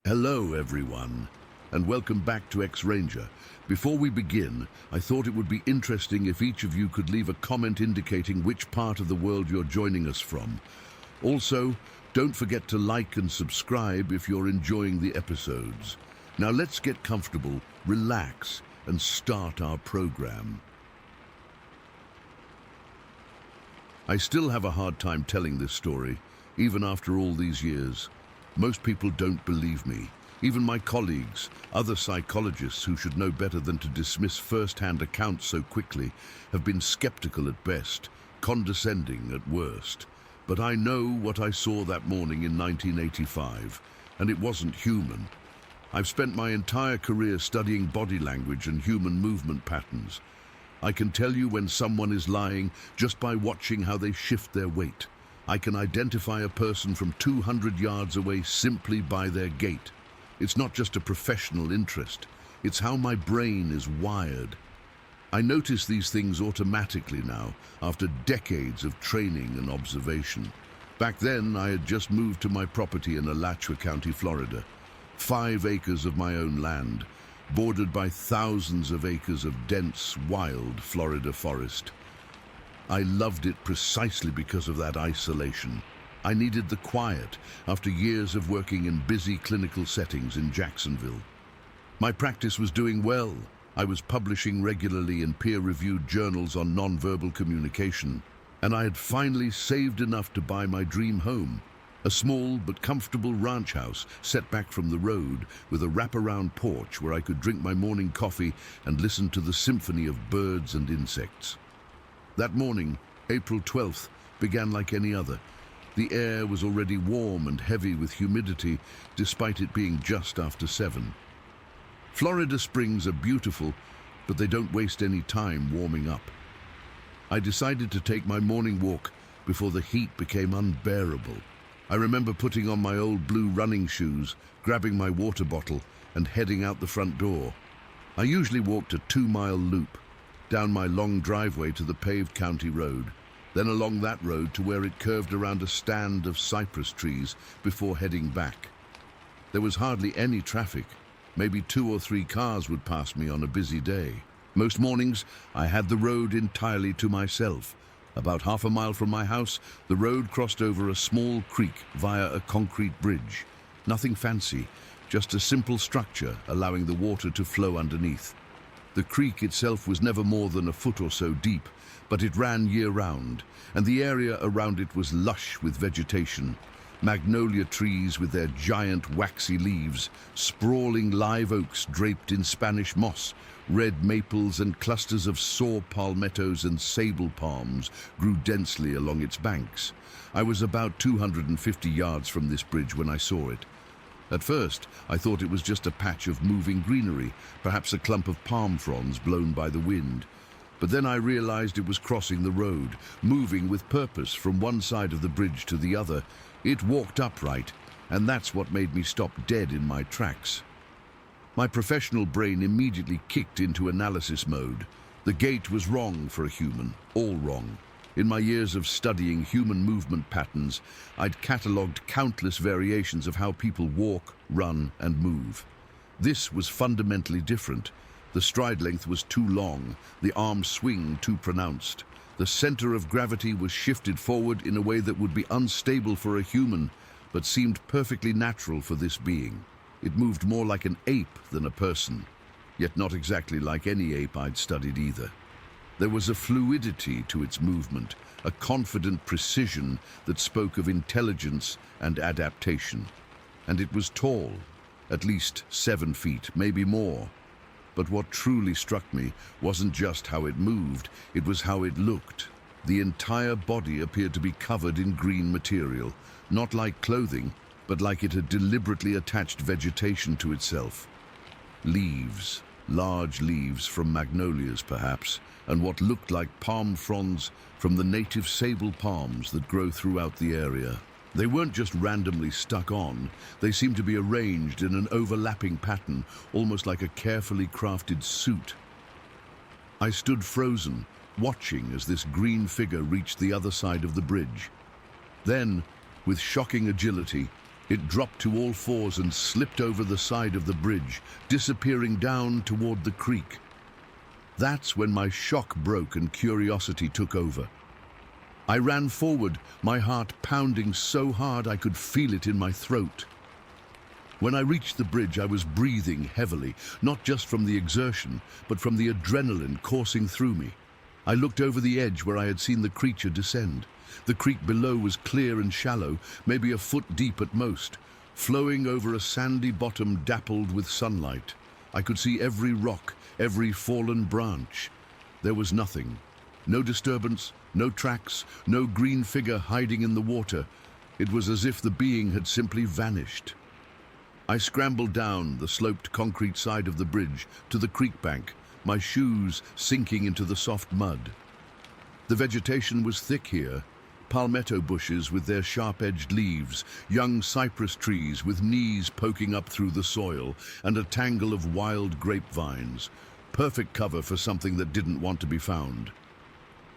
Hello everyone, and welcome back to X-Ranger. Before we begin, I thought it would be interesting if each of you could leave a comment indicating which part of the world you're joining us from. Also, don't forget to like and subscribe if you're enjoying the episodes. Now let's get comfortable, relax, and start our program. I still have a hard time telling this story, even after all these years. Most people don't believe me. Even my colleagues, other psychologists who should know better than to dismiss first-hand accounts so quickly, have been skeptical at best, condescending at worst. But I know what I saw that morning in 1985, and it wasn't human. I've spent my entire career studying body language and human movement patterns. I can tell you when someone is lying just by watching how they shift their weight. I can identify a person from 200 yards away simply by their gait. It's not just a professional interest, it's how my brain is wired. I notice these things automatically now, after decades of training and observation. Back then, I had just moved to my property in Elatcha County, Florida. 5 acres of my own land, bordered by thousands of acres of dense, wild Florida forest. I loved it precisely because of that isolation. I needed the quiet after years of working in busy clinical settings in Jacksonville. My practice was doing well. I was publishing regularly in peer-reviewed journals on nonverbal communication, and I had finally saved enough to buy my dream home, a small but comfortable ranch house set back from the road with a wraparound porch where I could drink my morning coffee and listen to the symphony of birds and insects. That morning, April 12th, began like any other. The air was already warm and heavy with humidity, despite it being just after 7. Florida springs are beautiful, but they don't waste any time warming up. I decided to take my morning walk before the heat became unbearable. I remember putting on my old blue running shoes, grabbing my water bottle, and heading out the front door. I usually walked a 2-mile loop, down my long driveway to the paved county road, then along that road to where it curved around a stand of cypress trees before heading back. There was hardly any traffic. Maybe 2 or 3 cars would pass me on a busy day. Most mornings, I had the road entirely to myself. About half a mile from my house, the road crossed over a small creek via a concrete bridge. Nothing fancy, just a simple structure allowing the water to flow underneath. The creek itself was never more than a foot or so deep, but it ran year-round, and the area around it was lush with vegetation. Magnolia trees with their giant waxy leaves, sprawling live oaks draped in Spanish moss, red maples and clusters of saw palmettos and sable palms grew densely along its banks. I was about 250 yards from this bridge when I saw it. At first, I thought it was just a patch of moving greenery, perhaps a clump of palm fronds blown by the wind. But then I realized it was crossing the road, moving with purpose from one side of the bridge to the other. It walked upright, and that's what made me stop dead in my tracks. My professional brain immediately kicked into analysis mode. The gait was wrong for a human, all wrong. In my years of studying human movement patterns, I'd catalogued countless variations of how people walk, run, and move. This was fundamentally different. The stride length was too long, the arm swing too pronounced. The center of gravity was shifted forward in a way that would be unstable for a human, but seemed perfectly natural for this being. It moved more like an ape than a person, yet not exactly like any ape I'd studied either. There was a fluidity to its movement, a confident precision that spoke of intelligence and adaptation. And it was tall, at least 7 feet, maybe more. But what truly struck me wasn't just how it moved, it was how it looked. The entire body appeared to be covered in green material, not like clothing, but like it had deliberately attached vegetation to itself. Leaves, large leaves from magnolias perhaps, and what looked like palm fronds from the native sable palms that grow throughout the area. They weren't just randomly stuck on, they seemed to be arranged in an overlapping pattern, almost like a carefully crafted suit. I stood frozen, watching as this green figure reached the other side of the bridge. Then, with shocking agility, It dropped to all fours and slipped over the side of the bridge, disappearing down toward the creek. That's when my shock broke and curiosity took over. I ran forward, my heart pounding so hard I could feel it in my throat. When I reached the bridge, I was breathing heavily, not just from the exertion, but from the adrenaline coursing through me. I looked over the edge where I had seen the creature descend. The creek below was clear and shallow, maybe a foot deep at most, flowing over a sandy bottom dappled with sunlight. I could see every rock, every fallen branch. There was nothing. No disturbance, no tracks, no green figure hiding in the water. It was as if the being had simply vanished. I scrambled down the sloped concrete side of the bridge to the creek bank, my shoes sinking into the soft mud. The vegetation was thick here. Palmetto bushes with their sharp-edged leaves, young cypress trees with knees poking up through the soil, and a tangle of wild grapevines. Perfect cover for something that didn't want to be found.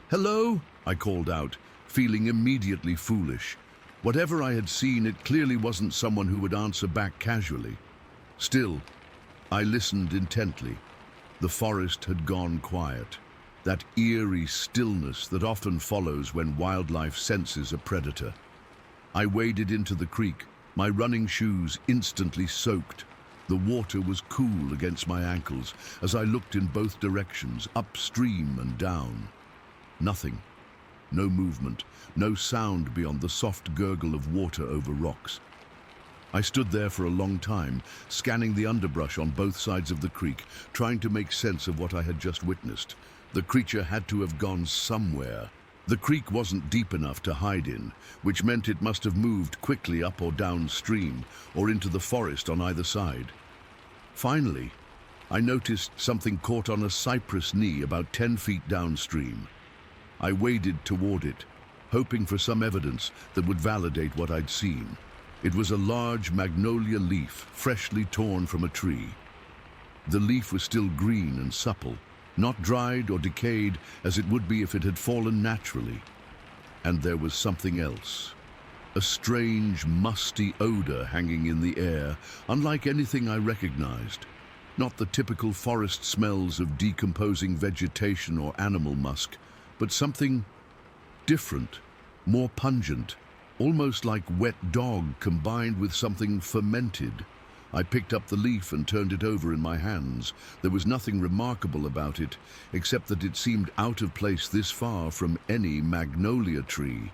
"Hello?" I called out, feeling immediately foolish. Whatever I had seen, it clearly wasn't someone who would answer back casually. Still, I listened intently. The forest had gone quiet. That eerie stillness that often follows when wildlife senses a predator. I waded into the creek, my running shoes instantly soaked. The water was cool against my ankles as I looked in both directions, upstream and down. Nothing. No movement, no sound beyond the soft gurgle of water over rocks. I stood there for a long time, scanning the underbrush on both sides of the creek, trying to make sense of what I had just witnessed. The creature had to have gone somewhere. The creek wasn't deep enough to hide in, which meant it must have moved quickly up or downstream, or into the forest on either side. Finally, I noticed something caught on a cypress knee about 10 feet downstream. I waded toward it, hoping for some evidence that would validate what I'd seen. It was a large magnolia leaf, freshly torn from a tree. The leaf was still green and supple, not dried or decayed as it would be if it had fallen naturally. And there was something else. A strange, musty odor hanging in the air, unlike anything I recognized. Not the typical forest smells of decomposing vegetation or animal musk, but something different, more pungent, almost like wet dog combined with something fermented. I picked up the leaf and turned it over in my hands. There was nothing remarkable about it, except that it seemed out of place this far from any magnolia tree.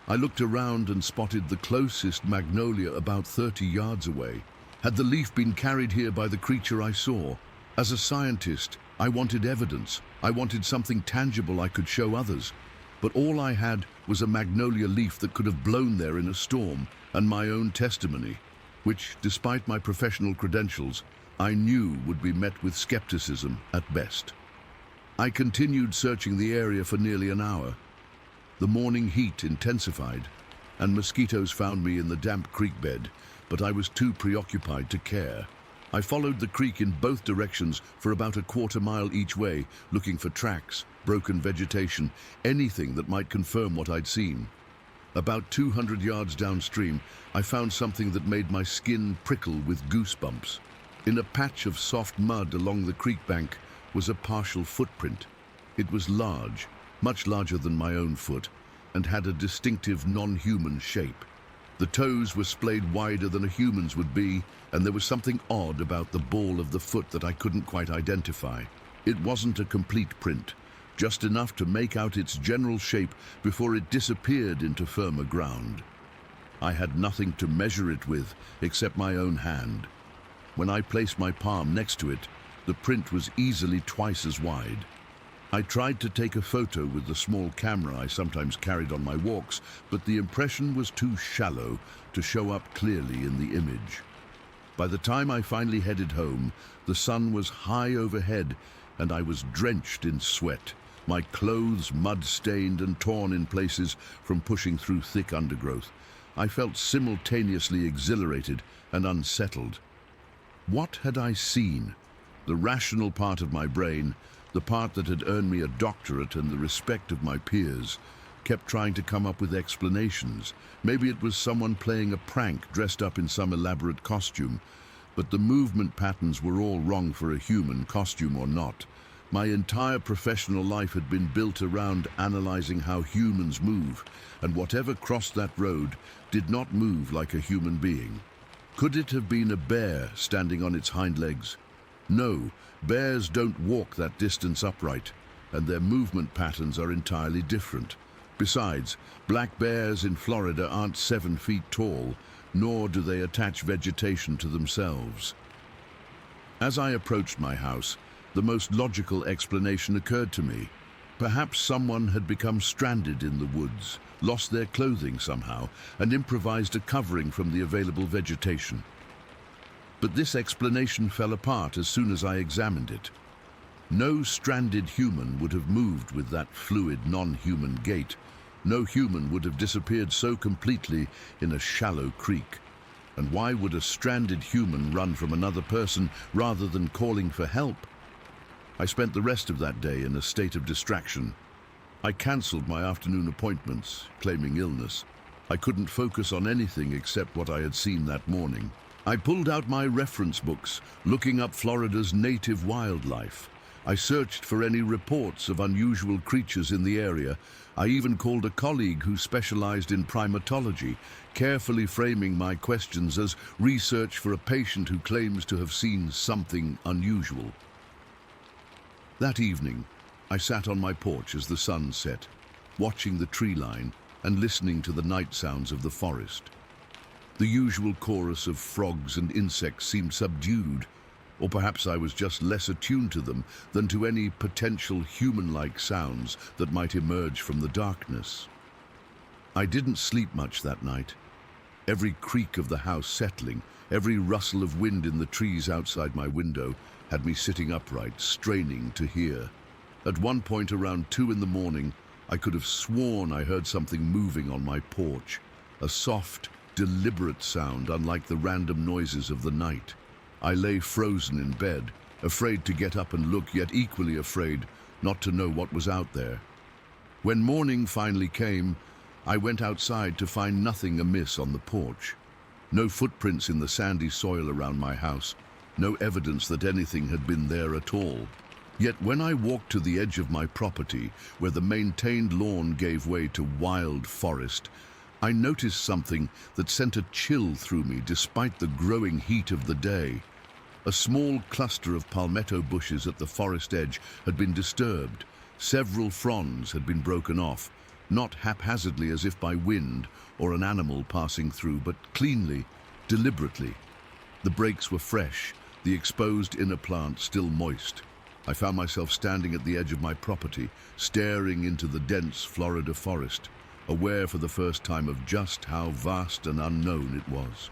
I looked around and spotted the closest magnolia about 30 yards away. Had the leaf been carried here by the creature I saw? As a scientist, I wanted evidence. I wanted something tangible I could show others. But all I had was a magnolia leaf that could have blown there in a storm, and my own testimony, which, despite my professional credentials, I knew would be met with skepticism at best. I continued searching the area for nearly an hour. The morning heat intensified, and mosquitoes found me in the damp creek bed, but I was too preoccupied to care. I followed the creek in both directions for about a quarter mile each way, looking for tracks, broken vegetation, anything that might confirm what I'd seen. About 200 yards downstream, I found something that made my skin prickle with goosebumps. In a patch of soft mud along the creek bank was a partial footprint. It was large, much larger than my own foot, and had a distinctive non-human shape. The toes were splayed wider than a human's would be, and there was something odd about the ball of the foot that I couldn't quite identify. It wasn't a complete print, just enough to make out its general shape before it disappeared into firmer ground. I had nothing to measure it with except my own hand. When I placed my palm next to it, the print was easily twice as wide. I tried to take a photo with the small camera I sometimes carried on my walks, but the impression was too shallow to show up clearly in the image. By the time I finally headed home, the sun was high overhead and I was drenched in sweat, my clothes mud-stained and torn in places from pushing through thick undergrowth. I felt simultaneously exhilarated and unsettled. What had I seen? The rational part of my brain, the part that had earned me a doctorate and the respect of my peers, kept trying to come up with explanations. Maybe it was someone playing a prank dressed up in some elaborate costume. But the movement patterns were all wrong for a human, costume or not. My entire professional life had been built around analyzing how humans move, and whatever crossed that road did not move like a human being. Could it have been a bear standing on its hind legs? No, bears don't walk that distance upright, and their movement patterns are entirely different. Besides, black bears in Florida aren't 7 feet tall, nor do they attach vegetation to themselves. As I approached my house, the most logical explanation occurred to me. Perhaps someone had become stranded in the woods, lost their clothing somehow, and improvised a covering from the available vegetation. But this explanation fell apart as soon as I examined it. No stranded human would have moved with that fluid, non-human gait. No human would have disappeared so completely in a shallow creek. And why would a stranded human run from another person rather than calling for help? I spent the rest of that day in a state of distraction. I cancelled my afternoon appointments, claiming illness. I couldn't focus on anything except what I had seen that morning. I pulled out my reference books, looking up Florida's native wildlife. I searched for any reports of unusual creatures in the area. I even called a colleague who specialized in primatology, carefully framing my questions as research for a patient who claims to have seen something unusual. That evening, I sat on my porch as the sun set, watching the tree line and listening to the night sounds of the forest. The usual chorus of frogs and insects seemed subdued, or perhaps I was just less attuned to them than to any potential human-like sounds that might emerge from the darkness. I didn't sleep much that night. Every creak of the house settling, every rustle of wind in the trees outside my window had me sitting upright, straining to hear. At one point around 2 in the morning, I could have sworn I heard something moving on my porch, a soft, deliberate sound unlike the random noises of the night. I lay frozen in bed, afraid to get up and look, yet equally afraid not to know what was out there. When morning finally came, I went outside to find nothing amiss on the porch. No footprints in the sandy soil around my house, no evidence that anything had been there at all. Yet when I walked to the edge of my property, where the maintained lawn gave way to wild forest, I noticed something that sent a chill through me despite the growing heat of the day. A small cluster of palmetto bushes at the forest edge had been disturbed. Several fronds had been broken off, not haphazardly as if by wind or an animal passing through, but cleanly, deliberately. The breaks were fresh, the exposed inner plant still moist. I found myself standing at the edge of my property, staring into the dense Florida forest, aware for the first time of just how vast and unknown it was.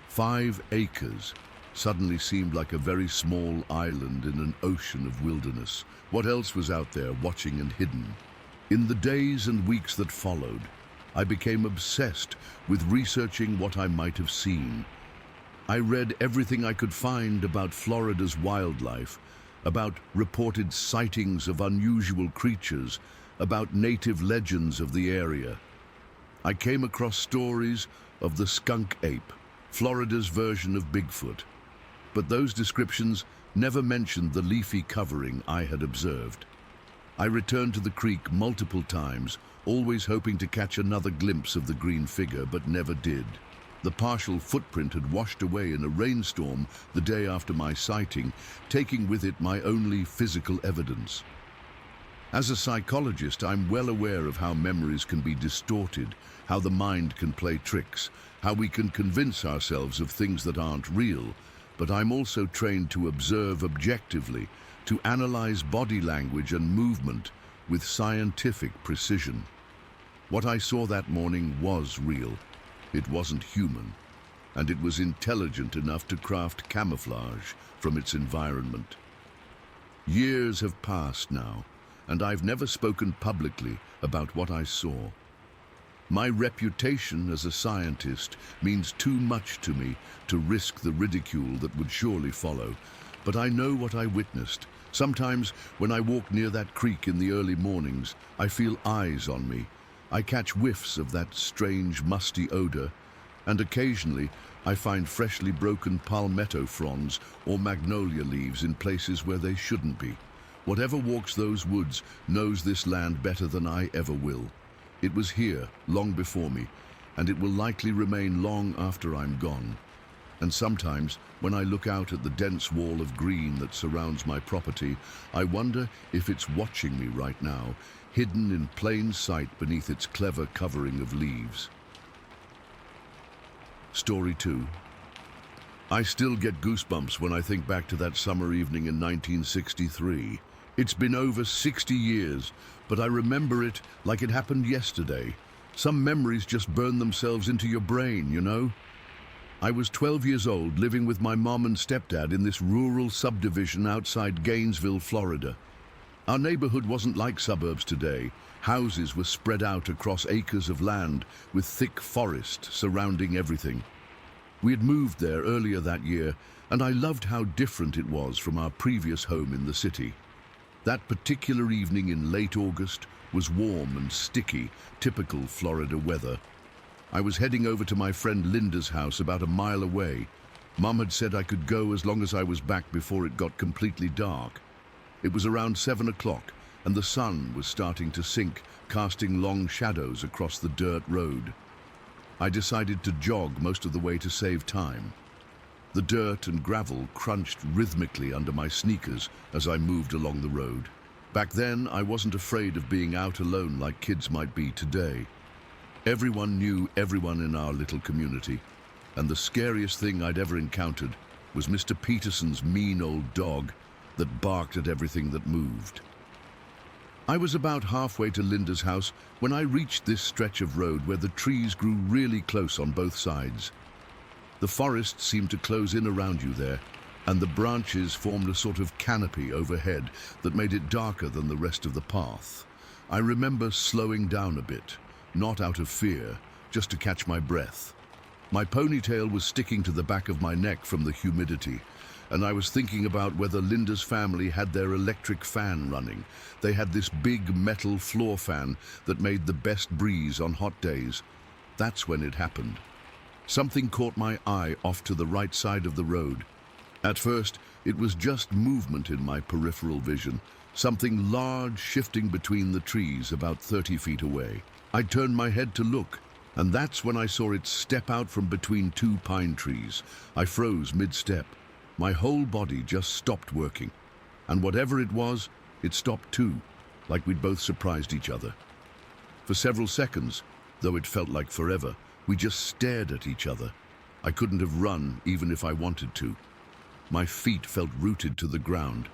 5 acres suddenly seemed like a very small island in an ocean of wilderness. What else was out there, watching and hidden? In the days and weeks that followed, I became obsessed with researching what I might have seen. I read everything I could find about Florida's wildlife, about reported sightings of unusual creatures, about native legends of the area. I came across stories of the skunk ape, Florida's version of Bigfoot. But those descriptions never mentioned the leafy covering I had observed. I returned to the creek multiple times, always hoping to catch another glimpse of the green figure, but never did. The partial footprint had washed away in a rainstorm the day after my sighting, taking with it my only physical evidence. As a psychologist, I'm well aware of how memories can be distorted, how the mind can play tricks, how we can convince ourselves of things that aren't real, but I'm also trained to observe objectively, to analyze body language and movement with scientific precision. What I saw that morning was real. It wasn't human, and it was intelligent enough to craft camouflage from its environment. Years have passed now, and I've never spoken publicly about what I saw. My reputation as a scientist means too much to me to risk the ridicule that would surely follow, but I know what I witnessed, Sometimes, when I walk near that creek in the early mornings, I feel eyes on me. I catch whiffs of that strange, musty odor, and occasionally I find freshly broken palmetto fronds or magnolia leaves in places where they shouldn't be. Whatever walks those woods knows this land better than I ever will. It was here long before me, and it will likely remain long after I'm gone. And sometimes, when I look out at the dense wall of green that surrounds my property, I wonder if it's watching me right now, hidden in plain sight beneath its clever covering of leaves. Story 2. I still get goosebumps when I think back to that summer evening in 1963. It's been over 60 years, but I remember it like it happened yesterday. Some memories just burn themselves into your brain, you know? I was 12 years old, living with my mom and stepdad in this rural subdivision outside Gainesville, Florida. Our neighborhood wasn't like suburbs today. Houses were spread out across acres of land with thick forest surrounding everything. We had moved there earlier that year, and I loved how different it was from our previous home in the city. That particular evening in late August was warm and sticky, typical Florida weather. I was heading over to my friend Linda's house about a mile away. Mom had said I could go as long as I was back before it got completely dark. It was around 7 o'clock, and the sun was starting to sink, casting long shadows across the dirt road. I decided to jog most of the way to save time. The dirt and gravel crunched rhythmically under my sneakers as I moved along the road. Back then, I wasn't afraid of being out alone like kids might be today. Everyone knew everyone in our little community, and the scariest thing I'd ever encountered was Mr. Peterson's mean old dog that barked at everything that moved. I was about halfway to Linda's house when I reached this stretch of road where the trees grew really close on both sides. The forest seemed to close in around you there, and the branches formed a sort of canopy overhead that made it darker than the rest of the path. I remember slowing down a bit, not out of fear, just to catch my breath. My ponytail was sticking to the back of my neck from the humidity, and I was thinking about whether Linda's family had their electric fan running. They had this big metal floor fan that made the best breeze on hot days. That's when it happened. Something caught my eye off to the right side of the road. At first, it was just movement in my peripheral vision, something large shifting between the trees about 30 feet away. I turned my head to look, and that's when I saw it step out from between two pine trees. I froze mid-step. My whole body just stopped working, and whatever it was, it stopped too, like we'd both surprised each other. For several seconds, though it felt like forever, we just stared at each other. I couldn't have run even if I wanted to. My feet felt rooted to the ground.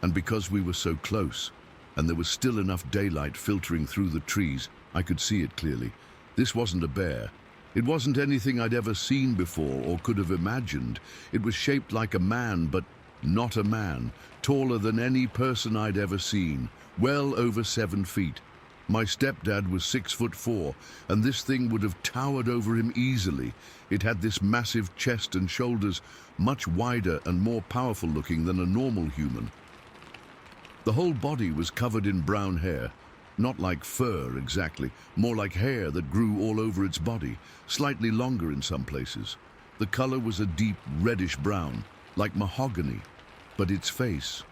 And because we were so close, and there was still enough daylight filtering through the trees, I could see it clearly. This wasn't a bear. It wasn't anything I'd ever seen before or could have imagined. It was shaped like a man, but not a man, taller than any person I'd ever seen, well over 7 feet. My stepdad was 6'4", and this thing would have towered over him easily. It had this massive chest and shoulders, much wider and more powerful looking than a normal human. The whole body was covered in brown hair, not like fur exactly, more like hair that grew all over its body, slightly longer in some places. The color was a deep reddish brown, like mahogany, but its face,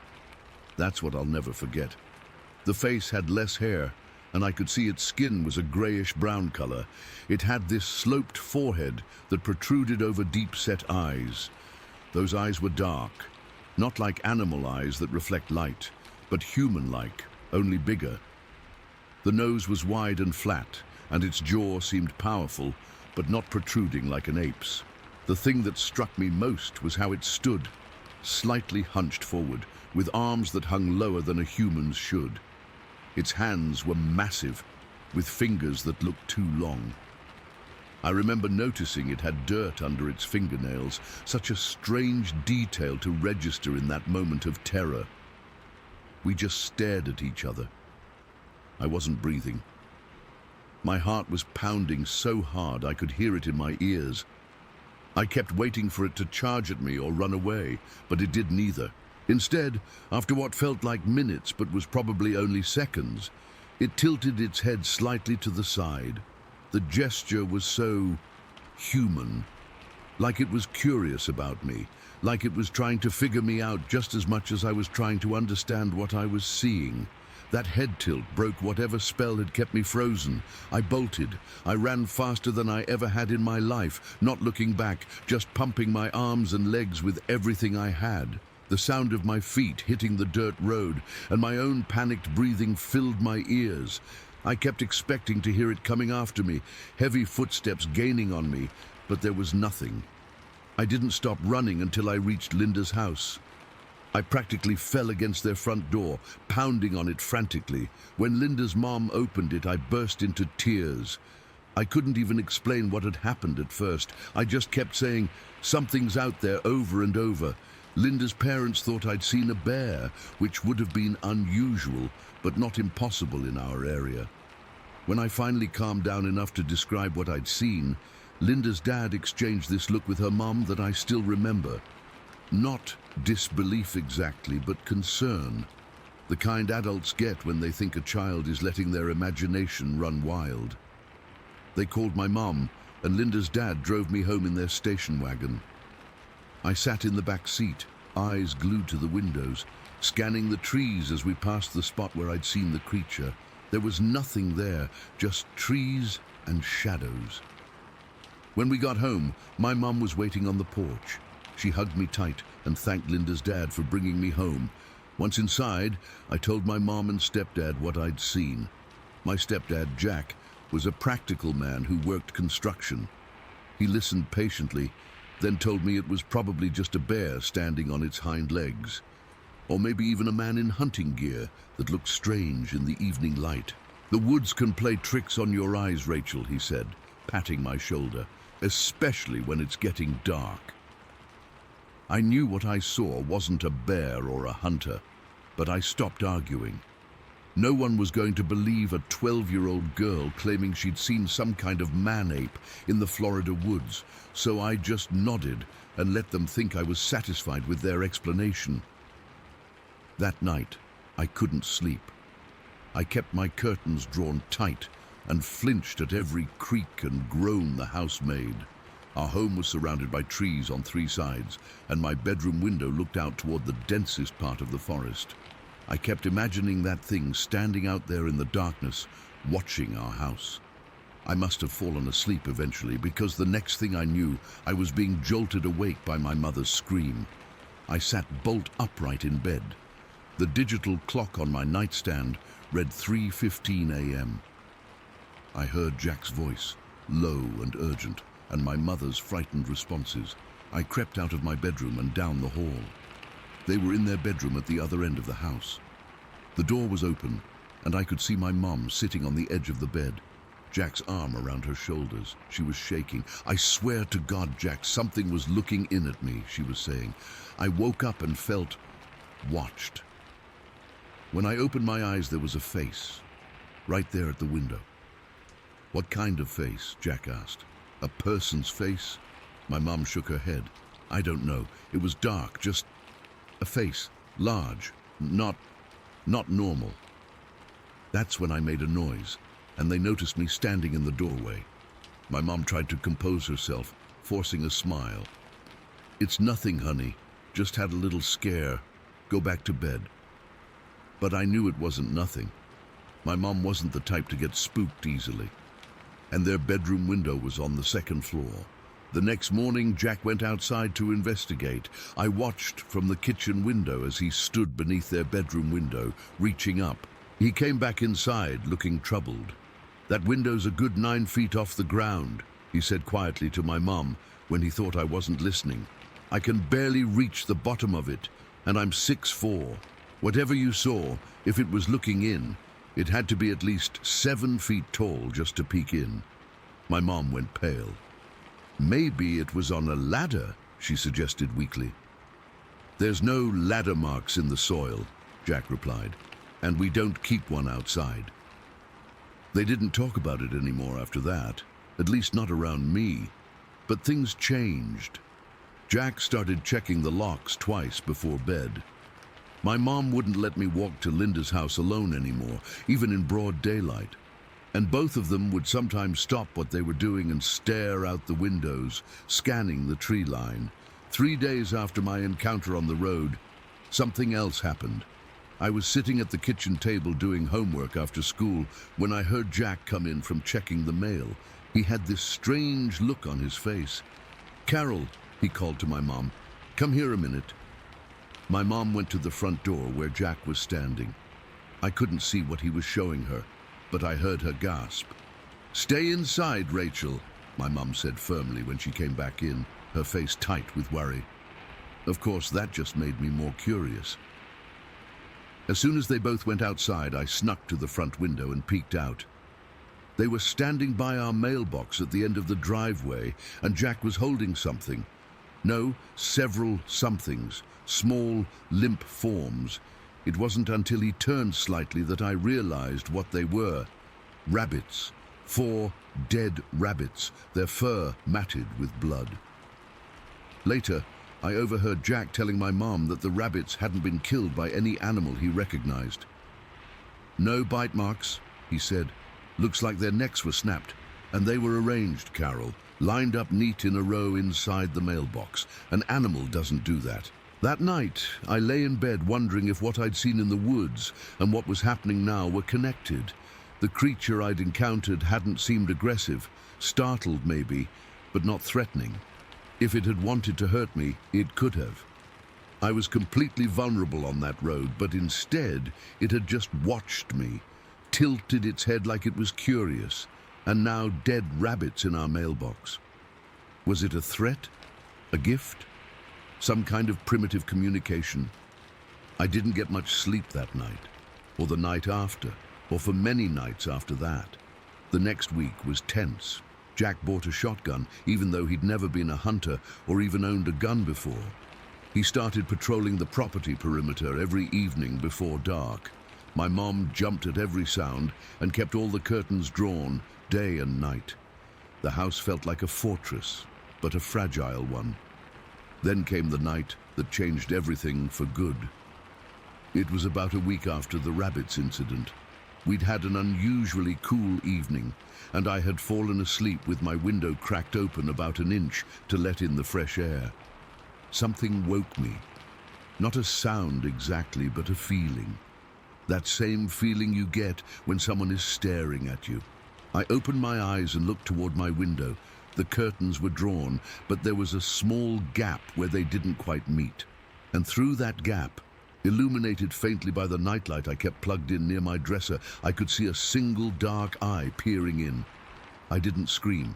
that's what I'll never forget. The face had less hair, and I could see its skin was a grayish-brown color. It had this sloped forehead that protruded over deep-set eyes. Those eyes were dark, not like animal eyes that reflect light, but human-like, only bigger. The nose was wide and flat, and its jaw seemed powerful, but not protruding like an ape's. The thing that struck me most was how it stood, slightly hunched forward, with arms that hung lower than a human's should. Its hands were massive, with fingers that looked too long. I remember noticing it had dirt under its fingernails, such a strange detail to register in that moment of terror. We just stared at each other. I wasn't breathing. My heart was pounding so hard I could hear it in my ears. I kept waiting for it to charge at me or run away, but it did neither. Instead, after what felt like minutes but was probably only seconds, it tilted its head slightly to the side. The gesture was so human, like it was curious about me, like it was trying to figure me out just as much as I was trying to understand what I was seeing. That head tilt broke whatever spell had kept me frozen. I bolted. I ran faster than I ever had in my life, not looking back, just pumping my arms and legs with everything I had. The sound of my feet hitting the dirt road and my own panicked breathing filled my ears. I kept expecting to hear it coming after me, heavy footsteps gaining on me, but there was nothing. I didn't stop running until I reached Linda's house. I practically fell against their front door, pounding on it frantically. When Linda's mom opened it, I burst into tears. I couldn't even explain what had happened at first. I just kept saying, "Something's out there," over and over. Linda's parents thought I'd seen a bear, which would have been unusual, but not impossible in our area. When I finally calmed down enough to describe what I'd seen, Linda's dad exchanged this look with her mom that I still remember. Not disbelief exactly, but concern. The kind adults get when they think a child is letting their imagination run wild. They called my mom, and Linda's dad drove me home in their station wagon. I sat in the back seat, eyes glued to the windows, scanning the trees as we passed the spot where I'd seen the creature. There was nothing there, just trees and shadows. When we got home, my mom was waiting on the porch. She hugged me tight and thanked Linda's dad for bringing me home. Once inside, I told my mom and stepdad what I'd seen. My stepdad, Jack, was a practical man who worked construction. He listened patiently, then told me it was probably just a bear standing on its hind legs. Or maybe even a man in hunting gear that looked strange in the evening light. "The woods can play tricks on your eyes, Rachel," he said, patting my shoulder, "especially when it's getting dark." I knew what I saw wasn't a bear or a hunter, but I stopped arguing. No one was going to believe a 12-year-old girl claiming she'd seen some kind of man-ape in the Florida woods, so I just nodded and let them think I was satisfied with their explanation. That night, I couldn't sleep. I kept my curtains drawn tight and flinched at every creak and groan the house made. Our home was surrounded by trees on 3 sides, and my bedroom window looked out toward the densest part of the forest. I kept imagining that thing standing out there in the darkness, watching our house. I must have fallen asleep eventually, because the next thing I knew, I was being jolted awake by my mother's scream. I sat bolt upright in bed. The digital clock on my nightstand read 3:15 a.m. I heard Jack's voice, low and urgent, and my mother's frightened responses. I crept out of my bedroom and down the hall. They were in their bedroom at the other end of the house. The door was open, and I could see my mom sitting on the edge of the bed, Jack's arm around her shoulders. She was shaking. "I swear to God, Jack, something was looking in at me," she was saying. I woke up and felt watched. When I opened my eyes, there was a face, right there at the window. "What kind of face?" Jack asked. "A person's face?" My mom shook her head. "I don't know. It was dark, just a face, large, not normal." That's when I made a noise, and they noticed me standing in the doorway. My mom tried to compose herself, forcing a smile. "It's nothing, honey. Just had a little scare. Go back to bed." But I knew it wasn't nothing. My mom wasn't the type to get spooked easily. And their bedroom window was on the 2nd floor. The next morning, Jack went outside to investigate. I watched from the kitchen window as he stood beneath their bedroom window, reaching up. He came back inside, looking troubled. "That window's a good 9 feet off the ground," he said quietly to my mom when he thought I wasn't listening. "I can barely reach the bottom of it, and I'm 6'4". Whatever you saw, if it was looking in, it had to be at least 7 feet tall just to peek in." My mom went pale. "Maybe it was on a ladder," she suggested weakly. "There's no ladder marks in the soil," Jack replied, "and we don't keep one outside." They didn't talk about it anymore after that, at least not around me. But things changed. Jack started checking the locks twice before bed. My mom wouldn't let me walk to Linda's house alone anymore, even in broad daylight. And both of them would sometimes stop what they were doing and stare out the windows, scanning the tree line. 3 days after my encounter on the road, something else happened. I was sitting at the kitchen table doing homework after school when I heard Jack come in from checking the mail. He had this strange look on his face. "Carol," he called to my mom, "come here a minute." My mom went to the front door where Jack was standing. I couldn't see what he was showing her, but I heard her gasp. "Stay inside, Rachel," my mom said firmly when she came back in, her face tight with worry. Of course, that just made me more curious. As soon as they both went outside, I snuck to the front window and peeked out. They were standing by our mailbox at the end of the driveway, and Jack was holding something. No, several somethings, small, limp forms. It wasn't until he turned slightly that I realized what they were. Rabbits. 4 dead rabbits, their fur matted with blood. Later, I overheard Jack telling my mom that the rabbits hadn't been killed by any animal he recognized. "No bite marks," he said. "Looks like their necks were snapped, and they were arranged, Carol, lined up neat in a row inside the mailbox. An animal doesn't do that." That night, I lay in bed wondering if what I'd seen in the woods and what was happening now were connected. The creature I'd encountered hadn't seemed aggressive, startled maybe, but not threatening. If it had wanted to hurt me, it could have. I was completely vulnerable on that road, but instead it had just watched me, tilted its head like it was curious, and now dead rabbits in our mailbox. Was it a threat? A gift? Some kind of primitive communication? I didn't get much sleep that night, or the night after, or for many nights after that. The next week was tense. Jack bought a shotgun, even though he'd never been a hunter or even owned a gun before. He started patrolling the property perimeter every evening before dark. My mom jumped at every sound and kept all the curtains drawn, day and night. The house felt like a fortress, but a fragile one. Then came the night that changed everything for good. It was about a week after the rabbits incident. We'd had an unusually cool evening, and I had fallen asleep with my window cracked open about an inch to let in the fresh air. Something woke me. Not a sound exactly, but a feeling. That same feeling you get when someone is staring at you. I opened my eyes and looked toward my window. The curtains were drawn, but there was a small gap where they didn't quite meet. And through that gap, illuminated faintly by the nightlight I kept plugged in near my dresser, I could see a single dark eye peering in. I didn't scream.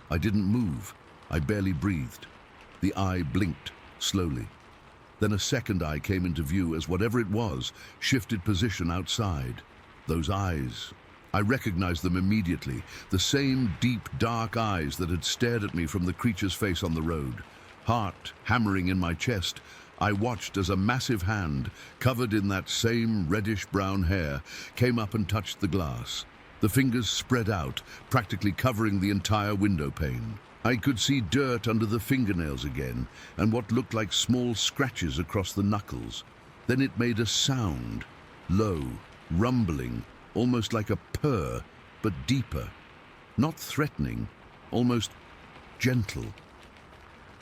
I didn't move. I barely breathed. The eye blinked slowly. Then a second eye came into view as whatever it was shifted position outside. Those eyes. I recognized them immediately. The same deep, dark eyes that had stared at me from the creature's face on the road. Heart hammering in my chest, I watched as a massive hand, covered in that same reddish-brown hair, came up and touched the glass. The fingers spread out, practically covering the entire window pane. I could see dirt under the fingernails again, and what looked like small scratches across the knuckles. Then it made a sound, low, rumbling, almost like a purr, but deeper. Not threatening, almost gentle.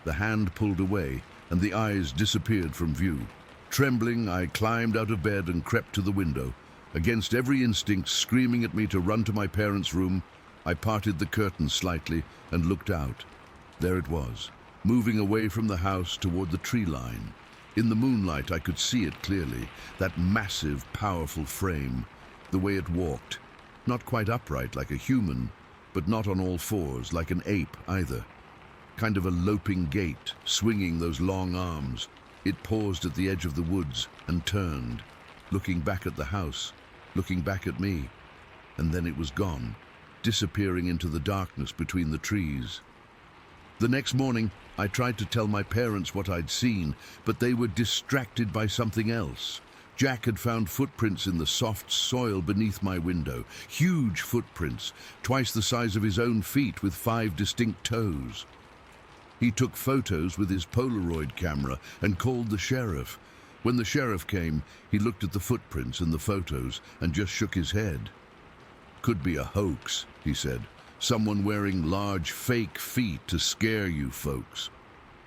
The hand pulled away, and the eyes disappeared from view. Trembling, I climbed out of bed and crept to the window. Against every instinct screaming at me to run to my parents' room, I parted the curtains slightly and looked out. There it was, moving away from the house toward the tree line. In the moonlight, I could see it clearly, that massive, powerful frame, the way it walked. Not quite upright like a human, but not on all fours like an ape either. Kind of a loping gait, swinging those long arms. It paused at the edge of the woods and turned, looking back at the house, looking back at me, and then it was gone, disappearing into the darkness between the trees. The next morning, I tried to tell my parents what I'd seen, but they were distracted by something else. Jack had found footprints in the soft soil beneath my window, huge footprints, twice the size of his own feet with 5 distinct toes. He took photos with his Polaroid camera and called the sheriff, When the sheriff came, he looked at the footprints and the photos and just shook his head. "Could be a hoax," he said. "Someone wearing large fake feet to scare you folks."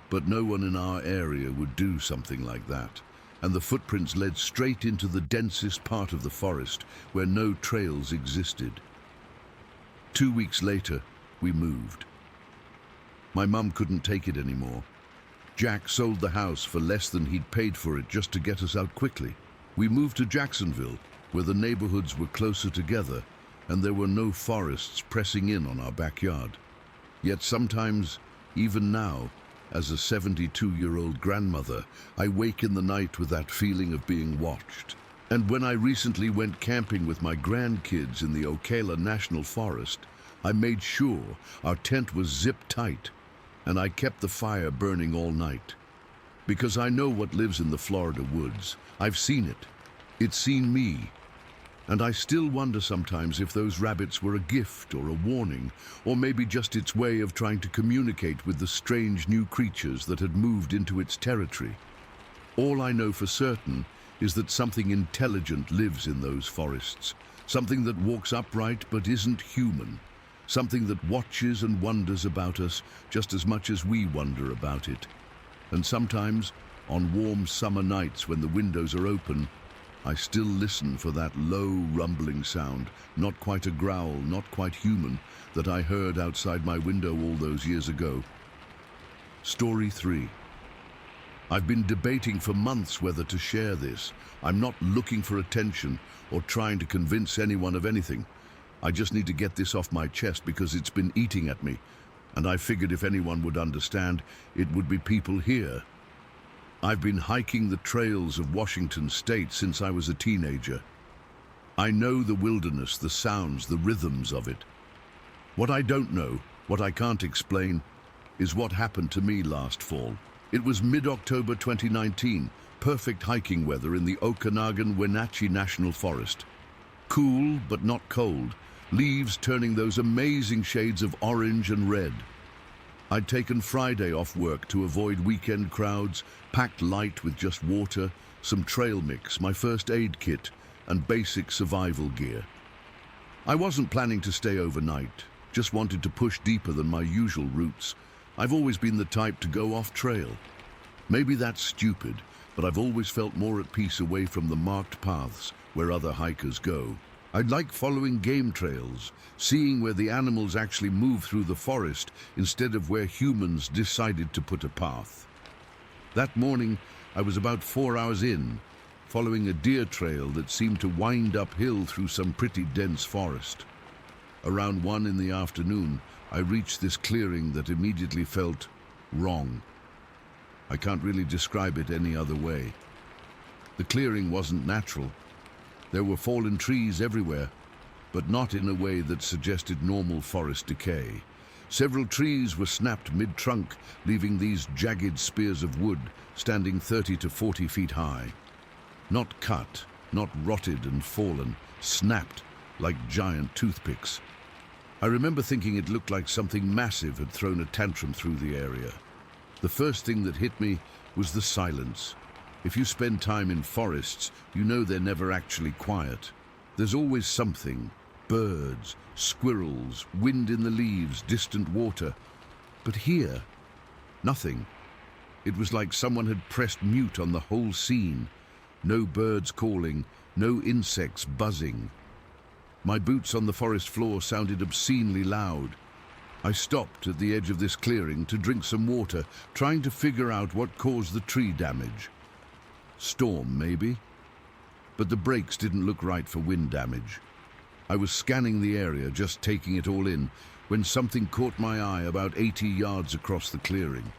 But no one in our area would do something like that, and the footprints led straight into the densest part of the forest where no trails existed. 2 weeks later, we moved. My mum couldn't take it anymore. Jack sold the house for less than he'd paid for it just to get us out quickly. We moved to Jacksonville, where the neighborhoods were closer together and there were no forests pressing in on our backyard. Yet sometimes, even now, as a 72-year-old grandmother, I wake in the night with that feeling of being watched. And when I recently went camping with my grandkids in the Ocala National Forest, I made sure our tent was zipped tight, and I kept the fire burning all night. Because I know what lives in the Florida woods. I've seen it. It's seen me. And I still wonder sometimes if those rabbits were a gift or a warning, or maybe just its way of trying to communicate with the strange new creatures that had moved into its territory. All I know for certain is that something intelligent lives in those forests, something that walks upright but isn't human, something that watches and wonders about us just as much as we wonder about it. And sometimes, on warm summer nights when the windows are open, I still listen for that low rumbling sound, not quite a growl, not quite human, that I heard outside my window all those years ago. Story 3. I've been debating for months whether to share this. I'm not looking for attention or trying to convince anyone of anything. I just need to get this off my chest because it's been eating at me, and I figured if anyone would understand, it would be people here. I've been hiking the trails of Washington State since I was a teenager. I know the wilderness, the sounds, the rhythms of it. What I don't know, what I can't explain, is what happened to me last fall. It was mid-October 2019, perfect hiking weather in the Okanagan-Wenatchee National Forest. Cool, but not cold, leaves turning those amazing shades of orange and red. I'd taken Friday off work to avoid weekend crowds, packed light with just water, some trail mix, my first aid kit, and basic survival gear. I wasn't planning to stay overnight, just wanted to push deeper than my usual routes. I've always been the type to go off trail. Maybe that's stupid, but I've always felt more at peace away from the marked paths where other hikers go. I like following game trails, seeing where the animals actually move through the forest instead of where humans decided to put a path. That morning, I was about 4 hours in, following a deer trail that seemed to wind uphill through some pretty dense forest. Around 1 in the afternoon, I reached this clearing that immediately felt wrong. I can't really describe it any other way. The clearing wasn't natural. There were fallen trees everywhere, but not in a way that suggested normal forest decay. Several trees were snapped mid-trunk, leaving these jagged spears of wood standing 30 to 40 feet high. Not cut, not rotted and fallen, snapped like giant toothpicks. I remember thinking it looked like something massive had thrown a tantrum through the area. The first thing that hit me was the silence. If you spend time in forests, you know they're never actually quiet. There's always something. Birds, squirrels, wind in the leaves, distant water. But here, nothing. It was like someone had pressed mute on the whole scene. No birds calling, no insects buzzing. My boots on the forest floor sounded obscenely loud. I stopped at the edge of this clearing to drink some water, trying to figure out what caused the tree damage. Storm, maybe? But the brakes didn't look right for wind damage. I was scanning the area, just taking it all in, when something caught my eye about 80 yards across the clearing.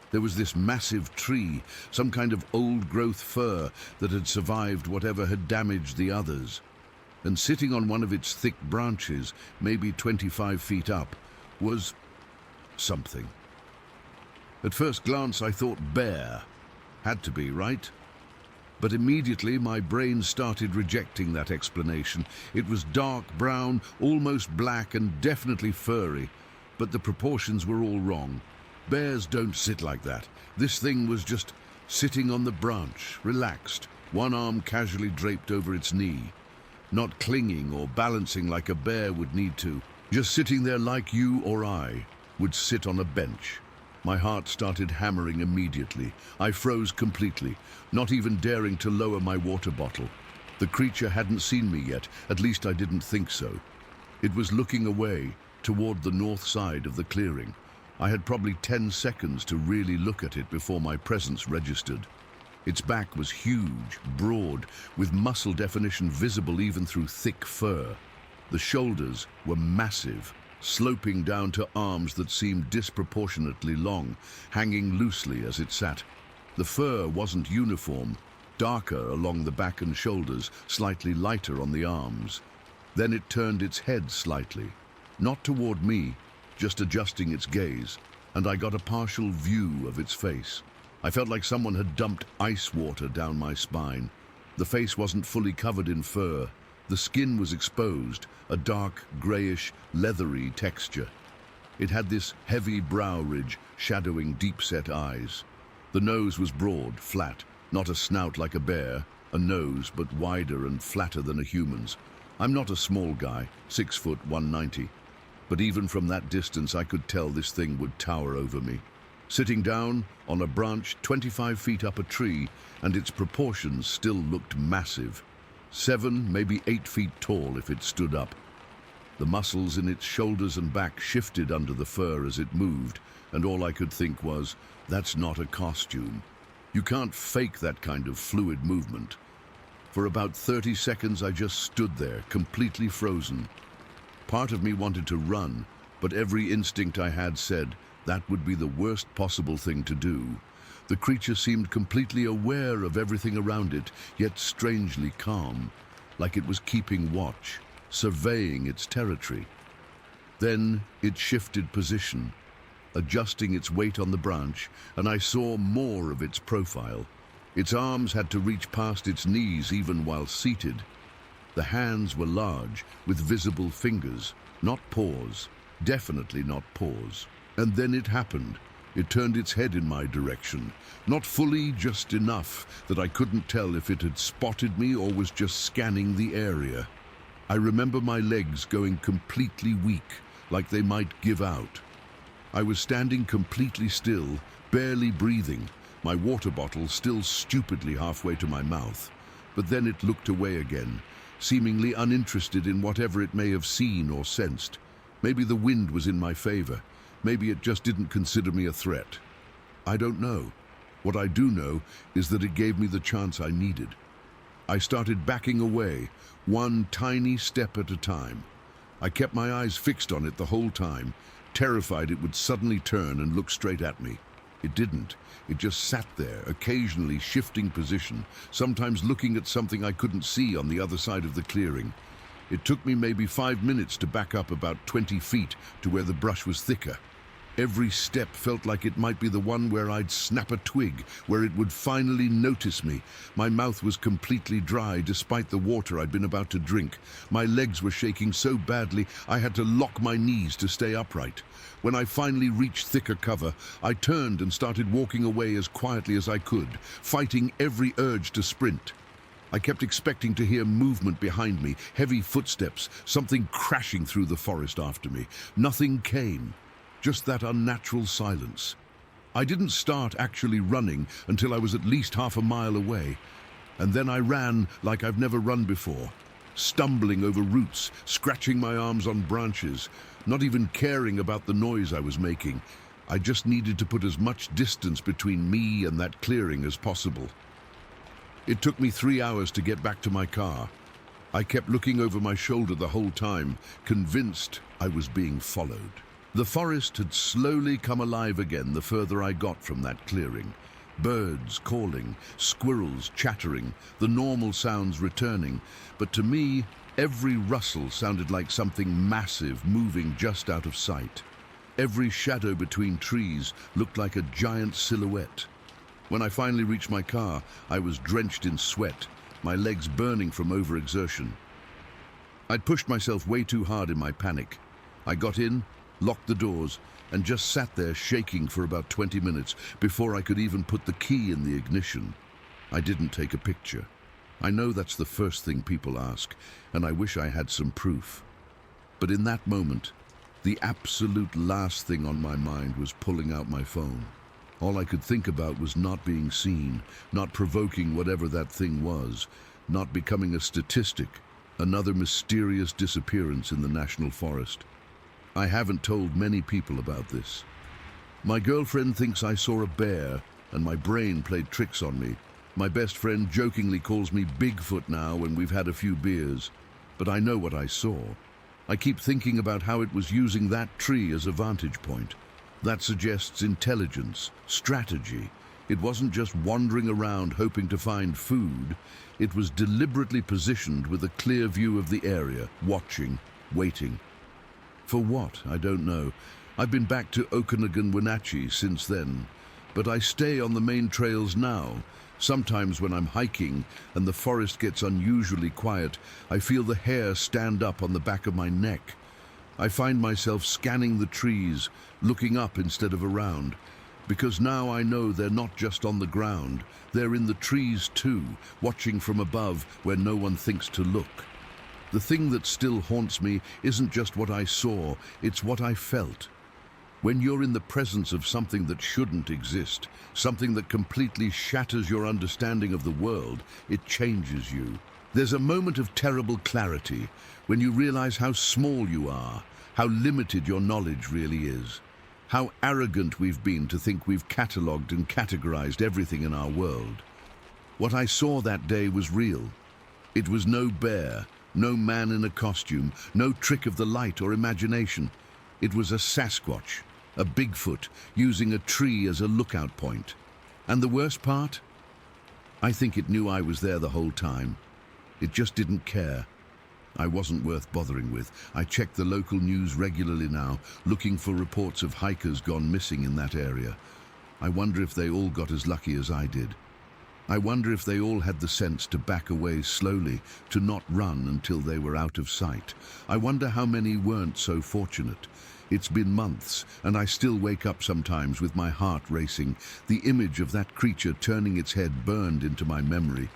There was this massive tree, some kind of old-growth fir that had survived whatever had damaged the others. And sitting on one of its thick branches, maybe 25 feet up, was something. At first glance, I thought bear. Had to be, right? But immediately my brain started rejecting that explanation. It was dark brown, almost black, and definitely furry, but the proportions were all wrong. Bears don't sit like that. This thing was just sitting on the branch, relaxed, one arm casually draped over its knee, not clinging or balancing like a bear would need to, just sitting there like you or I would sit on a bench. My heart started hammering immediately. I froze completely, not even daring to lower my water bottle. The creature hadn't seen me yet, at least I didn't think so. It was looking away, toward the north side of the clearing. I had probably 10 seconds to really look at it before my presence registered. Its back was huge, broad, with muscle definition visible even through thick fur. The shoulders were massive, sloping down to arms that seemed disproportionately long, hanging loosely as it sat. The fur wasn't uniform, darker along the back and shoulders, slightly lighter on the arms. Then it turned its head slightly, not toward me, just adjusting its gaze, and I got a partial view of its face. I felt like someone had dumped ice water down my spine. The face wasn't fully covered in fur. The skin was exposed, a dark, grayish, leathery texture. It had this heavy brow ridge shadowing deep-set eyes. The nose was broad, flat, not a snout like a bear, a nose but wider and flatter than a human's. I'm not a small guy, 6 foot 190, but even from that distance I could tell this thing would tower over me. Sitting down on a branch 25 feet up a tree, and its proportions still looked massive. 7, maybe 8 feet tall if it stood up. The muscles in its shoulders and back shifted under the fur as it moved, and all I could think was, that's not a costume. You can't fake that kind of fluid movement. For about 30 seconds I just stood there, completely frozen. Part of me wanted to run, but every instinct I had said that would be the worst possible thing to do. The creature seemed completely aware of everything around it, yet strangely calm, like it was keeping watch, surveying its territory. Then it shifted position, adjusting its weight on the branch, and I saw more of its profile. Its arms had to reach past its knees even while seated. The hands were large, with visible fingers, not paws, definitely not paws. And then it happened. It turned its head in my direction. Not fully, just enough that I couldn't tell if it had spotted me or was just scanning the area. I remember my legs going completely weak, like they might give out. I was standing completely still, barely breathing, my water bottle still stupidly halfway to my mouth. But then it looked away again, seemingly uninterested in whatever it may have seen or sensed. Maybe the wind was in my favor. Maybe it just didn't consider me a threat. I don't know. What I do know is that it gave me the chance I needed. I started backing away, one tiny step at a time. I kept my eyes fixed on it the whole time, terrified it would suddenly turn and look straight at me. It didn't. It just sat there, occasionally shifting position, sometimes looking at something I couldn't see on the other side of the clearing. It took me maybe 5 minutes to back up about 20 feet to where the brush was thicker. Every step felt like it might be the one where I'd snap a twig, where it would finally notice me. My mouth was completely dry despite the water I'd been about to drink. My legs were shaking so badly I had to lock my knees to stay upright. When I finally reached thicker cover, I turned and started walking away as quietly as I could, fighting every urge to sprint. I kept expecting to hear movement behind me, heavy footsteps, something crashing through the forest after me. Nothing came. Just that unnatural silence. I didn't start actually running until I was at least half a mile away. And then I ran like I've never run before, stumbling over roots, scratching my arms on branches, not even caring about the noise I was making. I just needed to put as much distance between me and that clearing as possible. It took me 3 hours to get back to my car. I kept looking over my shoulder the whole time, convinced I was being followed. The forest had slowly come alive again the further I got from that clearing. Birds calling, squirrels chattering, the normal sounds returning. But to me, every rustle sounded like something massive moving just out of sight. Every shadow between trees looked like a giant silhouette. When I finally reached my car, I was drenched in sweat, my legs burning from overexertion. I'd pushed myself way too hard in my panic. I got in, locked the doors, and just sat there shaking for about 20 minutes before I could even put the key in the ignition. I didn't take a picture. I know that's the first thing people ask, and I wish I had some proof. But in that moment, the absolute last thing on my mind was pulling out my phone. All I could think about was not being seen, not provoking whatever that thing was, not becoming a statistic, another mysterious disappearance in the national forest. I haven't told many people about this. My girlfriend thinks I saw a bear, and my brain played tricks on me. My best friend jokingly calls me Bigfoot now when we've had a few beers, but I know what I saw. I keep thinking about how it was using that tree as a vantage point. That suggests intelligence, strategy. It wasn't just wandering around hoping to find food. It was deliberately positioned with a clear view of the area, watching, waiting. For what? I don't know. I've been back to Okanagan since then, but I stay on the main trails now. Sometimes when I'm hiking and the forest gets unusually quiet, I feel the hair stand up on the back of my neck. I find myself scanning the trees, looking up instead of around, because now I know they're not just on the ground, they're in the trees too, watching from above where no one thinks to look. The thing that still haunts me isn't just what I saw, it's what I felt. When you're in the presence of something that shouldn't exist, something that completely shatters your understanding of the world, it changes you. There's a moment of terrible clarity when you realize how small you are, how limited your knowledge really is, how arrogant we've been to think we've catalogued and categorized everything in our world. What I saw that day was real. It was no bear, no man in a costume, no trick of the light or imagination. It was a Sasquatch, a Bigfoot, using a tree as a lookout point. And the worst part? I think it knew I was there the whole time. It just didn't care. I wasn't worth bothering with. I check the local news regularly now, looking for reports of hikers gone missing in that area. I wonder if they all got as lucky as I did. I wonder if they all had the sense to back away slowly, to not run until they were out of sight. I wonder how many weren't so fortunate. It's been months, and I still wake up sometimes with my heart racing, the image of that creature turning its head burned into my memory.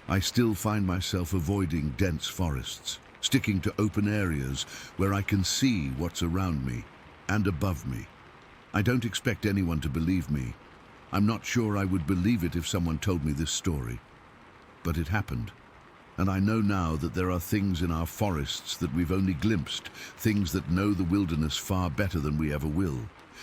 I still find myself avoiding dense forests, sticking to open areas where I can see what's around me and above me. I don't expect anyone to believe me. I'm not sure I would believe it if someone told me this story. But it happened. And I know now that there are things in our forests that we've only glimpsed, things that know the wilderness far better than we ever will,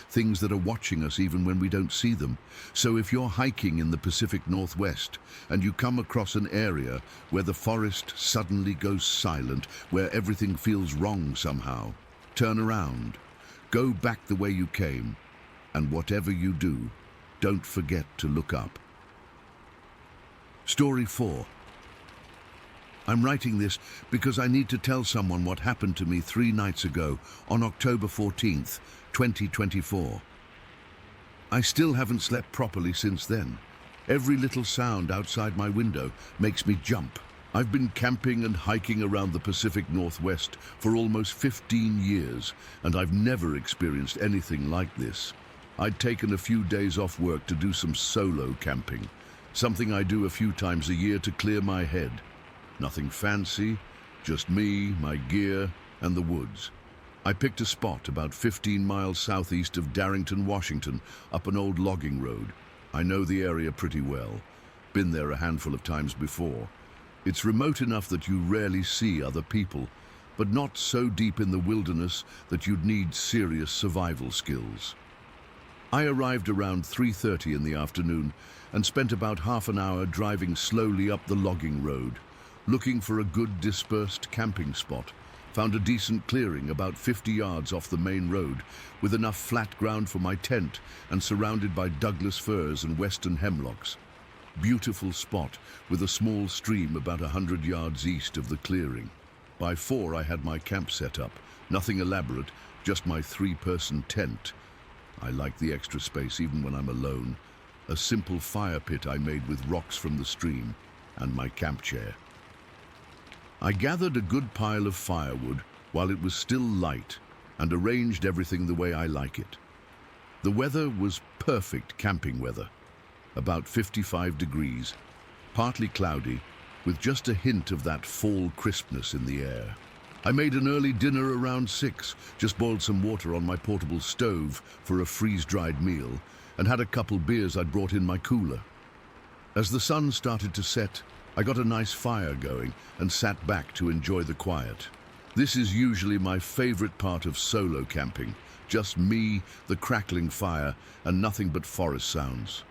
things that are watching us even when we don't see them. So if you're hiking in the Pacific Northwest and you come across an area where the forest suddenly goes silent, where everything feels wrong somehow, turn around, go back the way you came, and whatever you do, don't forget to look up. Story 4. I'm writing this because I need to tell someone what happened to me 3 nights ago on October 14th, 2024. I still haven't slept properly since then. Every little sound outside my window makes me jump. I've been camping and hiking around the Pacific Northwest for almost 15 years, and I've never experienced anything like this. I'd taken a few days off work to do some solo camping, something I do a few times a year to clear my head. Nothing fancy, just me, my gear, and the woods. I picked a spot about 15 miles southeast of Darington, Washington, up an old logging road. I know the area pretty well. Been there a handful of times before. It's remote enough that you rarely see other people, but not so deep in the wilderness that you'd need serious survival skills. I arrived around 3:30 in the afternoon and spent about half an hour driving slowly up the logging road, looking for a good dispersed camping spot. Found a decent clearing about 50 yards off the main road with enough flat ground for my tent and surrounded by Douglas firs and western hemlocks. Beautiful spot with a small stream about 100 yards east of the clearing. By 4 I had my camp set up, nothing elaborate, just my 3-person tent. I like the extra space even when I'm alone. A simple fire pit I made with rocks from the stream and my camp chair. I gathered a good pile of firewood while it was still light and arranged everything the way I like it. The weather was perfect camping weather, about 55 degrees, partly cloudy, with just a hint of that fall crispness in the air. I made an early dinner around 6, just boiled some water on my portable stove for a freeze-dried meal, and had a couple beers I'd brought in my cooler. As the sun started to set, I got a nice fire going and sat back to enjoy the quiet. This is usually my favorite part of solo camping, just me, the crackling fire, and nothing but forest sounds.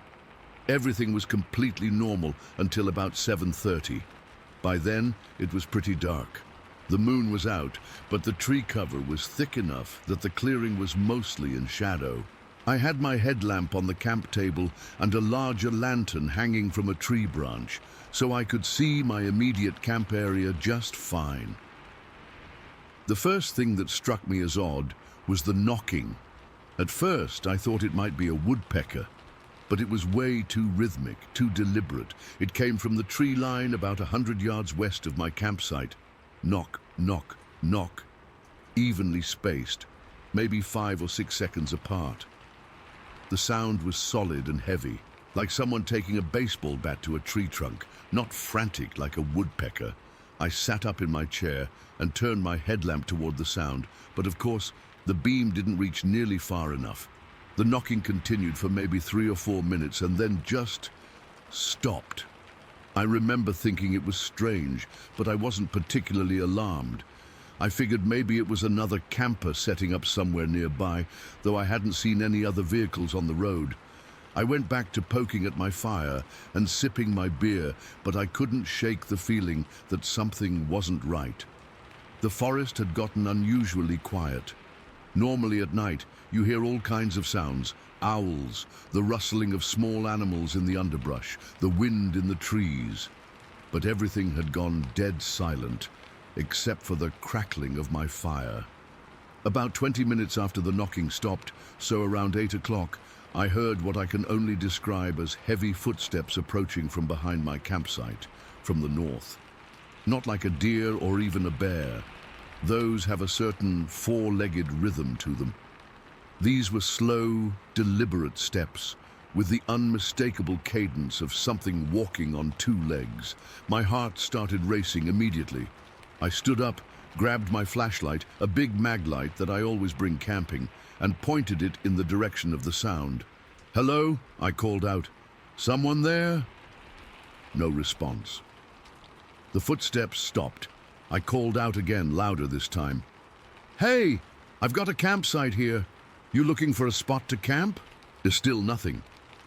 Everything was completely normal until about 7:30. By then, it was pretty dark. The moon was out, but the tree cover was thick enough that the clearing was mostly in shadow. I had my headlamp on the camp table and a larger lantern hanging from a tree branch, so I could see my immediate camp area just fine. The first thing that struck me as odd was the knocking. At first, I thought it might be a woodpecker, but it was way too rhythmic, too deliberate. It came from the tree line about 100 yards west of my campsite. Knock, knock, knock, evenly spaced, maybe 5 or 6 seconds apart. The sound was solid and heavy, like someone taking a baseball bat to a tree trunk, not frantic like a woodpecker. I sat up in my chair and turned my headlamp toward the sound, but of course, the beam didn't reach nearly far enough. The knocking continued for maybe 3 or 4 minutes and then just stopped. I remember thinking it was strange, but I wasn't particularly alarmed. I figured maybe it was another camper setting up somewhere nearby, though I hadn't seen any other vehicles on the road. I went back to poking at my fire and sipping my beer, but I couldn't shake the feeling that something wasn't right. The forest had gotten unusually quiet. Normally at night, you hear all kinds of sounds: owls, the rustling of small animals in the underbrush, the wind in the trees. But everything had gone dead silent, except for the crackling of my fire. About 20 minutes after the knocking stopped, so around 8 o'clock, I heard what I can only describe as heavy footsteps approaching from behind my campsite, from the north. Not like a deer or even a bear. Those have a certain four-legged rhythm to them. These were slow, deliberate steps, with the unmistakable cadence of something walking on 2 legs. My heart started racing immediately. I stood up, grabbed my flashlight, a big mag light that I always bring camping, and pointed it in the direction of the sound. "Hello?" I called out. "Someone there?" No response. The footsteps stopped. I called out again, louder this time. "Hey, I've got a campsite here. You looking for a spot to camp?" There's still nothing.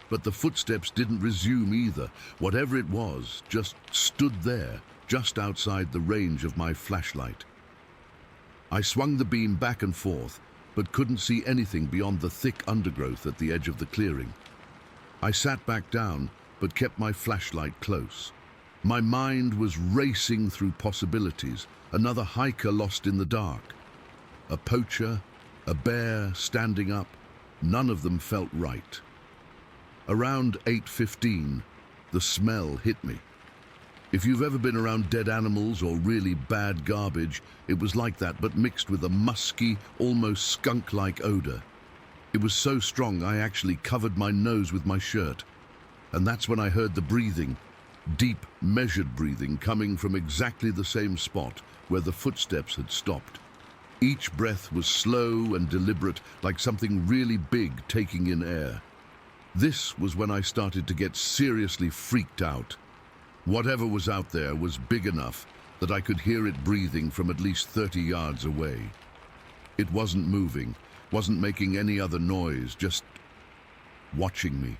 But the footsteps didn't resume either. Whatever it was just stood there, just outside the range of my flashlight. I swung the beam back and forth, but couldn't see anything beyond the thick undergrowth at the edge of the clearing. I sat back down, but kept my flashlight close. My mind was racing through possibilities. Another hiker lost in the dark. A poacher, a bear standing up. None of them felt right. Around 8:15, the smell hit me. If you've ever been around dead animals or really bad garbage, it was like that, but mixed with a musky, almost skunk-like odor. It was so strong I actually covered my nose with my shirt. And that's when I heard the breathing, deep, measured breathing coming from exactly the same spot where the footsteps had stopped. Each breath was slow and deliberate, like something really big taking in air. This was when I started to get seriously freaked out. Whatever was out there was big enough that I could hear it breathing from at least 30 yards away. It wasn't moving, wasn't making any other noise, just watching me.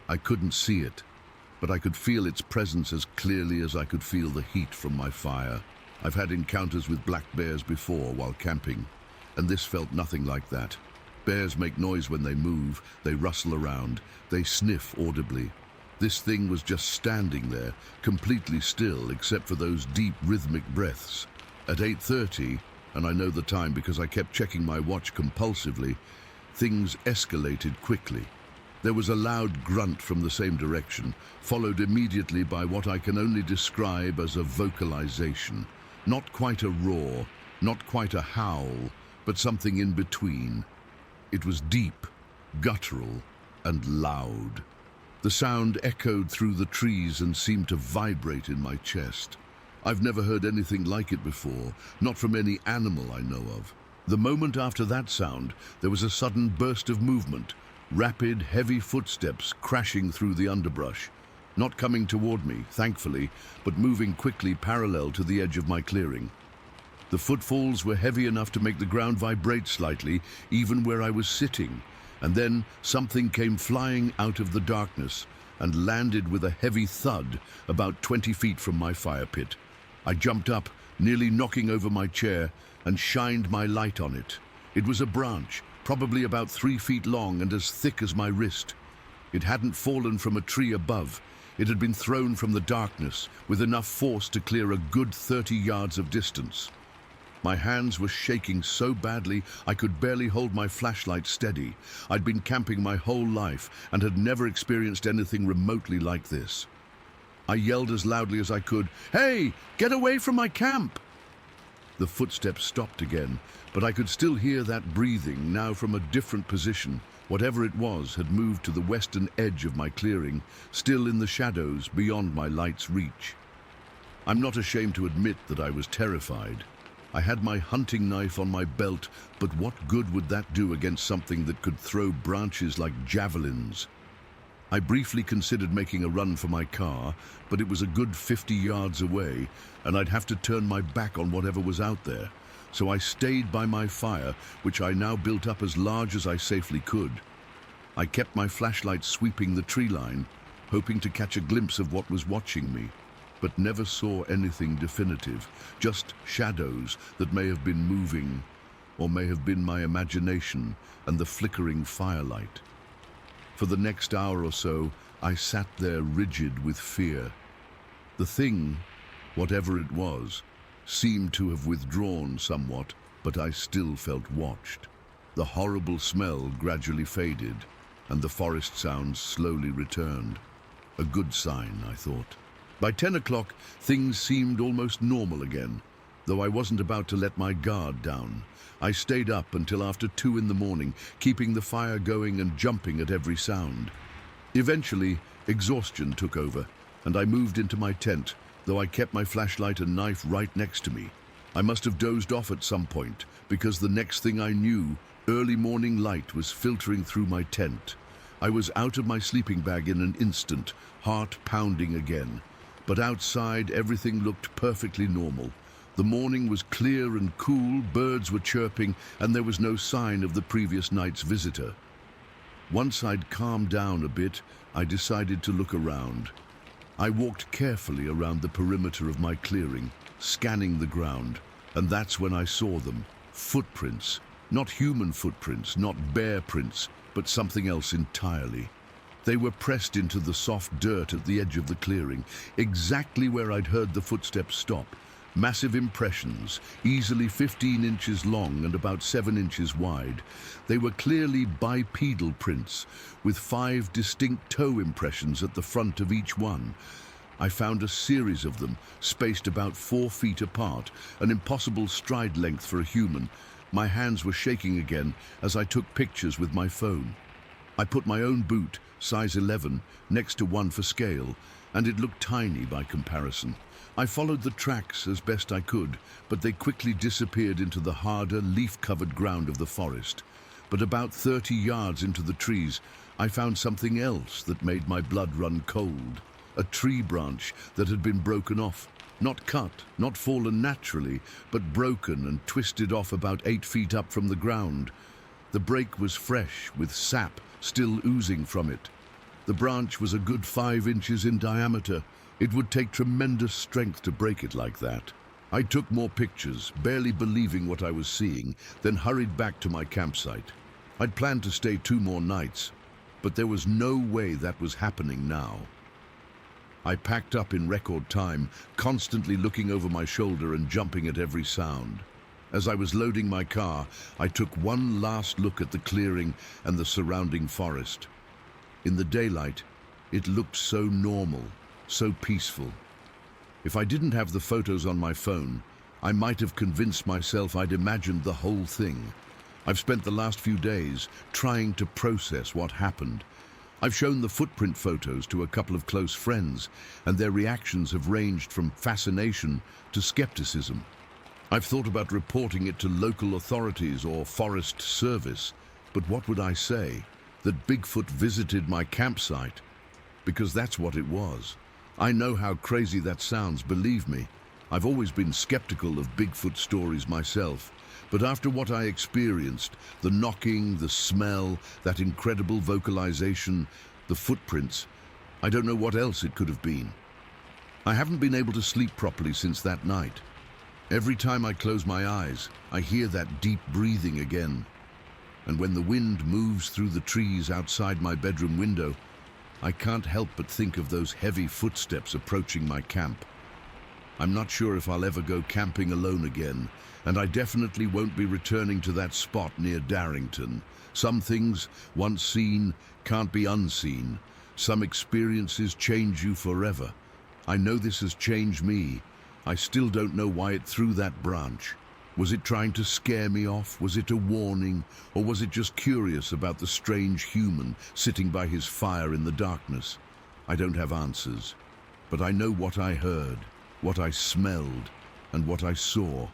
I couldn't see it, but I could feel its presence as clearly as I could feel the heat from my fire. I've had encounters with black bears before while camping, and this felt nothing like that. Bears make noise when they move, they rustle around, they sniff audibly. This thing was just standing there, completely still except for those deep rhythmic breaths. At 8:30, and I know the time because I kept checking my watch compulsively, things escalated quickly. There was a loud grunt from the same direction, followed immediately by what I can only describe as a vocalization. Not quite a roar, not quite a howl, but something in between. It was deep, guttural and loud. The sound echoed through the trees and seemed to vibrate in my chest. I've never heard anything like it before, not from any animal I know of. The moment after that sound, there was a sudden burst of movement, rapid, heavy footsteps crashing through the underbrush, not coming toward me, thankfully, but moving quickly parallel to the edge of my clearing. The footfalls were heavy enough to make the ground vibrate slightly, even where I was sitting, and then something came flying out of the darkness and landed with a heavy thud about 20 feet from my fire pit. I jumped up, nearly knocking over my chair, and shined my light on it. It was a branch, probably about 3 feet long and as thick as my wrist. It hadn't fallen from a tree above. It had been thrown from the darkness with enough force to clear a good 30 yards of distance. My hands were shaking so badly I could barely hold my flashlight steady. I'd been camping my whole life and had never experienced anything remotely like this. I yelled as loudly as I could, "Hey, get away from my camp!" The footsteps stopped again, but I could still hear that breathing, now from a different position. Whatever it was had moved to the western edge of my clearing, still in the shadows beyond my light's reach. I'm not ashamed to admit that I was terrified. I had my hunting knife on my belt, but what good would that do against something that could throw branches like javelins? I briefly considered making a run for my car, but it was a good 50 yards away, and I'd have to turn my back on whatever was out there. So I stayed by my fire, which I now built up as large as I safely could. I kept my flashlight sweeping the tree line, hoping to catch a glimpse of what was watching me, but never saw anything definitive, just shadows that may have been moving, or may have been my imagination and the flickering firelight. For the next hour or so, I sat there rigid with fear. The thing, whatever it was, seemed to have withdrawn somewhat, but I still felt watched. The horrible smell gradually faded, and the forest sounds slowly returned. A good sign, I thought. By 10 o'clock, things seemed almost normal again, though I wasn't about to let my guard down. I stayed up until after 2 in the morning, keeping the fire going and jumping at every sound. Eventually, exhaustion took over, and I moved into my tent, though I kept my flashlight and knife right next to me. I must have dozed off at some point, because the next thing I knew, early morning light was filtering through my tent. I was out of my sleeping bag in an instant, heart pounding again. But outside, everything looked perfectly normal. The morning was clear and cool, birds were chirping, and there was no sign of the previous night's visitor. Once I'd calmed down a bit, I decided to look around. I walked carefully around the perimeter of my clearing, scanning the ground, and that's when I saw them. Footprints. Not human footprints, not bear prints, but something else entirely. They were pressed into the soft dirt at the edge of the clearing, exactly where I'd heard the footsteps stop. Massive impressions, easily 15 inches long and about 7 inches wide. They were clearly bipedal prints, with 5 distinct toe impressions at the front of each one. I found a series of them, spaced about 4 feet apart, an impossible stride length for a human. My hands were shaking again as I took pictures with my phone. I put my own boot, size 11, next to one for scale, and it looked tiny by comparison. I followed the tracks as best I could, but they quickly disappeared into the harder, leaf-covered ground of the forest. But about 30 yards into the trees, I found something else that made my blood run cold. A tree branch that had been broken off. Not cut, not fallen naturally, but broken and twisted off about 8 feet up from the ground. The break was fresh, with sap still oozing from it. The branch was a good 5 inches in diameter. It would take tremendous strength to break it like that. I took more pictures, barely believing what I was seeing, then hurried back to my campsite. I'd planned to stay 2 more nights, but there was no way that was happening now. I packed up in record time, constantly looking over my shoulder and jumping at every sound. As I was loading my car, I took one last look at the clearing and the surrounding forest. In the daylight, it looked so normal, so peaceful. If I didn't have the photos on my phone, I might have convinced myself I'd imagined the whole thing. I've spent the last few days trying to process what happened. I've shown the footprint photos to a couple of close friends, and their reactions have ranged from fascination to skepticism. I've thought about reporting it to local authorities or Forest Service, but what would I say? That Bigfoot visited my campsite? Because that's what it was. I know how crazy that sounds, believe me. I've always been skeptical of Bigfoot stories myself, but after what I experienced, the knocking, the smell, that incredible vocalization, the footprints, I don't know what else it could have been. I haven't been able to sleep properly since that night. Every time I close my eyes, I hear that deep breathing again. And when the wind moves through the trees outside my bedroom window, I can't help but think of those heavy footsteps approaching my camp. I'm not sure if I'll ever go camping alone again, and I definitely won't be returning to that spot near Darington. Some things, once seen, can't be unseen. Some experiences change you forever. I know this has changed me. I still don't know why it threw that branch. Was it trying to scare me off? Was it a warning? Or was it just curious about the strange human sitting by his fire in the darkness? I don't have answers, but I know what I heard, what I smelled, and what I saw,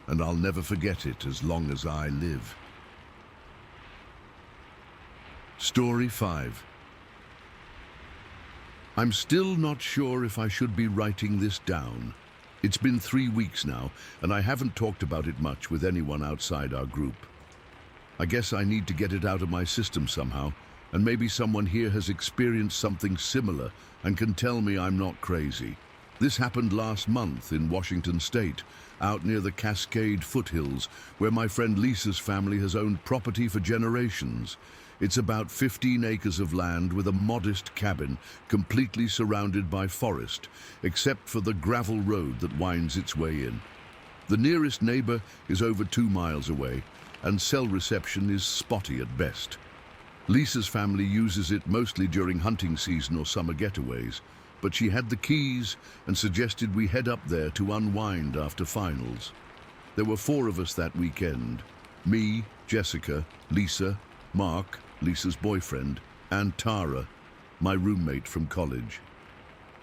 and I'll never forget it as long as I live. Story 5. I'm still not sure if I should be writing this down. It's been 3 weeks now, and I haven't talked about it much with anyone outside our group. I guess I need to get it out of my system somehow, and maybe someone here has experienced something similar and can tell me I'm not crazy. This happened last month in Washington State, out near the Cascade foothills, where my friend Lisa's family has owned property for generations. It's about 15 acres of land with a modest cabin, completely surrounded by forest, except for the gravel road that winds its way in. The nearest neighbor is over 2 miles away, and cell reception is spotty at best. Lisa's family uses it mostly during hunting season or summer getaways, but she had the keys and suggested we head up there to unwind after finals. There were 4 of us that weekend: me, Jessica, Lisa, Mark, Lisa's boyfriend, and Tara, my roommate from college.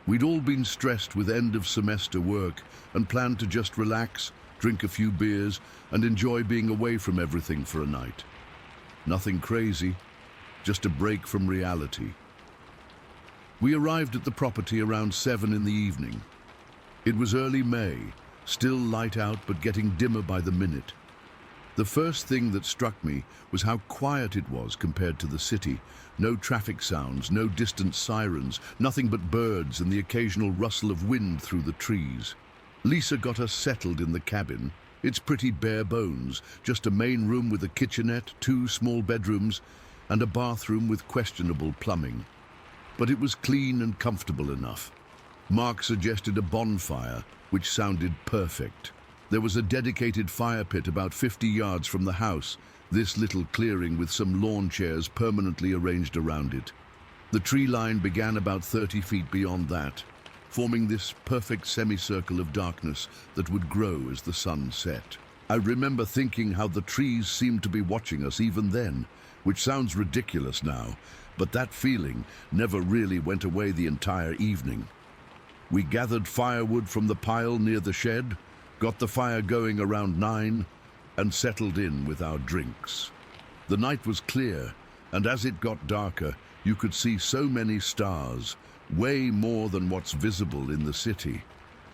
We'd all been stressed with end-of-semester work and planned to just relax, drink a few beers, and enjoy being away from everything for a night. Nothing crazy, just a break from reality. We arrived at the property around 7 in the evening. It was early May, still light out but getting dimmer by the minute. The first thing that struck me was how quiet it was compared to the city. No traffic sounds, no distant sirens, nothing but birds and the occasional rustle of wind through the trees. Lisa got us settled in the cabin. It's pretty bare bones, just a main room with a kitchenette, 2 small bedrooms, and a bathroom with questionable plumbing. But it was clean and comfortable enough. Mark suggested a bonfire, which sounded perfect. There was a dedicated fire pit about 50 yards from the house, this little clearing with some lawn chairs permanently arranged around it. The tree line began about 30 feet beyond that, forming this perfect semicircle of darkness that would grow as the sun set. I remember thinking how the trees seemed to be watching us even then, which sounds ridiculous now, but that feeling never really went away the entire evening. We gathered firewood from the pile near the shed, got the fire going around 9, and settled in with our drinks. The night was clear, and as it got darker, you could see so many stars, way more than what's visible in the city.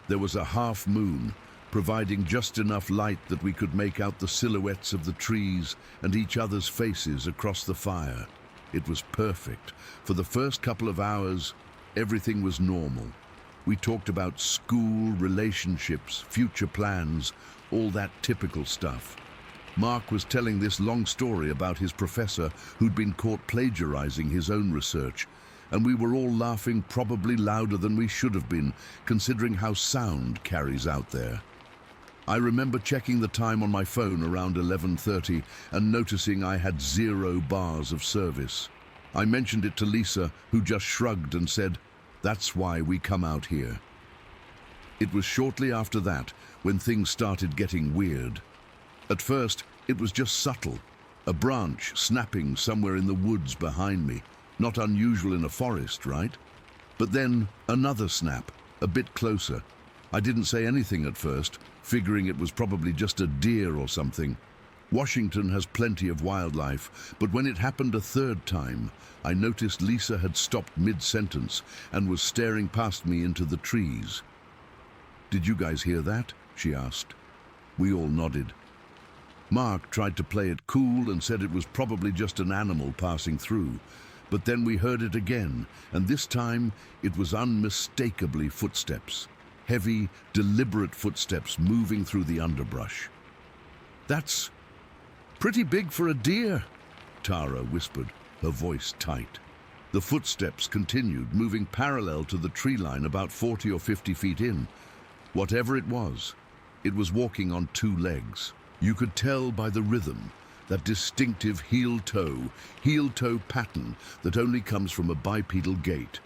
There was a half moon, providing just enough light that we could make out the silhouettes of the trees and each other's faces across the fire. It was perfect. For the first couple of hours, everything was normal. We talked about school, relationships, future plans, all that typical stuff. Mark was telling this long story about his professor who'd been caught plagiarizing his own research, and we were all laughing probably louder than we should have been, considering how sound carries out there. I remember checking the time on my phone around 11:30 and noticing I had 0 bars of service. I mentioned it to Lisa, who just shrugged and said, "That's why we come out here." It was shortly after that when things started getting weird. At first, it was just subtle. A branch snapping somewhere in the woods behind me. Not unusual in a forest, right? But then another snap, a bit closer. I didn't say anything at first, figuring it was probably just a deer or something. Washington has plenty of wildlife, but when it happened a third time, I noticed Lisa had stopped mid-sentence and was staring past me into the trees. "Did you guys hear that?" she asked. We all nodded. Mark tried to play it cool and said it was probably just an animal passing through, but then we heard it again, and this time it was unmistakably footsteps. Heavy, deliberate footsteps moving through the underbrush. "That's pretty big for a deer," Tara whispered, her voice tight. The footsteps continued, moving parallel to the tree line about 40 or 50 feet in. Whatever it was walking on two legs. You could tell by the rhythm, that distinctive heel-toe pattern that only comes from a bipedal gait.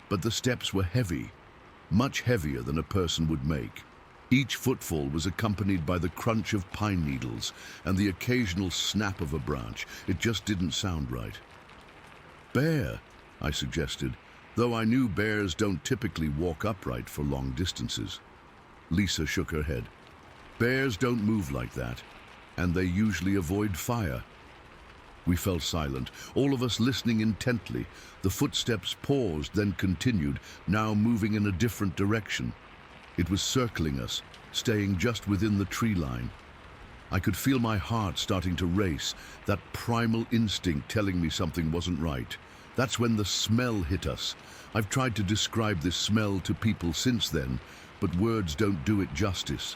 But the steps were heavy, much heavier than a person would make. Each footfall was accompanied by the crunch of pine needles and the occasional snap of a branch. It just didn't sound right. "Bear," I suggested, though I knew bears don't typically walk upright for long distances. Lisa shook her head. "Bears don't move like that, and they usually avoid fire." We fell silent, all of us listening intently. The footsteps paused, then continued, now moving in a different direction. It was circling us, staying just within the tree line. I could feel my heart starting to race, that primal instinct telling me something wasn't right. That's when the smell hit us. I've tried to describe this smell to people since then, but words don't do it justice.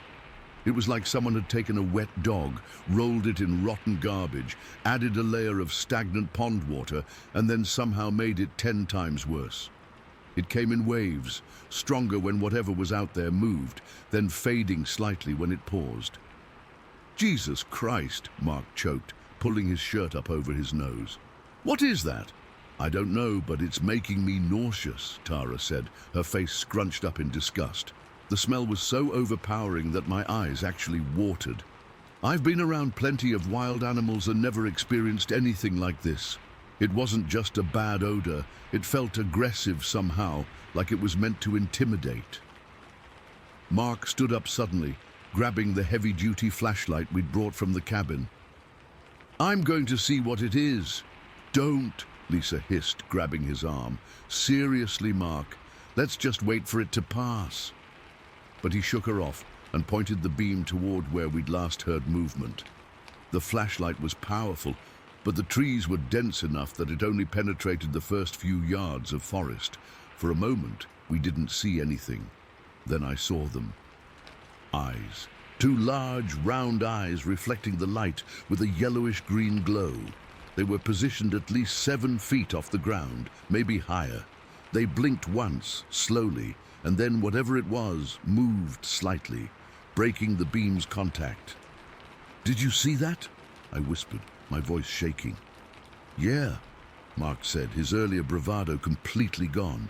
It was like someone had taken a wet dog, rolled it in rotten garbage, added a layer of stagnant pond water, and then somehow made it 10 times worse. It came in waves, stronger when whatever was out there moved, then fading slightly when it paused. "Jesus Christ," Mark choked, pulling his shirt up over his nose. "What is that?" "I don't know, but it's making me nauseous," Tara said, her face scrunched up in disgust. The smell was so overpowering that my eyes actually watered. I've been around plenty of wild animals and never experienced anything like this. It wasn't just a bad odor, it felt aggressive somehow, like it was meant to intimidate. Mark stood up suddenly, grabbing the heavy-duty flashlight we'd brought from the cabin. "I'm going to see what it is." "Don't," Lisa hissed, grabbing his arm. "Seriously, Mark, let's just wait for it to pass." But he shook her off and pointed the beam toward where we'd last heard movement. The flashlight was powerful, but the trees were dense enough that it only penetrated the first few yards of forest. For a moment, we didn't see anything. Then I saw them. Eyes. 2 large, round eyes reflecting the light with a yellowish-green glow. They were positioned at least 7 feet off the ground, maybe higher. They blinked once, slowly, and then whatever it was moved slightly, breaking the beam's contact. "Did you see that?" I whispered, my voice shaking. "Yeah," Mark said, his earlier bravado completely gone.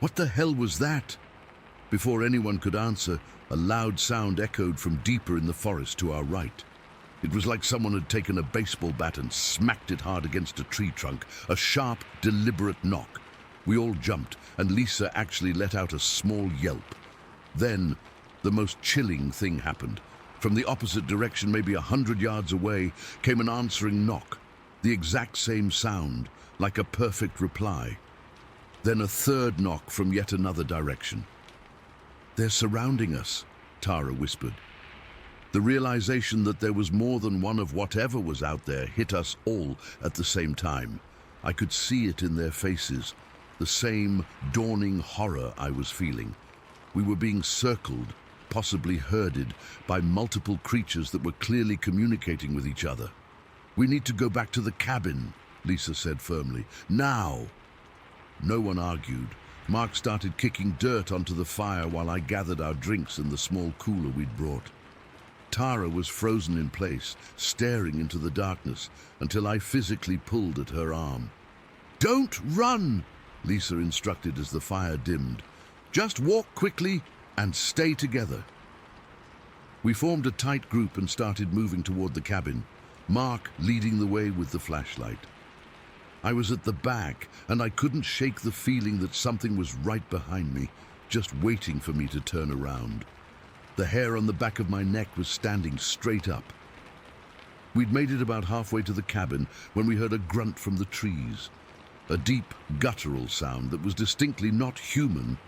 "What the hell was that?" Before anyone could answer, a loud sound echoed from deeper in the forest to our right. It was like someone had taken a baseball bat and smacked it hard against a tree trunk, a sharp, deliberate knock. We all jumped, and Lisa actually let out a small yelp. Then, the most chilling thing happened. From the opposite direction, maybe 100 yards away, came an answering knock. The exact same sound, like a perfect reply. Then a third knock from yet another direction. "They're surrounding us," Tara whispered. The realization that there was more than one of whatever was out there hit us all at the same time. I could see it in their faces. The same dawning horror I was feeling. We were being circled, possibly herded, by multiple creatures that were clearly communicating with each other. "We need to go back to the cabin," Lisa said firmly. "Now!" No one argued. Mark started kicking dirt onto the fire while I gathered our drinks in the small cooler we'd brought. Tara was frozen in place, staring into the darkness, until I physically pulled at her arm. "Don't run!" Lisa instructed as the fire dimmed. "Just walk quickly and stay together." We formed a tight group and started moving toward the cabin. Mark leading the way with the flashlight. I was at the back, and I couldn't shake the feeling that something was right behind me, just waiting for me to turn around. The hair on the back of my neck was standing straight up. We'd made it about halfway to the cabin when we heard a grunt from the trees. A deep, guttural sound that was distinctly not human,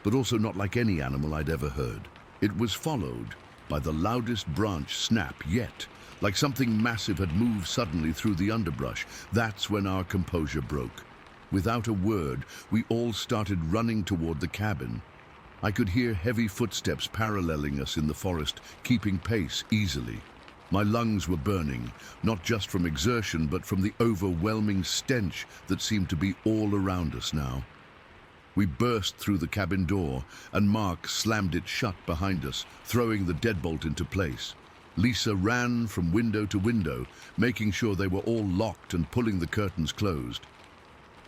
but also not like any animal I'd ever heard. It was followed by the loudest branch snap yet, like something massive had moved suddenly through the underbrush. That's when our composure broke. Without a word, we all started running toward the cabin. I could hear heavy footsteps paralleling us in the forest, keeping pace easily. My lungs were burning, not just from exertion, but from the overwhelming stench that seemed to be all around us now. We burst through the cabin door, and Mark slammed it shut behind us, throwing the deadbolt into place. Lisa ran from window to window, making sure they were all locked and pulling the curtains closed.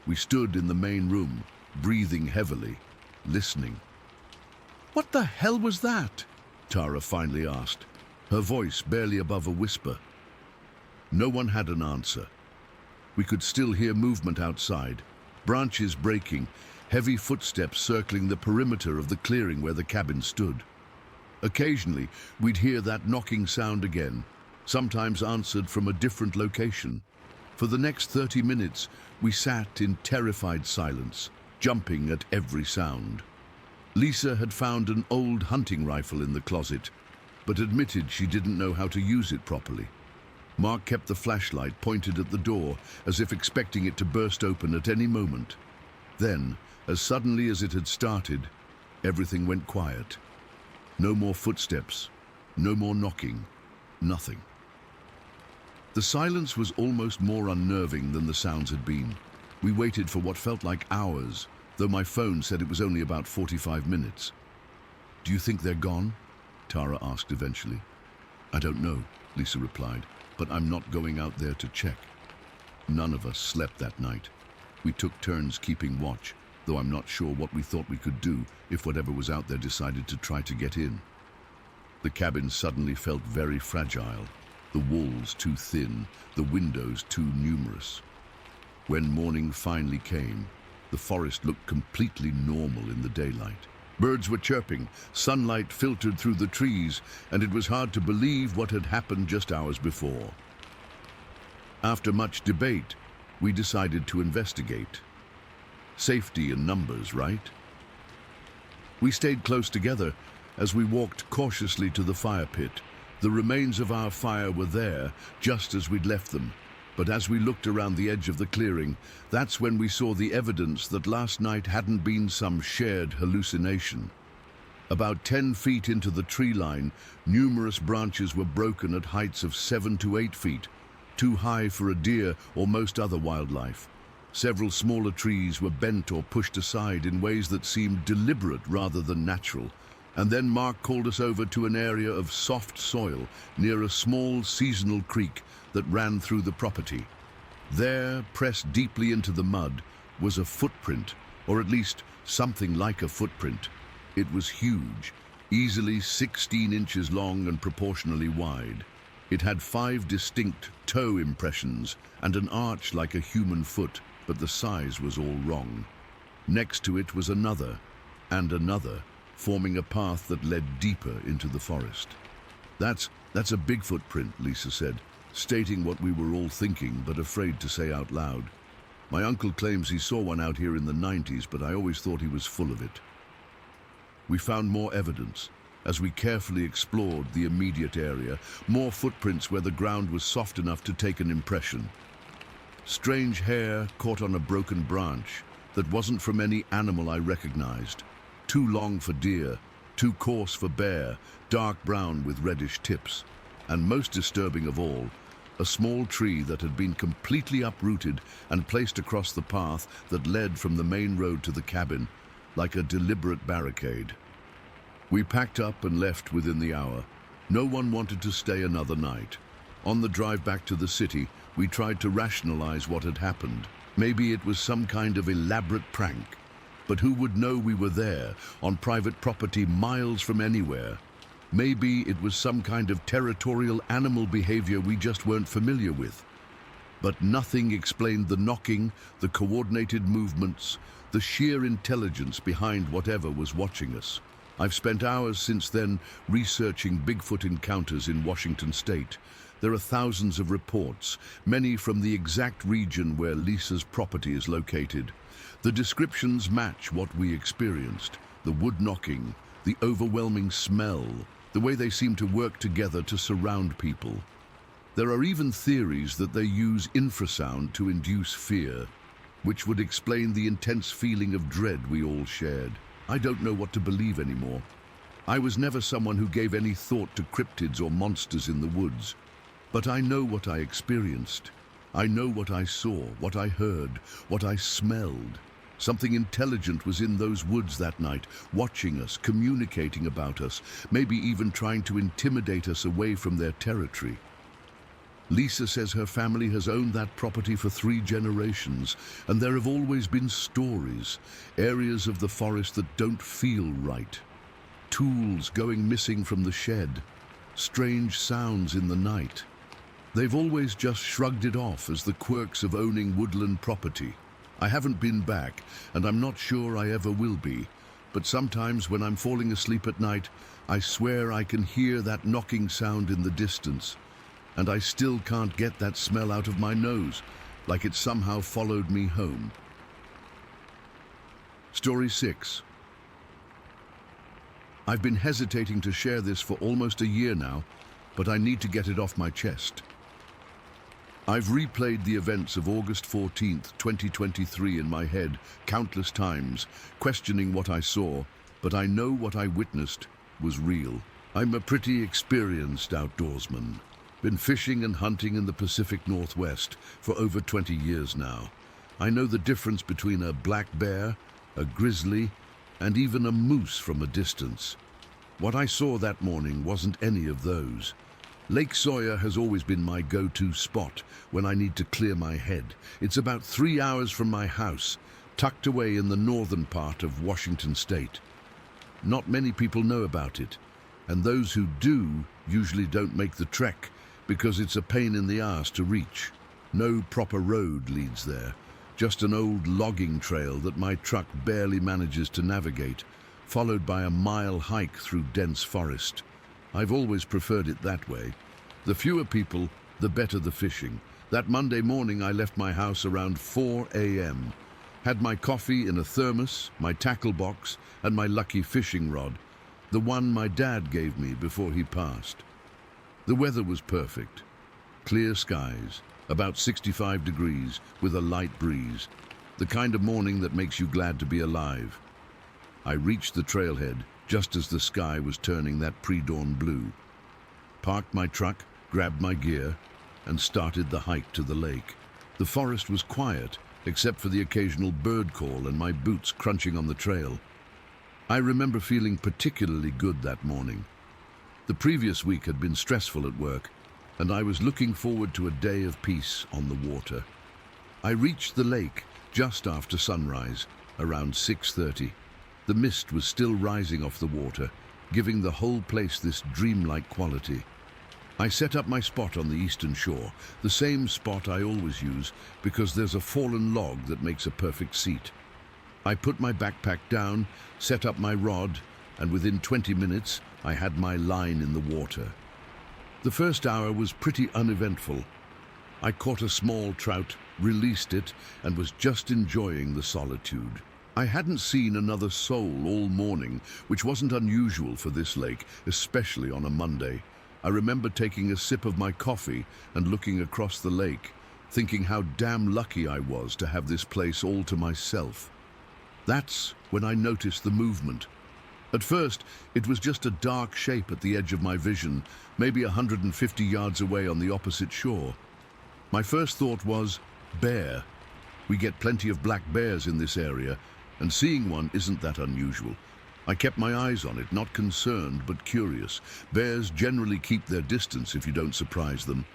We stood in the main room, breathing heavily, listening. "What the hell was that?" Tara finally asked, her voice barely above a whisper. No one had an answer. We could still hear movement outside, branches breaking, heavy footsteps circling the perimeter of the clearing where the cabin stood. Occasionally, we'd hear that knocking sound again, sometimes answered from a different location. For the next 30 minutes, we sat in terrified silence, jumping at every sound. Lisa had found an old hunting rifle in the closet, but admitted she didn't know how to use it properly. Mark kept the flashlight pointed at the door, as if expecting it to burst open at any moment. Then, as suddenly as it had started, everything went quiet. No more footsteps, no more knocking, nothing. The silence was almost more unnerving than the sounds had been. We waited for what felt like hours, though my phone said it was only about 45 minutes. "Do you think they're gone?" Tara asked eventually. "I don't know," Lisa replied, "but I'm not going out there to check." None of us slept that night. We took turns keeping watch, though I'm not sure what we thought we could do if whatever was out there decided to try to get in. The cabin suddenly felt very fragile, the walls too thin, the windows too numerous. When morning finally came, the forest looked completely normal in the daylight. Birds were chirping, sunlight filtered through the trees, and it was hard to believe what had happened just hours before. After much debate, we decided to investigate. Safety in numbers, right? We stayed close together as we walked cautiously to the fire pit. The remains of our fire were there, just as we'd left them. But as we looked around the edge of the clearing, that's when we saw the evidence that last night hadn't been some shared hallucination. About 10 feet into the tree line, numerous branches were broken at heights of 7 to 8 feet, too high for a deer or most other wildlife. Several smaller trees were bent or pushed aside in ways that seemed deliberate rather than natural. And then Mark called us over to an area of soft soil near a small seasonal creek that ran through the property. There, pressed deeply into the mud, was a footprint, or at least something like a footprint. It was huge, easily 16 inches long and proportionally wide. It had 5 distinct toe impressions and an arch like a human foot, but the size was all wrong. Next to it was another, and another, forming a path that led deeper into the forest. That's a Bigfoot print, Lisa said, stating what we were all thinking but afraid to say out loud. My uncle claims he saw one out here in the 90s, but I always thought he was full of it. We found more evidence. As we carefully explored the immediate area, more footprints where the ground was soft enough to take an impression. Strange hair caught on a broken branch that wasn't from any animal I recognized. Too long for deer, too coarse for bear, dark brown with reddish tips. And most disturbing of all, a small tree that had been completely uprooted and placed across the path that led from the main road to the cabin, like a deliberate barricade. We packed up and left within the hour. No one wanted to stay another night. On the drive back to the city, we tried to rationalize what had happened. Maybe it was some kind of elaborate prank. But who would know we were there, on private property miles from anywhere? Maybe it was some kind of territorial animal behavior we just weren't familiar with. But nothing explained the knocking, the coordinated movements, the sheer intelligence behind whatever was watching us. I've spent hours since then researching Bigfoot encounters in Washington state. There are thousands of reports, many from the exact region where Lisa's property is located. The descriptions match what we experienced: the wood knocking, the overwhelming smell, the way they seem to work together to surround people. There are even theories that they use infrasound to induce fear, which would explain the intense feeling of dread we all shared. I don't know what to believe anymore. I was never someone who gave any thought to cryptids or monsters in the woods. But I know what I experienced. I know what I saw, what I heard, what I smelled. Something intelligent was in those woods that night, watching us, communicating about us, maybe even trying to intimidate us away from their territory. Lisa says her family has owned that property for 3 generations, and there have always been stories, areas of the forest that don't feel right. Tools going missing from the shed, strange sounds in the night. They've always just shrugged it off as the quirks of owning woodland property. I haven't been back, and I'm not sure I ever will be, but sometimes when I'm falling asleep at night, I swear I can hear that knocking sound in the distance. And I still can't get that smell out of my nose, like it somehow followed me home. Story 6. I've been hesitating to share this for almost a year now, but I need to get it off my chest. I've replayed the events of August 14th, 2023 in my head countless times, questioning what I saw, but I know what I witnessed was real. I'm a pretty experienced outdoorsman. Been fishing and hunting in the Pacific Northwest for over 20 years now. I know the difference between a black bear, a grizzly, and even a moose from a distance. What I saw that morning wasn't any of those. Lake Sawyer has always been my go-to spot when I need to clear my head. It's about 3 hours from my house, tucked away in the northern part of Washington state. Not many people know about it, and those who do usually don't make the trek because it's a pain in the ass to reach. No proper road leads there, just an old logging trail that my truck barely manages to navigate, followed by a mile hike through dense forest. I've always preferred it that way. The fewer people, the better the fishing. That Monday morning I left my house around 4 a.m. Had my coffee in a thermos, my tackle box, and my lucky fishing rod, the one my dad gave me before he passed. The weather was perfect. Clear skies, about 65 degrees, with a light breeze. The kind of morning that makes you glad to be alive. I reached the trailhead just as the sky was turning that pre-dawn blue. Parked my truck, grabbed my gear, and started the hike to the lake. The forest was quiet, except for the occasional bird call and my boots crunching on the trail. I remember feeling particularly good that morning. The previous week had been stressful at work, and I was looking forward to a day of peace on the water. I reached the lake just after sunrise, around 6:30. The mist was still rising off the water, giving the whole place this dreamlike quality. I set up my spot on the eastern shore, the same spot I always use because there's a fallen log that makes a perfect seat. I put my backpack down, set up my rod, and within 20 minutes, I had my line in the water. The first hour was pretty uneventful. I caught a small trout, released it, and was just enjoying the solitude. I hadn't seen another soul all morning, which wasn't unusual for this lake, especially on a Monday. I remember taking a sip of my coffee and looking across the lake, thinking how damn lucky I was to have this place all to myself. That's when I noticed the movement. At first, it was just a dark shape at the edge of my vision, maybe 150 yards away on the opposite shore. My first thought was, bear. We get plenty of black bears in this area, and seeing one isn't that unusual. I kept my eyes on it, not concerned, but curious. Bears generally keep their distance if you don't surprise them.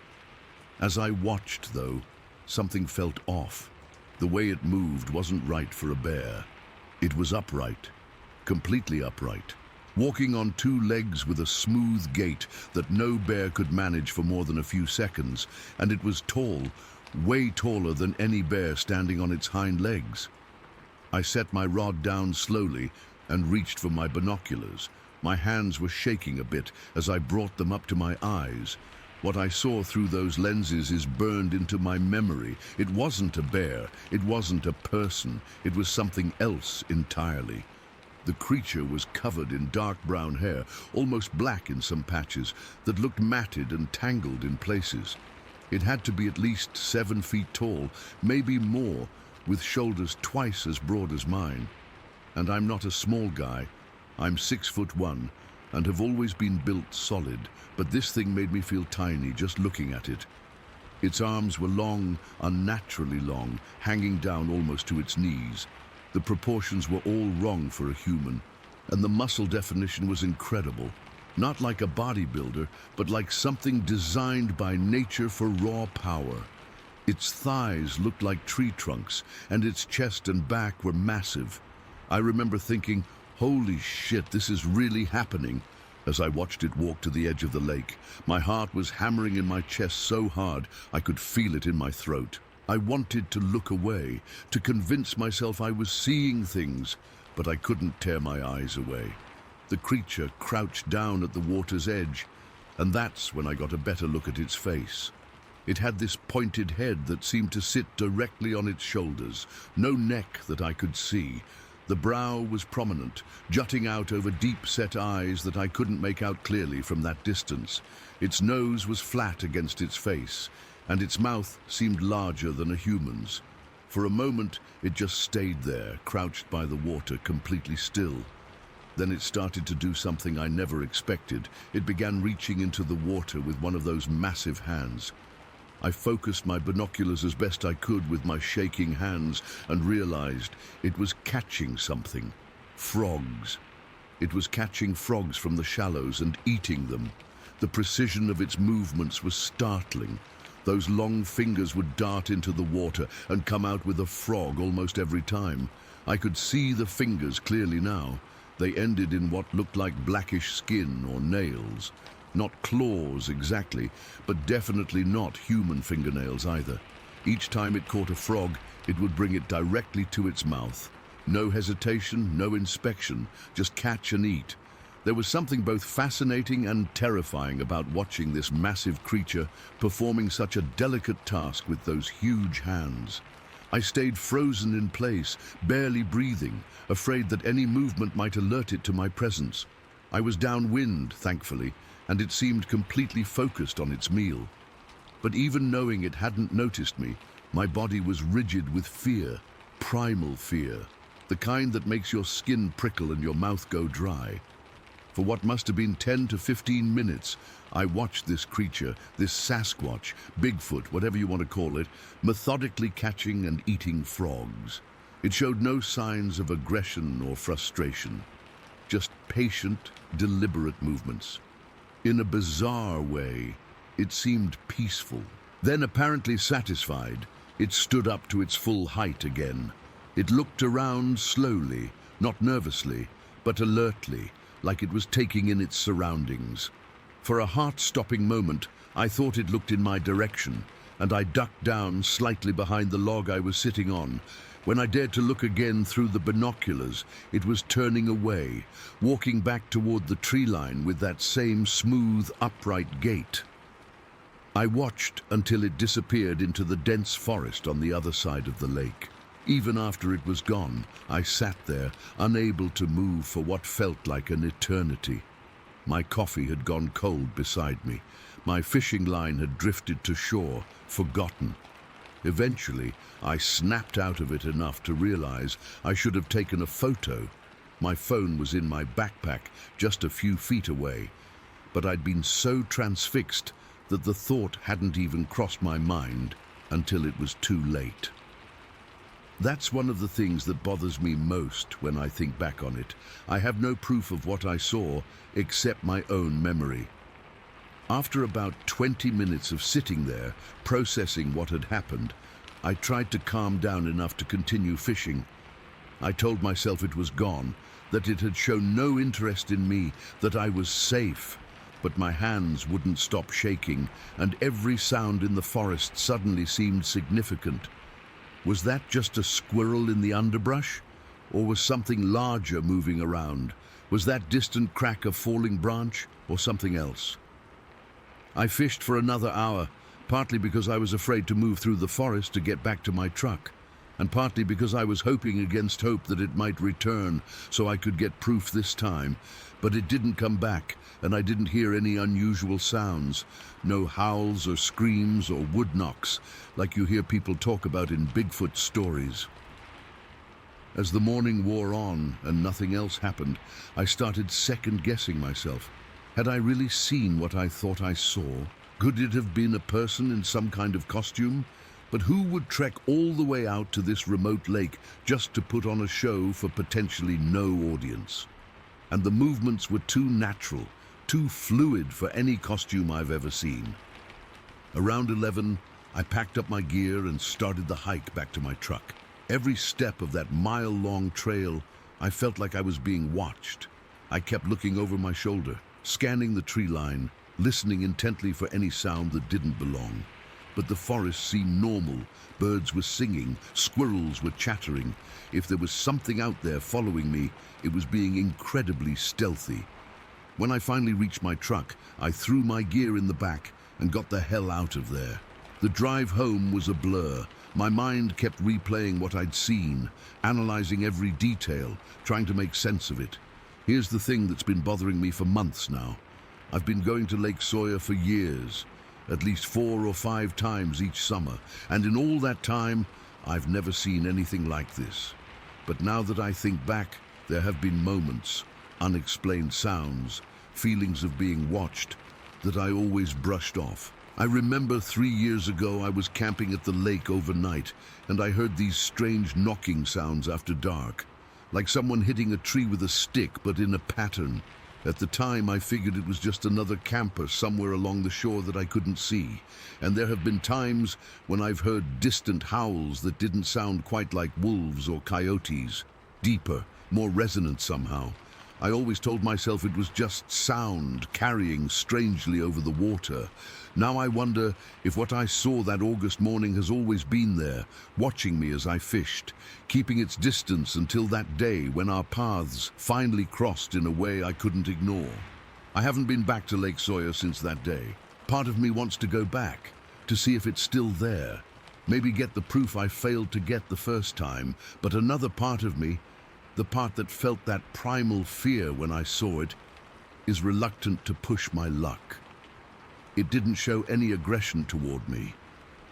As I watched, though, something felt off. The way it moved wasn't right for a bear. It was upright. Completely upright, walking on two legs with a smooth gait that no bear could manage for more than a few seconds, and it was tall, way taller than any bear standing on its hind legs. I set my rod down slowly and reached for my binoculars. My hands were shaking a bit as I brought them up to my eyes. What I saw through those lenses is burned into my memory. It wasn't a bear, it wasn't a person, it was something else entirely. The creature was covered in dark brown hair, almost black in some patches, that looked matted and tangled in places. It had to be at least 7 feet tall, maybe more, with shoulders twice as broad as mine. And I'm not a small guy. I'm 6'1" and have always been built solid, but this thing made me feel tiny just looking at it. Its arms were long, unnaturally long, hanging down almost to its knees. The proportions were all wrong for a human, and the muscle definition was incredible. Not like a bodybuilder, but like something designed by nature for raw power. Its thighs looked like tree trunks, and its chest and back were massive. I remember thinking, holy shit, this is really happening. As I watched it walk to the edge of the lake, my heart was hammering in my chest so hard I could feel it in my throat. I wanted to look away, to convince myself I was seeing things, but I couldn't tear my eyes away. The creature crouched down at the water's edge, and that's when I got a better look at its face. It had this pointed head that seemed to sit directly on its shoulders, no neck that I could see. The brow was prominent, jutting out over deep-set eyes that I couldn't make out clearly from that distance. Its nose was flat against its face, and its mouth seemed larger than a human's. For a moment, it just stayed there, crouched by the water, completely still. Then it started to do something I never expected. It began reaching into the water with one of those massive hands. I focused my binoculars as best I could with my shaking hands and realized it was catching something. Frogs. It was catching frogs from the shallows and eating them. The precision of its movements was startling. Those long fingers would dart into the water and come out with a frog almost every time. I could see the fingers clearly now. They ended in what looked like blackish skin or nails. Not claws exactly, but definitely not human fingernails either. Each time it caught a frog, it would bring it directly to its mouth. No hesitation, no inspection, just catch and eat. There was something both fascinating and terrifying about watching this massive creature performing such a delicate task with those huge hands. I stayed frozen in place, barely breathing, afraid that any movement might alert it to my presence. I was downwind, thankfully, and it seemed completely focused on its meal. But even knowing it hadn't noticed me, my body was rigid with fear, primal fear, the kind that makes your skin prickle and your mouth go dry. For what must have been 10 to 15 minutes, I watched this creature, this Sasquatch, Bigfoot, whatever you want to call it, methodically catching and eating frogs. It showed no signs of aggression or frustration, just patient, deliberate movements. In a bizarre way, it seemed peaceful. Then, apparently satisfied, it stood up to its full height again. It looked around slowly, not nervously, but alertly, like it was taking in its surroundings. For a heart-stopping moment, I thought it looked in my direction, and I ducked down slightly behind the log I was sitting on. When I dared to look again through the binoculars, it was turning away, walking back toward the tree line with that same smooth, upright gait. I watched until it disappeared into the dense forest on the other side of the lake. Even after it was gone, I sat there, unable to move for what felt like an eternity. My coffee had gone cold beside me. My fishing line had drifted to shore, forgotten. Eventually, I snapped out of it enough to realize I should have taken a photo. My phone was in my backpack, just a few feet away. But I'd been so transfixed that the thought hadn't even crossed my mind until it was too late. That's one of the things that bothers me most when I think back on it. I have no proof of what I saw except my own memory. After about 20 minutes of sitting there, processing what had happened, I tried to calm down enough to continue fishing. I told myself it was gone, that it had shown no interest in me, that I was safe. But my hands wouldn't stop shaking, and every sound in the forest suddenly seemed significant. Was that just a squirrel in the underbrush? Or was something larger moving around? Was that distant crack a falling branch, or something else? I fished for another hour, partly because I was afraid to move through the forest to get back to my truck, and partly because I was hoping against hope that it might return so I could get proof this time. But it didn't come back, and I didn't hear any unusual sounds. No howls or screams or wood knocks, like you hear people talk about in Bigfoot stories. As the morning wore on and nothing else happened, I started second-guessing myself. Had I really seen what I thought I saw? Could it have been a person in some kind of costume? But who would trek all the way out to this remote lake just to put on a show for potentially no audience? And the movements were too natural, too fluid for any costume I've ever seen. Around 11, I packed up my gear and started the hike back to my truck. Every step of that mile-long trail, I felt like I was being watched. I kept looking over my shoulder, scanning the tree line, listening intently for any sound that didn't belong. But the forest seemed normal. Birds were singing, squirrels were chattering. If there was something out there following me, it was being incredibly stealthy. When I finally reached my truck, I threw my gear in the back and got the hell out of there. The drive home was a blur. My mind kept replaying what I'd seen, analyzing every detail, trying to make sense of it. Here's the thing that's been bothering me for months now. I've been going to Lake Sawyer for years, at least 4 or 5 times each summer, and in all that time, I've never seen anything like this. But now that I think back, there have been moments, unexplained sounds, feelings of being watched, that I always brushed off. I remember 3 years ago I was camping at the lake overnight, and I heard these strange knocking sounds after dark, like someone hitting a tree with a stick, but in a pattern. At the time, I figured it was just another camper somewhere along the shore that I couldn't see. And there have been times when I've heard distant howls that didn't sound quite like wolves or coyotes. Deeper, more resonant somehow. I always told myself it was just sound carrying strangely over the water. Now I wonder if what I saw that August morning has always been there, watching me as I fished, keeping its distance until that day when our paths finally crossed in a way I couldn't ignore. I haven't been back to Lake Sawyer since that day. Part of me wants to go back, to see if it's still there. Maybe get the proof I failed to get the first time, but another part of me, the part that felt that primal fear when I saw it, is reluctant to push my luck. It didn't show any aggression toward me,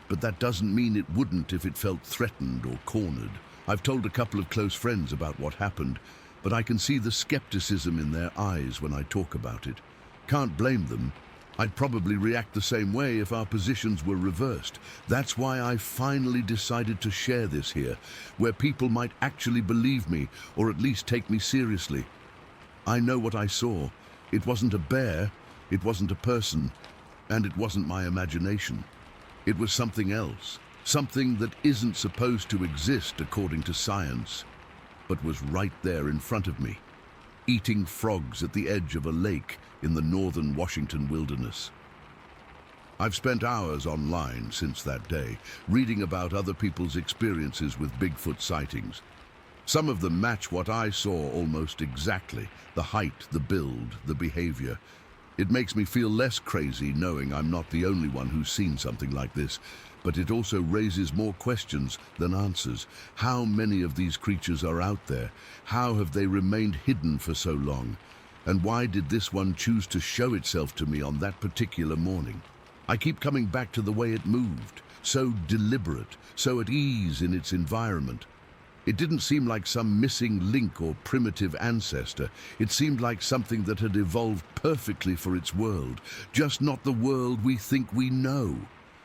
but that doesn't mean it wouldn't if it felt threatened or cornered. I've told a couple of close friends about what happened, but I can see the skepticism in their eyes when I talk about it. Can't blame them. I'd probably react the same way if our positions were reversed. That's why I finally decided to share this here, where people might actually believe me, or at least take me seriously. I know what I saw. It wasn't a bear, it wasn't a person, and it wasn't my imagination. It was something else, something that isn't supposed to exist according to science, but was right there in front of me, eating frogs at the edge of a lake in the northern Washington wilderness. I've spent hours online since that day, reading about other people's experiences with Bigfoot sightings. Some of them match what I saw almost exactly: the height, the build, the behavior. It makes me feel less crazy knowing I'm not the only one who's seen something like this, but it also raises more questions than answers. How many of these creatures are out there? How have they remained hidden for so long? And why did this one choose to show itself to me on that particular morning? I keep coming back to the way it moved, so deliberate, so at ease in its environment. It didn't seem like some missing link or primitive ancestor. It seemed like something that had evolved perfectly for its world, just not the world we think we know.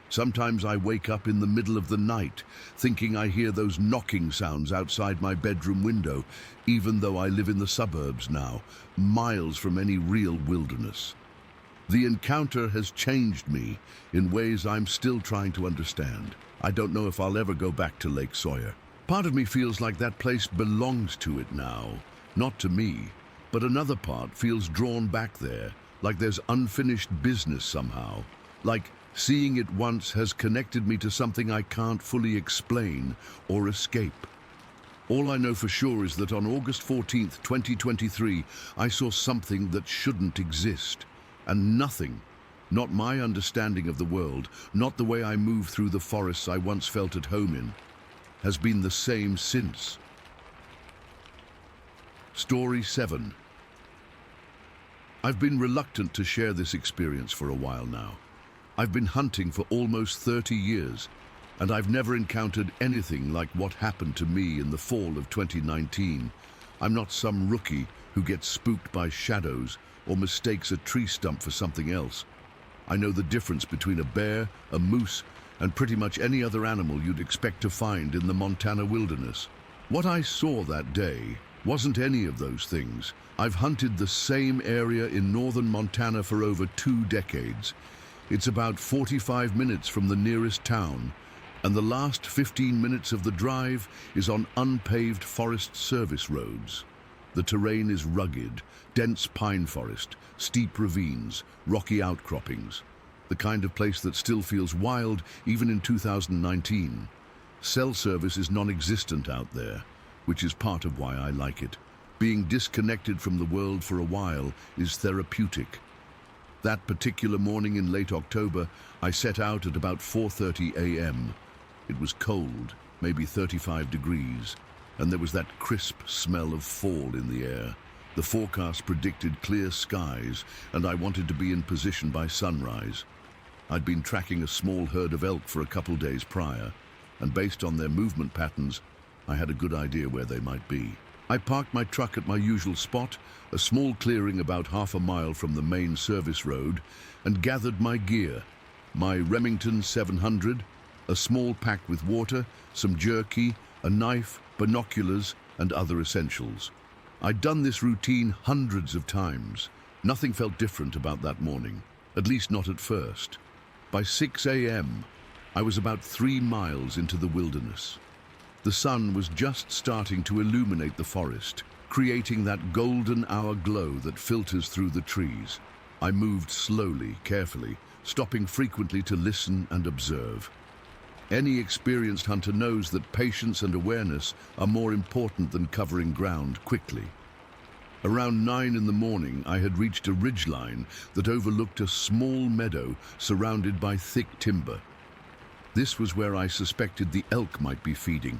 Sometimes I wake up in the middle of the night, thinking I hear those knocking sounds outside my bedroom window, even though I live in the suburbs now, miles from any real wilderness. The encounter has changed me in ways I'm still trying to understand. I don't know if I'll ever go back to Lake Sawyer. Part of me feels like that place belongs to it now, not to me, but another part feels drawn back there, like there's unfinished business somehow, like seeing it once has connected me to something I can't fully explain or escape. All I know for sure is that on August 14th, 2023, I saw something that shouldn't exist. And nothing, not my understanding of the world, not the way I move through the forests I once felt at home in, has been the same since. Story 7. I've been reluctant to share this experience for a while now. I've been hunting for almost 30 years, and I've never encountered anything like what happened to me in the fall of 2019. I'm not some rookie who gets spooked by shadows or mistakes a tree stump for something else. I know the difference between a bear, a moose, and pretty much any other animal you'd expect to find in the Montana wilderness. What I saw that day wasn't any of those things. I've hunted the same area in northern Montana for over 2 decades. It's about 45 minutes from the nearest town, and the last 15 minutes of the drive is on unpaved Forest Service roads. The terrain is rugged, dense pine forest, steep ravines, rocky outcroppings, the kind of place that still feels wild even in 2019. Cell service is non-existent out there, which is part of why I like it. Being disconnected from the world for a while is therapeutic. That particular morning in late October, I set out at about 4:30 a.m. It was cold, maybe 35 degrees, and there was that crisp smell of fall in the air. The forecast predicted clear skies, and I wanted to be in position by sunrise. I'd been tracking a small herd of elk for a couple days prior, and based on their movement patterns, I had a good idea where they might be. I parked my truck at my usual spot, a small clearing about half a mile from the main service road, and gathered my gear, my Remington 700, a small pack with water, some jerky, a knife, binoculars, and other essentials. I'd done this routine hundreds of times. Nothing felt different about that morning, at least not at first. By 6 a.m., I was about 3 miles into the wilderness. The sun was just starting to illuminate the forest, creating that golden hour glow that filters through the trees. I moved slowly, carefully, stopping frequently to listen and observe. Any experienced hunter knows that patience and awareness are more important than covering ground quickly. Around 9 in the morning, I had reached a ridgeline that overlooked a small meadow surrounded by thick timber. This was where I suspected the elk might be feeding.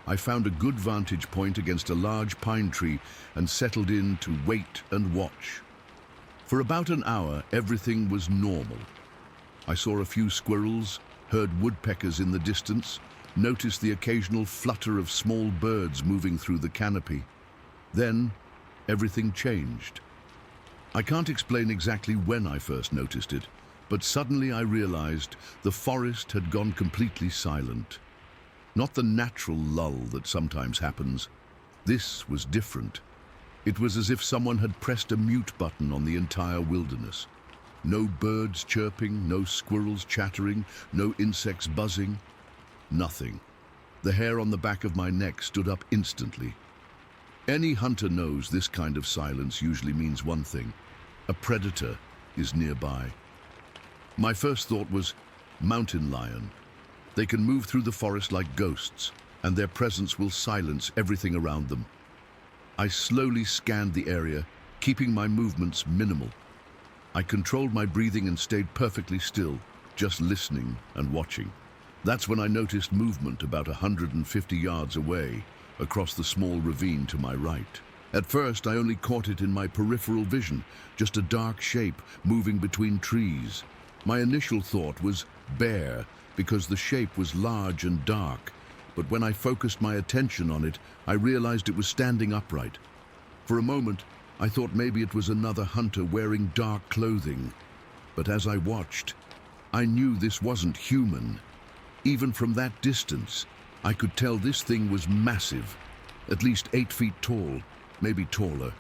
I found a good vantage point against a large pine tree and settled in to wait and watch. For about an hour, everything was normal. I saw a few squirrels, heard woodpeckers in the distance, noticed the occasional flutter of small birds moving through the canopy. Then, everything changed. I can't explain exactly when I first noticed it, but suddenly I realized the forest had gone completely silent. Not the natural lull that sometimes happens. This was different. It was as if someone had pressed a mute button on the entire wilderness. No birds chirping, no squirrels chattering, no insects buzzing. Nothing. The hair on the back of my neck stood up instantly. Any hunter knows this kind of silence usually means one thing: a predator is nearby. My first thought was mountain lion. They can move through the forest like ghosts, and their presence will silence everything around them. I slowly scanned the area, keeping my movements minimal. I controlled my breathing and stayed perfectly still, just listening and watching. That's when I noticed movement about 150 yards away, across the small ravine to my right. At first, I only caught it in my peripheral vision, just a dark shape moving between trees. My initial thought was bear, because the shape was large and dark, but when I focused my attention on it, I realized it was standing upright. For a moment, I thought maybe it was another hunter wearing dark clothing, but as I watched, I knew this wasn't human. Even from that distance, I could tell this thing was massive, at least 8 feet tall, maybe taller.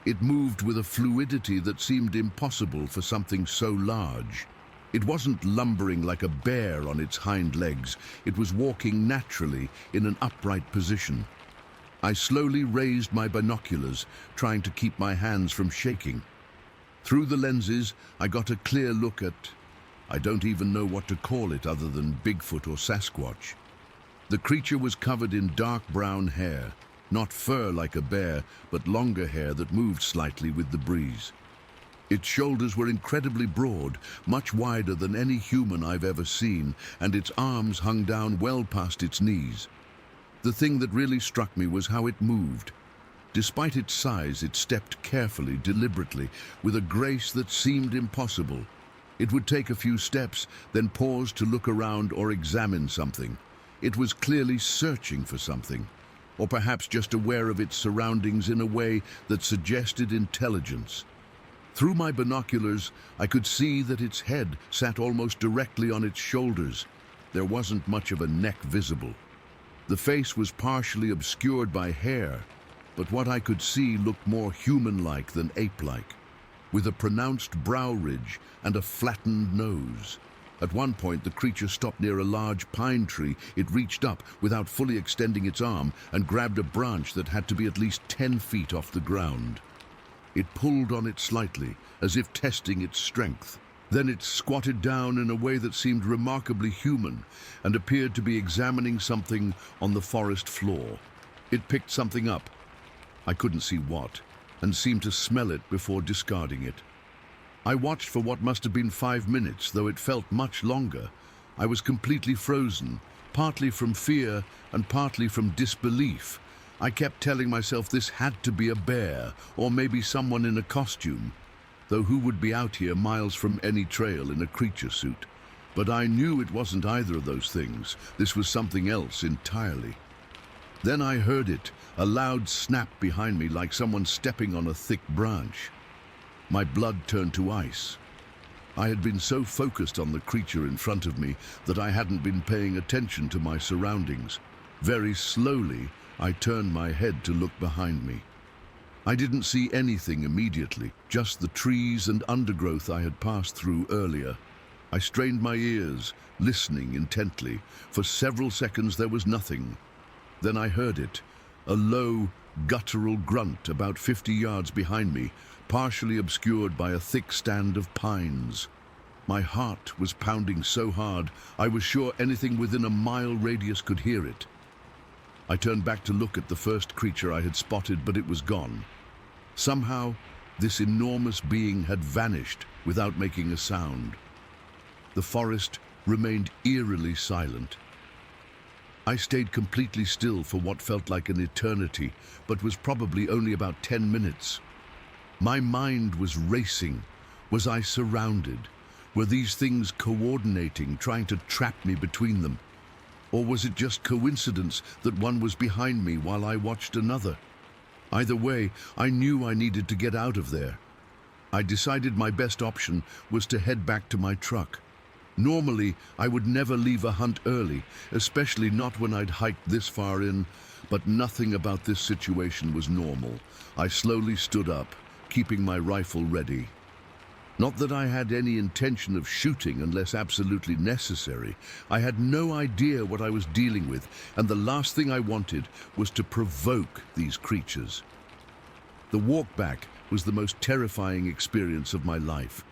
It moved with a fluidity that seemed impossible for something so large. It wasn't lumbering like a bear on its hind legs. It was walking naturally in an upright position. I slowly raised my binoculars, trying to keep my hands from shaking. Through the lenses, I got a clear look at, I don't even know what to call it other than Bigfoot or Sasquatch. The creature was covered in dark brown hair, not fur like a bear, but longer hair that moved slightly with the breeze. Its shoulders were incredibly broad, much wider than any human I've ever seen, and its arms hung down well past its knees. The thing that really struck me was how it moved. Despite its size, it stepped carefully, deliberately, with a grace that seemed impossible. It would take a few steps, then pause to look around or examine something. It was clearly searching for something, or perhaps just aware of its surroundings in a way that suggested intelligence. Through my binoculars, I could see that its head sat almost directly on its shoulders. There wasn't much of a neck visible. The face was partially obscured by hair, but what I could see looked more human-like than ape-like, with a pronounced brow ridge and a flattened nose. At one point, the creature stopped near a large pine tree. It reached up without fully extending its arm and grabbed a branch that had to be at least 10 feet off the ground. It pulled on it slightly, as if testing its strength. Then it squatted down in a way that seemed remarkably human and appeared to be examining something on the forest floor. It picked something up. I couldn't see what, and seemed to smell it before discarding it. I watched for what must have been 5 minutes, though it felt much longer. I was completely frozen, partly from fear and partly from disbelief. I kept telling myself this had to be a bear, or maybe someone in a costume, though who would be out here miles from any trail in a creature suit? But I knew it wasn't either of those things. This was something else entirely. Then I heard it, a loud snap behind me like someone stepping on a thick branch. My blood turned to ice. I had been so focused on the creature in front of me that I hadn't been paying attention to my surroundings. Very slowly, I turned my head to look behind me. I didn't see anything immediately, just the trees and undergrowth I had passed through earlier. I strained my ears, listening intently. For several seconds there was nothing. Then I heard it, a low, guttural grunt about 50 yards behind me, partially obscured by a thick stand of pines. My heart was pounding so hard, I was sure anything within a mile radius could hear it. I turned back to look at the first creature I had spotted, but it was gone. Somehow, this enormous being had vanished without making a sound. The forest remained eerily silent. I stayed completely still for what felt like an eternity, but was probably only about 10 minutes. My mind was racing. Was I surrounded? Were these things coordinating, trying to trap me between them? Or was it just coincidence that one was behind me while I watched another? Either way, I knew I needed to get out of there. I decided my best option was to head back to my truck. Normally, I would never leave a hunt early, especially not when I'd hiked this far in, but nothing about this situation was normal. I slowly stood up, keeping my rifle ready. Not that I had any intention of shooting unless absolutely necessary. I had no idea what I was dealing with, and the last thing I wanted was to provoke these creatures. The walk back was the most terrifying experience of my life.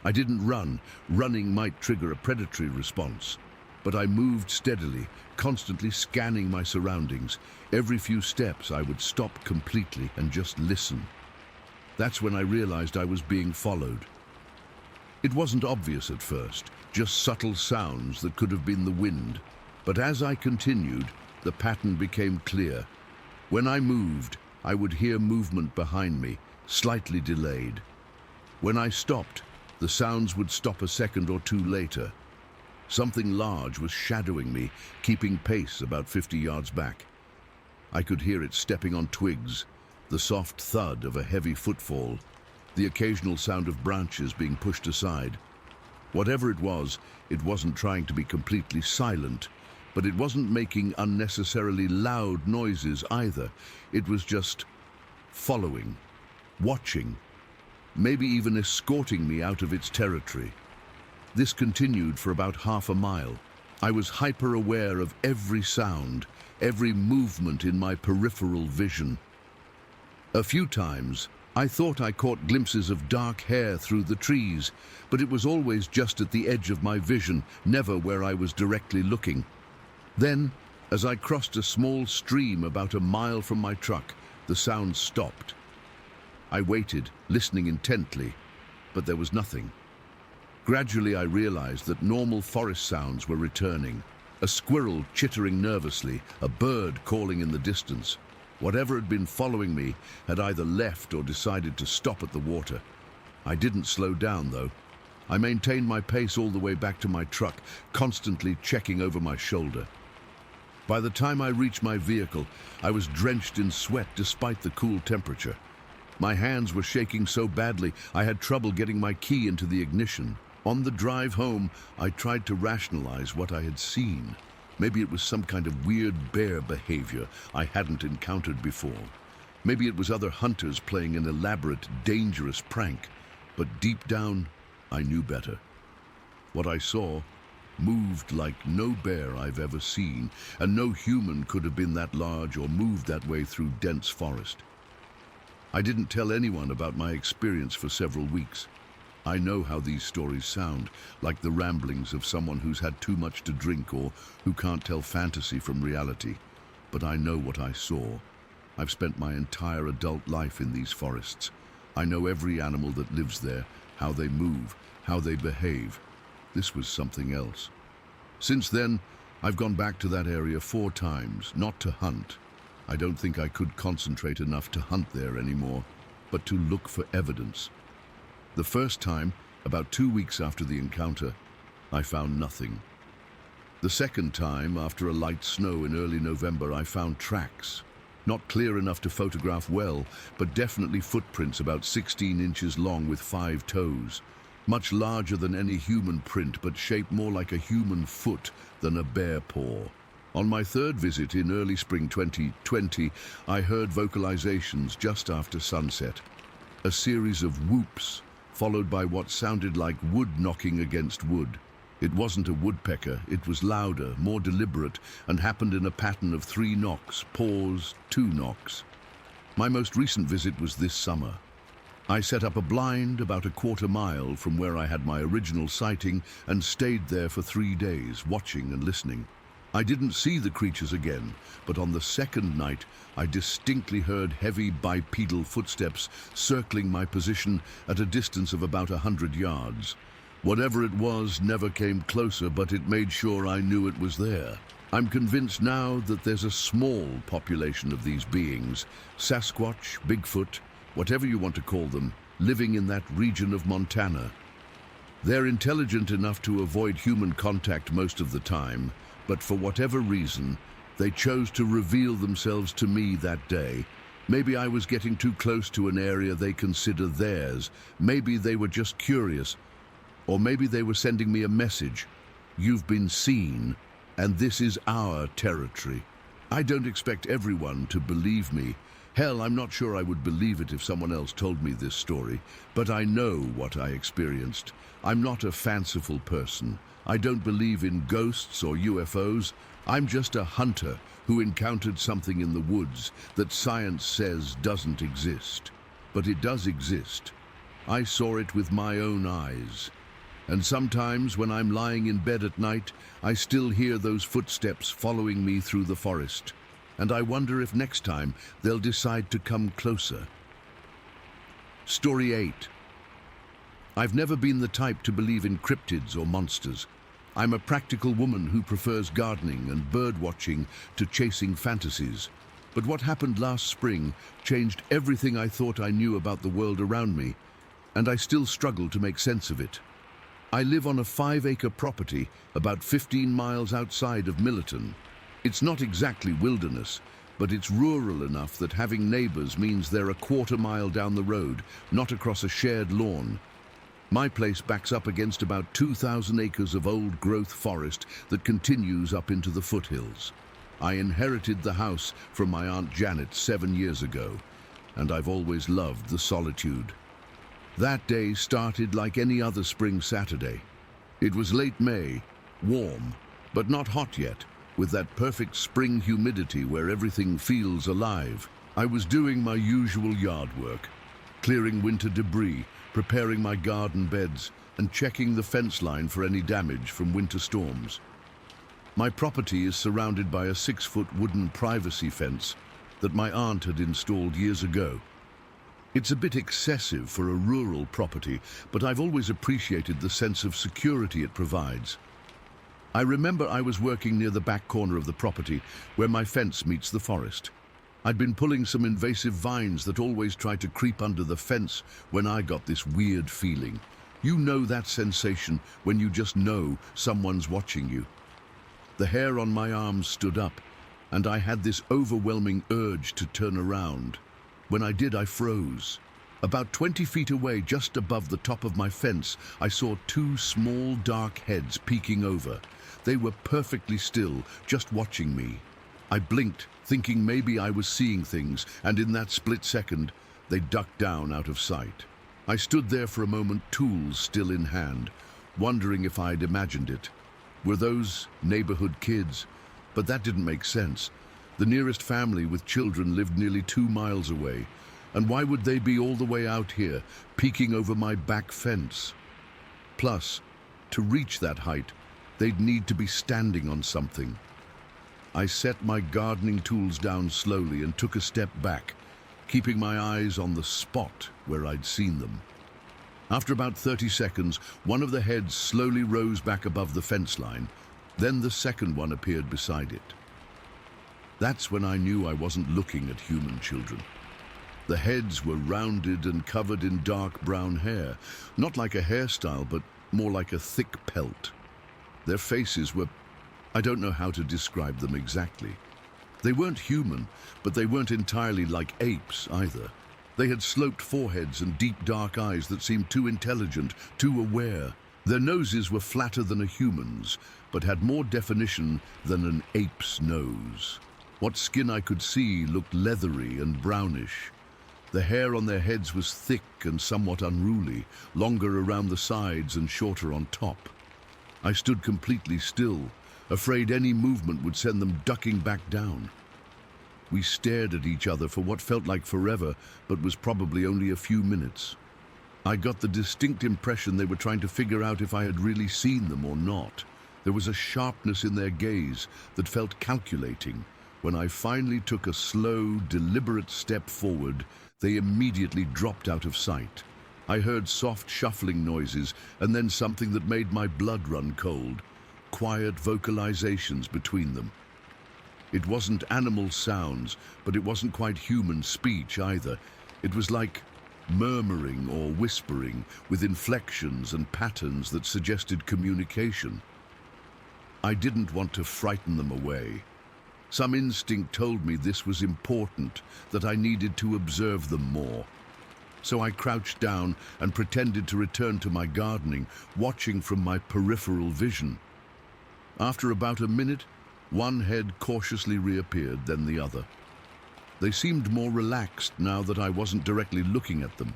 I didn't run. Running might trigger a predatory response. But I moved steadily, constantly scanning my surroundings. Every few steps I would stop completely and just listen. That's when I realized I was being followed. It wasn't obvious at first, just subtle sounds that could have been the wind. But as I continued, the pattern became clear. When I moved, I would hear movement behind me, slightly delayed. When I stopped, the sounds would stop a second or two later. Something large was shadowing me, keeping pace about 50 yards back. I could hear it stepping on twigs, the soft thud of a heavy footfall, the occasional sound of branches being pushed aside. Whatever it wasn't trying to be completely silent, but it wasn't making unnecessarily loud noises either. It was just following, watching, maybe even escorting me out of its territory. This continued for about half a mile. I was hyper-aware of every sound, every movement in my peripheral vision. A few times, I thought I caught glimpses of dark hair through the trees, but it was always just at the edge of my vision, never where I was directly looking. Then, as I crossed a small stream about a mile from my truck, the sound stopped. I waited, listening intently, but there was nothing. Gradually, I realized that normal forest sounds were returning. A squirrel chittering nervously, a bird calling in the distance. Whatever had been following me had either left or decided to stop at the water. I didn't slow down, though. I maintained my pace all the way back to my truck, constantly checking over my shoulder. By the time I reached my vehicle, I was drenched in sweat despite the cool temperature. My hands were shaking so badly, I had trouble getting my key into the ignition. On the drive home, I tried to rationalize what I had seen. Maybe it was some kind of weird bear behavior I hadn't encountered before. Maybe it was other hunters playing an elaborate, dangerous prank. But deep down, I knew better. What I saw moved like no bear I've ever seen, and no human could have been that large or moved that way through dense forest. I didn't tell anyone about my experience for several weeks. I know how these stories sound, like the ramblings of someone who's had too much to drink or who can't tell fantasy from reality. But I know what I saw. I've spent my entire adult life in these forests. I know every animal that lives there, how they move, how they behave. This was something else. Since then, I've gone back to that area 4 times, not to hunt. I don't think I could concentrate enough to hunt there anymore, but to look for evidence. The first time, about 2 weeks after the encounter, I found nothing. The second time, after a light snow in early November, I found tracks. Not clear enough to photograph well, but definitely footprints about 16 inches long with 5 toes. Much larger than any human print, but shaped more like a human foot than a bear paw. On my third visit in early spring 2020, I heard vocalizations just after sunset. A series of whoops, followed by what sounded like wood knocking against wood. It wasn't a woodpecker, it was louder, more deliberate, and happened in a pattern of 3 knocks, pause, 2 knocks. My most recent visit was this summer. I set up a blind about a quarter mile from where I had my original sighting and stayed there for 3 days, watching and listening. I didn't see the creatures again, but on the second night, I distinctly heard heavy bipedal footsteps circling my position at a distance of about 100 yards. Whatever it was never came closer, but it made sure I knew it was there. I'm convinced now that there's a small population of these beings, Sasquatch, Bigfoot, whatever you want to call them, living in that region of Montana. They're intelligent enough to avoid human contact most of the time, but for whatever reason, they chose to reveal themselves to me that day. Maybe I was getting too close to an area they consider theirs. Maybe they were just curious. Or maybe they were sending me a message. You've been seen, and this is our territory. I don't expect everyone to believe me. Hell, I'm not sure I would believe it if someone else told me this story, but I know what I experienced. I'm not a fanciful person. I don't believe in ghosts or UFOs. I'm just a hunter who encountered something in the woods that science says doesn't exist. But it does exist. I saw it with my own eyes. And sometimes when I'm lying in bed at night, I still hear those footsteps following me through the forest. And I wonder if next time they'll decide to come closer. Story 8. I've never been the type to believe in cryptids or monsters. I'm a practical woman who prefers gardening and bird watching to chasing fantasies. But what happened last spring changed everything I thought I knew about the world around me, and I still struggle to make sense of it. I live on a 5-acre property about 15 miles outside of Millerton. It's not exactly wilderness, but it's rural enough that having neighbors means they're a quarter mile down the road, not across a shared lawn. My place backs up against about 2,000 acres of old-growth forest that continues up into the foothills. I inherited the house from my Aunt Janet 7 years ago, and I've always loved the solitude. That day started like any other spring Saturday. It was late May, warm, but not hot yet, with that perfect spring humidity where everything feels alive. I was doing my usual yard work, clearing winter debris, preparing my garden beds, and checking the fence line for any damage from winter storms. My property is surrounded by a 6-foot wooden privacy fence that my aunt had installed years ago. It's a bit excessive for a rural property, but I've always appreciated the sense of security it provides. I remember I was working near the back corner of the property where my fence meets the forest. I'd been pulling some invasive vines that always tried to creep under the fence when I got this weird feeling. You know that sensation when you just know someone's watching you. The hair on my arms stood up, and I had this overwhelming urge to turn around. When I did, I froze. About 20 feet away, just above the top of my fence, I saw 2 small, dark heads peeking over. They were perfectly still, just watching me. I blinked, thinking maybe I was seeing things, and in that split second, they ducked down out of sight. I stood there for a moment, tools still in hand, wondering if I'd imagined it. Were those neighborhood kids? But that didn't make sense. The nearest family with children lived nearly 2 miles away. And why would they be all the way out here, peeking over my back fence? Plus, to reach that height, they'd need to be standing on something. I set my gardening tools down slowly and took a step back, keeping my eyes on the spot where I'd seen them. After about 30 seconds, one of the heads slowly rose back above the fence line. Then the second one appeared beside it. That's when I knew I wasn't looking at human children. The heads were rounded and covered in dark brown hair, not like a hairstyle, but more like a thick pelt. Their faces were, I don't know how to describe them exactly. They weren't human, but they weren't entirely like apes either. They had sloped foreheads and deep dark eyes that seemed too intelligent, too aware. Their noses were flatter than a human's, but had more definition than an ape's nose. What skin I could see looked leathery and brownish. The hair on their heads was thick and somewhat unruly, longer around the sides and shorter on top. I stood completely still, afraid any movement would send them ducking back down. We stared at each other for what felt like forever, but was probably only a few minutes. I got the distinct impression they were trying to figure out if I had really seen them or not. There was a sharpness in their gaze that felt calculating. When I finally took a slow, deliberate step forward, they immediately dropped out of sight. I heard soft shuffling noises and then something that made my blood run cold. Quiet vocalizations between them. It wasn't animal sounds, but it wasn't quite human speech either. It was like murmuring or whispering with inflections and patterns that suggested communication. I didn't want to frighten them away. Some instinct told me this was important, that I needed to observe them more. So I crouched down and pretended to return to my gardening, watching from my peripheral vision. After about a minute, one head cautiously reappeared, then the other. They seemed more relaxed now that I wasn't directly looking at them.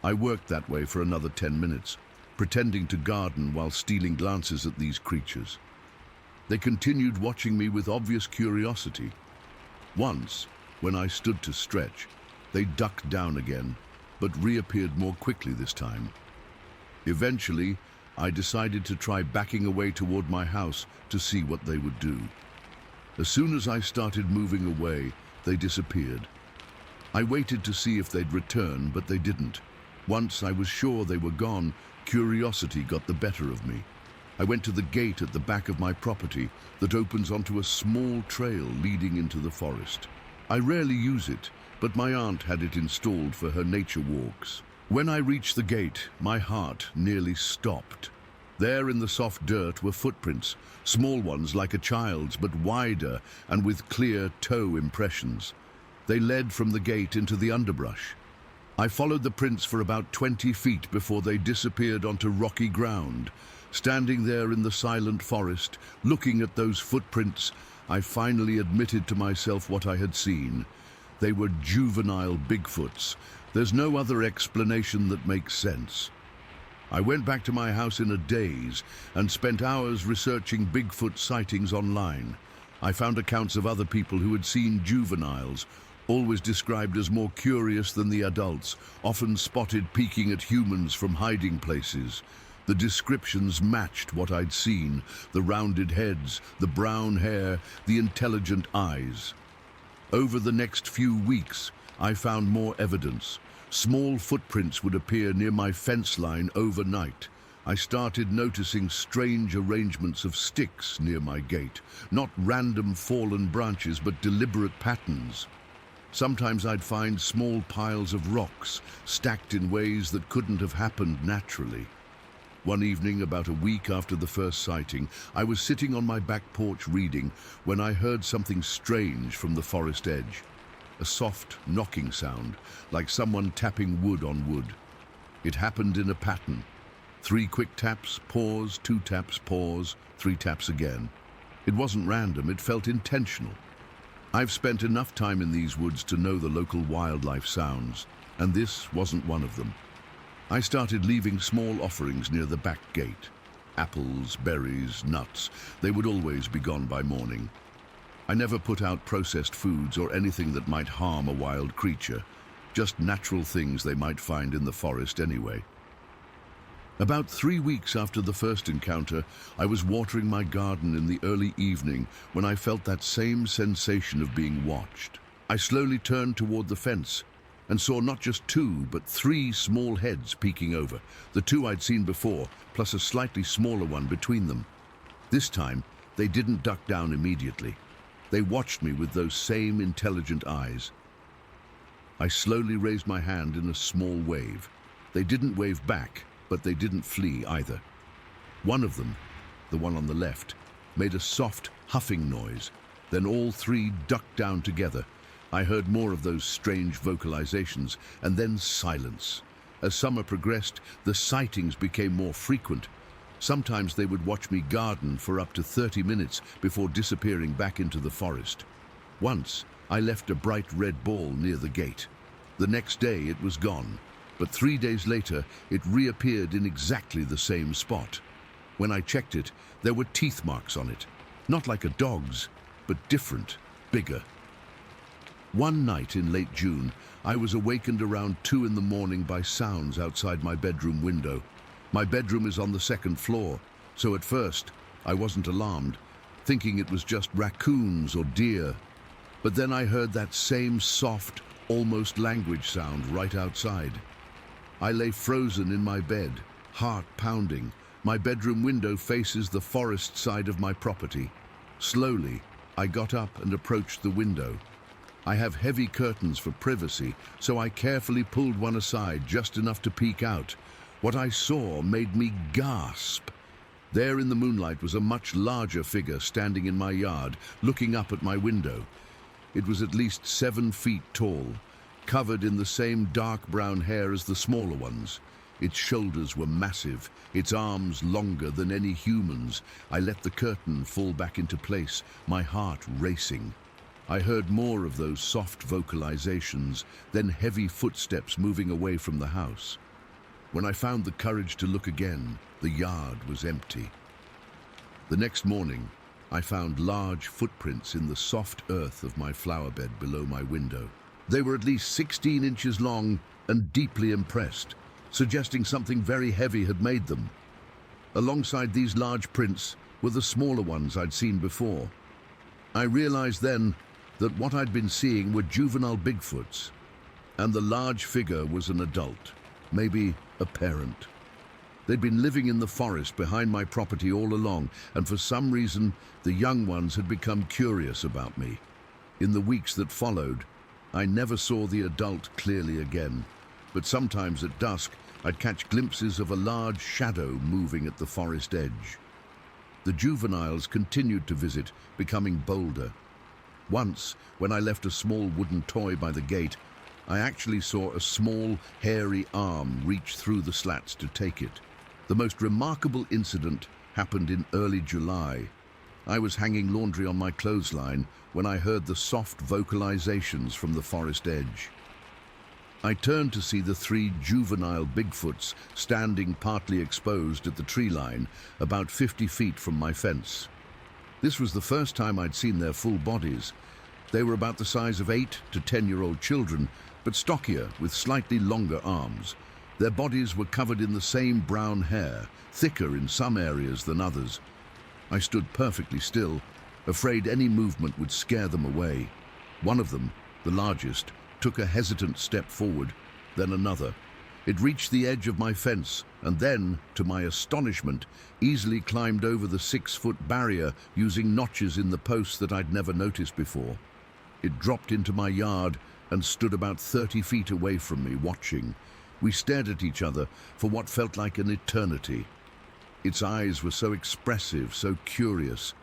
I worked that way for another 10 minutes, pretending to garden while stealing glances at these creatures. They continued watching me with obvious curiosity. Once, when I stood to stretch, they ducked down again, but reappeared more quickly this time. Eventually, I decided to try backing away toward my house to see what they would do. As soon as I started moving away, they disappeared. I waited to see if they'd return, but they didn't. Once I was sure they were gone, curiosity got the better of me. I went to the gate at the back of my property that opens onto a small trail leading into the forest. I rarely use it, but my aunt had it installed for her nature walks. When I reached the gate, my heart nearly stopped. There in the soft dirt were footprints, small ones like a child's, but wider and with clear toe impressions. They led from the gate into the underbrush. I followed the prints for about 20 feet before they disappeared onto rocky ground. Standing there in the silent forest, looking at those footprints, I finally admitted to myself what I had seen. They were juvenile Bigfoots. There's no other explanation that makes sense. I went back to my house in a daze and spent hours researching Bigfoot sightings online. I found accounts of other people who had seen juveniles, always described as more curious than the adults, often spotted peeking at humans from hiding places. The descriptions matched what I'd seen: the rounded heads, the brown hair, the intelligent eyes. Over the next few weeks, I found more evidence. Small footprints would appear near my fence line overnight. I started noticing strange arrangements of sticks near my gate, not random fallen branches, but deliberate patterns. Sometimes I'd find small piles of rocks, stacked in ways that couldn't have happened naturally. One evening, about a week after the first sighting, I was sitting on my back porch reading when I heard something strange from the forest edge. A soft knocking sound, like someone tapping wood on wood. It happened in a pattern. 3 quick taps, pause, 2 taps, pause, 3 taps again. It wasn't random, it felt intentional. I've spent enough time in these woods to know the local wildlife sounds, and this wasn't one of them. I started leaving small offerings near the back gate. Apples, berries, nuts. They would always be gone by morning. I never put out processed foods or anything that might harm a wild creature, just natural things they might find in the forest anyway. About 3 weeks after the first encounter, I was watering my garden in the early evening when I felt that same sensation of being watched. I slowly turned toward the fence and saw not just 2, but 3 small heads peeking over, the 2 I'd seen before, plus a slightly smaller one between them. This time, they didn't duck down immediately. They watched me with those same intelligent eyes. I slowly raised my hand in a small wave. They didn't wave back, but they didn't flee either. One of them, the one on the left, made a soft huffing noise. Then all 3 ducked down together. I heard more of those strange vocalizations, and then silence. As summer progressed, the sightings became more frequent. Sometimes they would watch me garden for up to 30 minutes before disappearing back into the forest. Once, I left a bright red ball near the gate. The next day it was gone, but 3 days later it reappeared in exactly the same spot. When I checked it, there were teeth marks on it. Not like a dog's, but different, bigger. One night in late June, I was awakened around 2 in the morning by sounds outside my bedroom window. My bedroom is on the 2nd floor, so at first I wasn't alarmed, thinking it was just raccoons or deer. But then I heard that same soft, almost language sound right outside. I lay frozen in my bed, heart pounding. My bedroom window faces the forest side of my property. Slowly, I got up and approached the window. I have heavy curtains for privacy, so I carefully pulled one aside just enough to peek out. What I saw made me gasp. There in the moonlight was a much larger figure standing in my yard, looking up at my window. It was at least 7 feet tall, covered in the same dark brown hair as the smaller ones. Its shoulders were massive, its arms longer than any human's. I let the curtain fall back into place, my heart racing. I heard more of those soft vocalizations, then heavy footsteps moving away from the house. When I found the courage to look again, the yard was empty. The next morning, I found large footprints in the soft earth of my flower bed below my window. They were at least 16 inches long and deeply impressed, suggesting something very heavy had made them. Alongside these large prints were the smaller ones I'd seen before. I realized then that what I'd been seeing were juvenile Bigfoots, and the large figure was an adult, maybe a parent. They'd been living in the forest behind my property all along, and for some reason, the young ones had become curious about me. In the weeks that followed, I never saw the adult clearly again, but sometimes at dusk, I'd catch glimpses of a large shadow moving at the forest edge. The juveniles continued to visit, becoming bolder. Once, when I left a small wooden toy by the gate, I actually saw a small, hairy arm reach through the slats to take it. The most remarkable incident happened in early July. I was hanging laundry on my clothesline when I heard the soft vocalizations from the forest edge. I turned to see the three juvenile Bigfoots standing partly exposed at the tree line, about 50 feet from my fence. This was the first time I'd seen their full bodies. They were about the size of 8 to 10-year-old children, but stockier, with slightly longer arms. Their bodies were covered in the same brown hair, thicker in some areas than others. I stood perfectly still, afraid any movement would scare them away. One of them, the largest, took a hesitant step forward, then another. It reached the edge of my fence and then, to my astonishment, easily climbed over the 6-foot barrier using notches in the posts that I'd never noticed before. It dropped into my yard and stood about 30 feet away from me, watching. We stared at each other for what felt like an eternity. Its eyes were so expressive, so curious.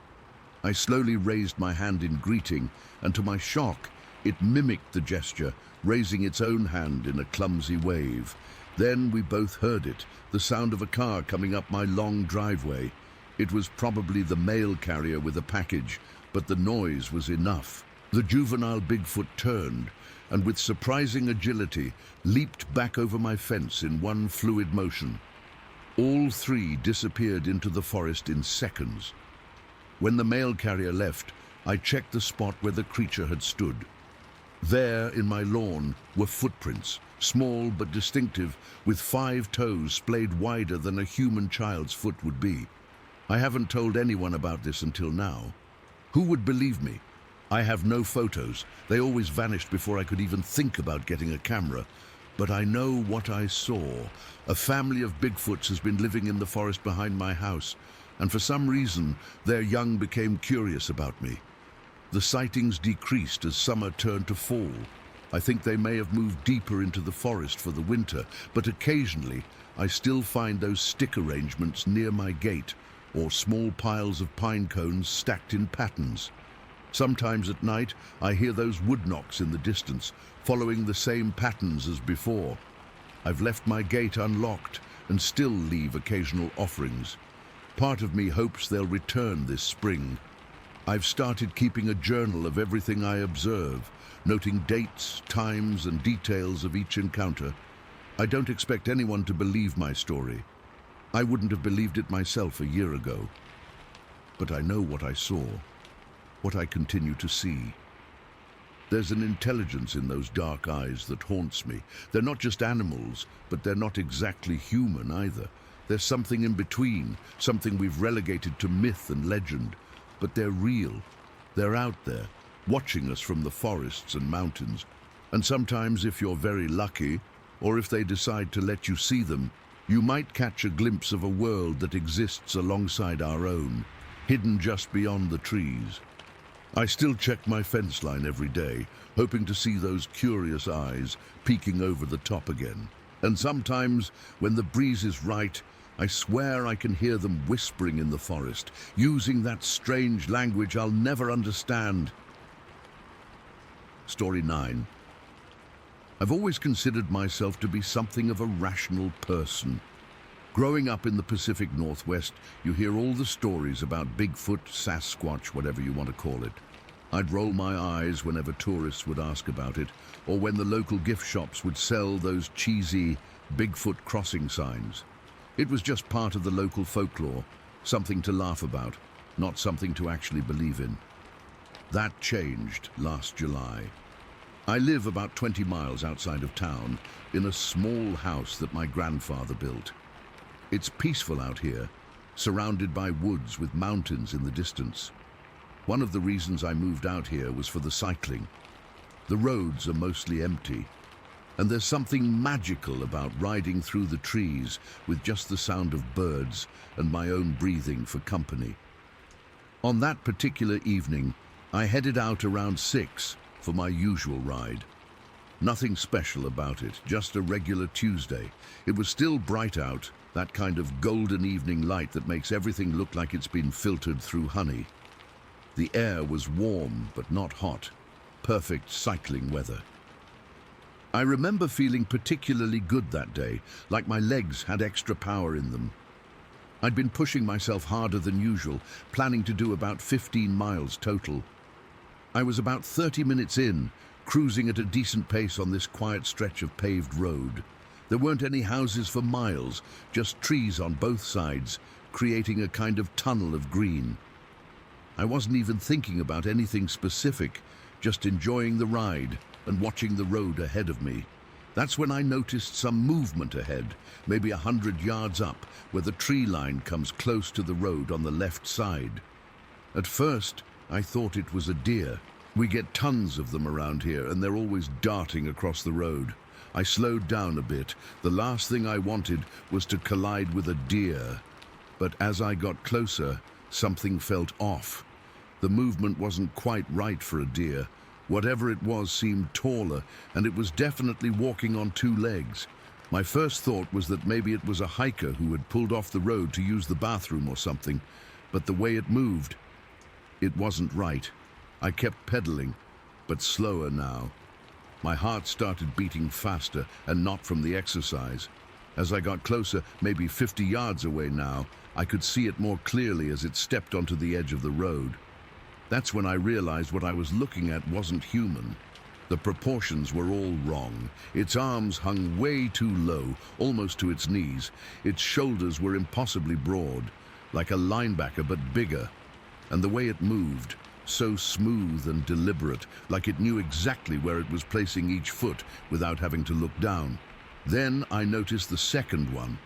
I slowly raised my hand in greeting, and to my shock, it mimicked the gesture, raising its own hand in a clumsy wave. Then we both heard it, the sound of a car coming up my long driveway. It was probably the mail carrier with a package, but the noise was enough. The juvenile Bigfoot turned, and with surprising agility, leaped back over my fence in one fluid motion. All three disappeared into the forest in seconds. When the mail carrier left, I checked the spot where the creature had stood. There, in my lawn, were footprints, small but distinctive, with 5 toes splayed wider than a human child's foot would be. I haven't told anyone about this until now. Who would believe me? I have no photos. They always vanished before I could even think about getting a camera. But I know what I saw. A family of Bigfoots has been living in the forest behind my house, and for some reason, their young became curious about me. The sightings decreased as summer turned to fall. I think they may have moved deeper into the forest for the winter, but occasionally I still find those stick arrangements near my gate, or small piles of pine cones stacked in patterns. Sometimes at night I hear those wood knocks in the distance, following the same patterns as before. I've left my gate unlocked and still leave occasional offerings. Part of me hopes they'll return this spring. I've started keeping a journal of everything I observe, noting dates, times, and details of each encounter. I don't expect anyone to believe my story. I wouldn't have believed it myself a year ago. But I know what I saw, what I continue to see. There's an intelligence in those dark eyes that haunts me. They're not just animals, but they're not exactly human either. There's something in between, something we've relegated to myth and legend. But they're real. They're out there, watching us from the forests and mountains. And sometimes, if you're very lucky, or if they decide to let you see them, you might catch a glimpse of a world that exists alongside our own, hidden just beyond the trees. I still check my fence line every day, hoping to see those curious eyes peeking over the top again. And sometimes, when the breeze is right, I swear I can hear them whispering in the forest, using that strange language I'll never understand. Story 9. I've always considered myself to be something of a rational person. Growing up in the Pacific Northwest, you hear all the stories about Bigfoot, Sasquatch, whatever you want to call it. I'd roll my eyes whenever tourists would ask about it, or when the local gift shops would sell those cheesy Bigfoot crossing signs. It was just part of the local folklore, something to laugh about, not something to actually believe in. That changed last July. I live about 20 miles outside of town, in a small house that my grandfather built. It's peaceful out here, surrounded by woods with mountains in the distance. One of the reasons I moved out here was for the cycling. The roads are mostly empty, and there's something magical about riding through the trees with just the sound of birds and my own breathing for company. On that particular evening, I headed out around 6 for my usual ride. Nothing special about it, just a regular Tuesday. It was still bright out, that kind of golden evening light that makes everything look like it's been filtered through honey. The air was warm but not hot, perfect cycling weather. I remember feeling particularly good that day, like my legs had extra power in them. I'd been pushing myself harder than usual, planning to do about 15 miles total. I was about 30 minutes in, cruising at a decent pace on this quiet stretch of paved road. There weren't any houses for miles, just trees on both sides, creating a kind of tunnel of green. I wasn't even thinking about anything specific, just enjoying the ride and watching the road ahead of me. That's when I noticed some movement ahead, maybe 100 yards up, where the tree line comes close to the road on the left side. At first, I thought it was a deer. We get tons of them around here, and they're always darting across the road. I slowed down a bit. The last thing I wanted was to collide with a deer. But as I got closer, something felt off. The movement wasn't quite right for a deer. Whatever it was seemed taller, and it was definitely walking on two legs. My first thought was that maybe it was a hiker who had pulled off the road to use the bathroom or something, but the way it moved, it wasn't right. I kept pedaling, but slower now. My heart started beating faster, and not from the exercise. As I got closer, maybe 50 yards away now, I could see it more clearly as it stepped onto the edge of the road. That's when I realized what I was looking at wasn't human. The proportions were all wrong. Its arms hung way too low, almost to its knees. Its shoulders were impossibly broad, like a linebacker but bigger. And the way it moved, so smooth and deliberate, like it knew exactly where it was placing each foot without having to look down. Then I noticed the second one.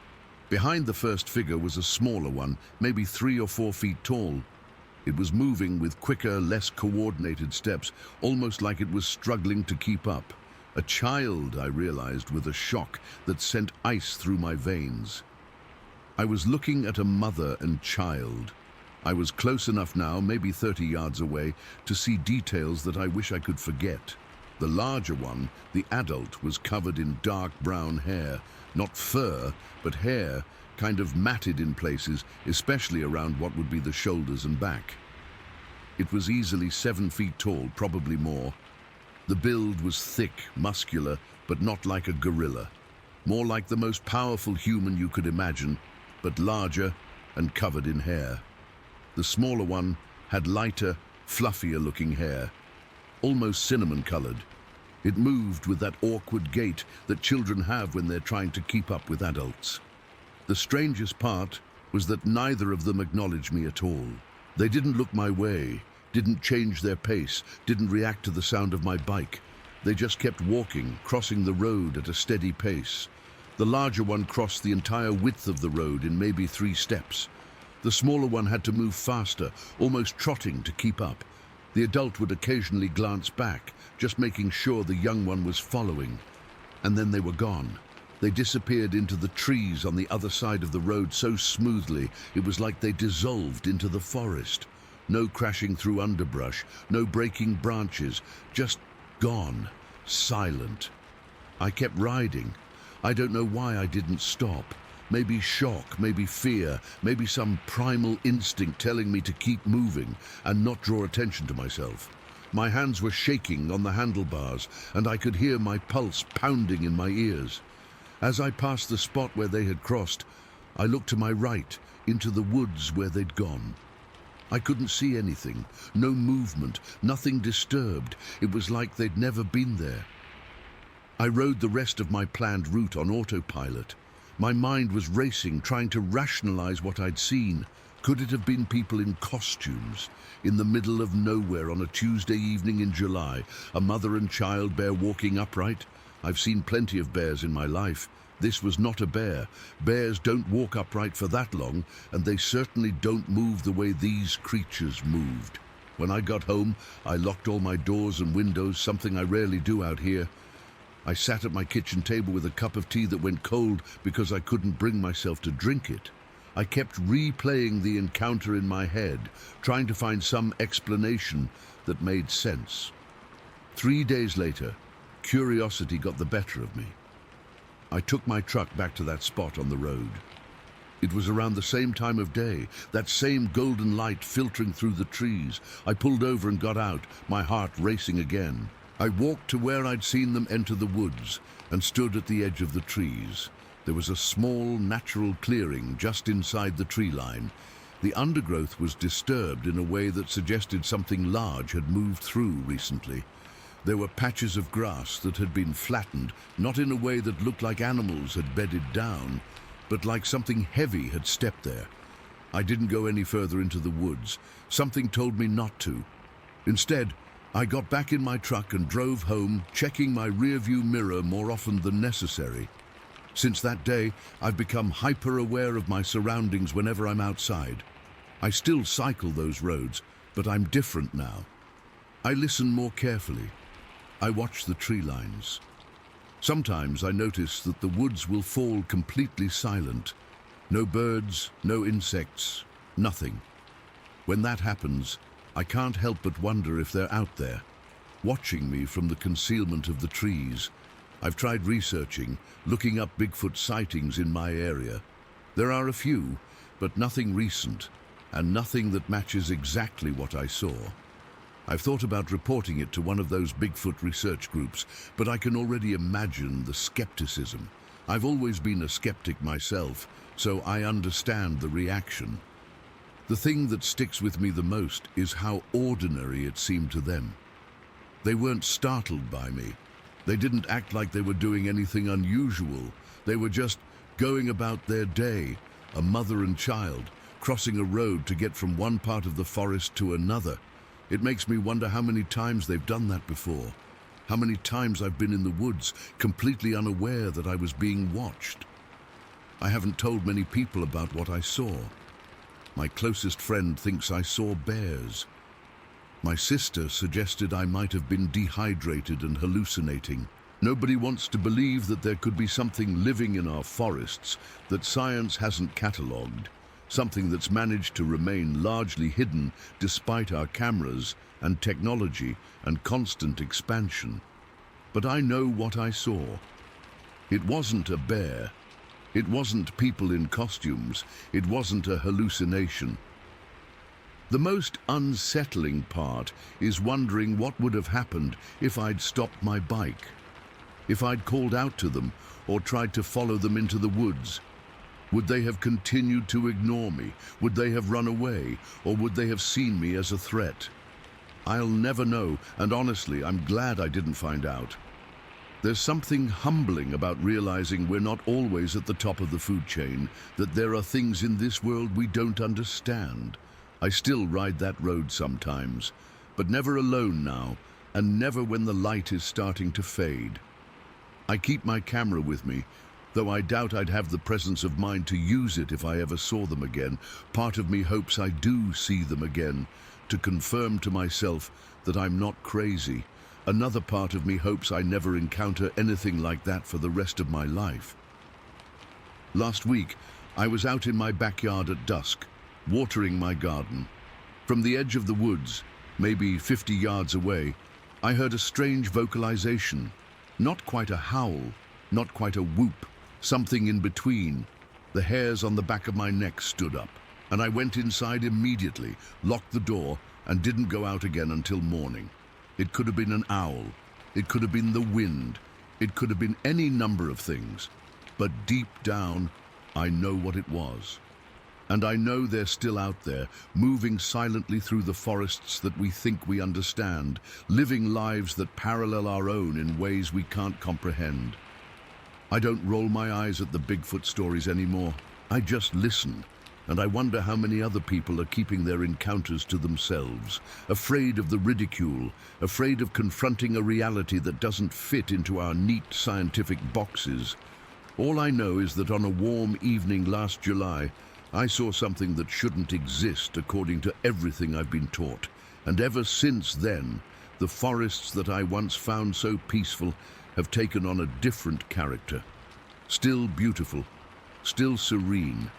Behind the first figure was a smaller one, maybe 3 or 4 feet tall. It was moving with quicker, less coordinated steps, almost like it was struggling to keep up. A child, I realized with a shock that sent ice through my veins. I was looking at a mother and child. I was close enough now, maybe 30 yards away, to see details that I wish I could forget. The larger one, the adult, was covered in dark brown hair, not fur, but hair, kind of matted in places, especially around what would be the shoulders and back. It was easily 7 feet tall, probably more. The build was thick, muscular, but not like a gorilla. More like the most powerful human you could imagine, but larger and covered in hair. The smaller one had lighter, fluffier-looking hair, almost cinnamon-colored. It moved with that awkward gait that children have when they're trying to keep up with adults. The strangest part was that neither of them acknowledged me at all. They didn't look my way, didn't change their pace, didn't react to the sound of my bike. They just kept walking, crossing the road at a steady pace. The larger one crossed the entire width of the road in maybe 3 steps. The smaller one had to move faster, almost trotting to keep up. The adult would occasionally glance back, just making sure the young one was following. And then they were gone. They disappeared into the trees on the other side of the road so smoothly, it was like they dissolved into the forest. No crashing through underbrush, no breaking branches, just gone, silent. I kept riding. I don't know why I didn't stop. Maybe shock, maybe fear, maybe some primal instinct telling me to keep moving and not draw attention to myself. My hands were shaking on the handlebars, and I could hear my pulse pounding in my ears. As I passed the spot where they had crossed, I looked to my right, into the woods where they'd gone. I couldn't see anything, no movement, nothing disturbed. It was like they'd never been there. I rode the rest of my planned route on autopilot. My mind was racing, trying to rationalize what I'd seen. Could it have been people in costumes? In the middle of nowhere on a Tuesday evening in July, a mother and child bear walking upright? I've seen plenty of bears in my life. This was not a bear. Bears don't walk upright for that long, and they certainly don't move the way these creatures moved. When I got home, I locked all my doors and windows, something I rarely do out here. I sat at my kitchen table with a cup of tea that went cold because I couldn't bring myself to drink it. I kept replaying the encounter in my head, trying to find some explanation that made sense. 3 days later, curiosity got the better of me. I took my truck back to that spot on the road. It was around the same time of day, that same golden light filtering through the trees. I pulled over and got out, my heart racing again. I walked to where I'd seen them enter the woods and stood at the edge of the trees. There was a small, natural clearing just inside the tree line. The undergrowth was disturbed in a way that suggested something large had moved through recently. There were patches of grass that had been flattened, not in a way that looked like animals had bedded down, but like something heavy had stepped there. I didn't go any further into the woods. Something told me not to. Instead, I got back in my truck and drove home, checking my rearview mirror more often than necessary. Since that day, I've become hyper-aware of my surroundings whenever I'm outside. I still cycle those roads, but I'm different now. I listen more carefully. I watch the tree lines. Sometimes I notice that the woods will fall completely silent. No birds, no insects, nothing. When that happens, I can't help but wonder if they're out there, watching me from the concealment of the trees. I've tried researching, looking up Bigfoot sightings in my area. There are a few, but nothing recent, and nothing that matches exactly what I saw. I've thought about reporting it to one of those Bigfoot research groups, but I can already imagine the skepticism. I've always been a skeptic myself, so I understand the reaction. The thing that sticks with me the most is how ordinary it seemed to them. They weren't startled by me. They didn't act like they were doing anything unusual. They were just going about their day, a mother and child, crossing a road to get from one part of the forest to another. It makes me wonder how many times they've done that before. How many times I've been in the woods, completely unaware that I was being watched. I haven't told many people about what I saw. My closest friend thinks I saw bears. My sister suggested I might have been dehydrated and hallucinating. Nobody wants to believe that there could be something living in our forests that science hasn't catalogued. Something that's managed to remain largely hidden despite our cameras and technology and constant expansion. But I know what I saw. It wasn't a bear. It wasn't people in costumes. It wasn't a hallucination. The most unsettling part is wondering what would have happened if I'd stopped my bike, if I'd called out to them or tried to follow them into the woods. Would they have continued to ignore me? Would they have run away? Or would they have seen me as a threat? I'll never know, and honestly, I'm glad I didn't find out. There's something humbling about realizing we're not always at the top of the food chain, that there are things in this world we don't understand. I still ride that road sometimes, but never alone now, and never when the light is starting to fade. I keep my camera with me, though I doubt I'd have the presence of mind to use it if I ever saw them again. Part of me hopes I do see them again, to confirm to myself that I'm not crazy. Another part of me hopes I never encounter anything like that for the rest of my life. Last week, I was out in my backyard at dusk, watering my garden. From the edge of the woods, maybe 50 yards away, I heard a strange vocalization. Not quite a howl, not quite a whoop. Something in between. The hairs on the back of my neck stood up, and I went inside immediately, locked the door, and didn't go out again until morning. It could have been an owl. It could have been the wind. It could have been any number of things. But deep down, I know what it was. And I know they're still out there, moving silently through the forests that we think we understand, living lives that parallel our own in ways we can't comprehend. I don't roll my eyes at the Bigfoot stories anymore. I just listen, and I wonder how many other people are keeping their encounters to themselves, afraid of the ridicule, afraid of confronting a reality that doesn't fit into our neat scientific boxes. All I know is that on a warm evening last July, I saw something that shouldn't exist according to everything I've been taught. And ever since then, the forests that I once found so peaceful have taken on a different character. Still beautiful, still serene,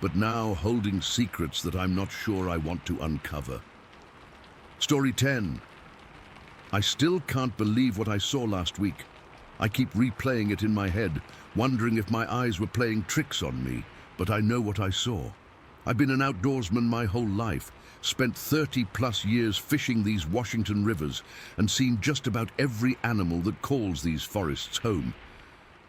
but now holding secrets that I'm not sure I want to uncover. Story 10. I still can't believe what I saw last week. I keep replaying it in my head, wondering if my eyes were playing tricks on me, but I know what I saw. I've been an outdoorsman my whole life, spent 30+ years fishing these Washington rivers and seen just about every animal that calls these forests home.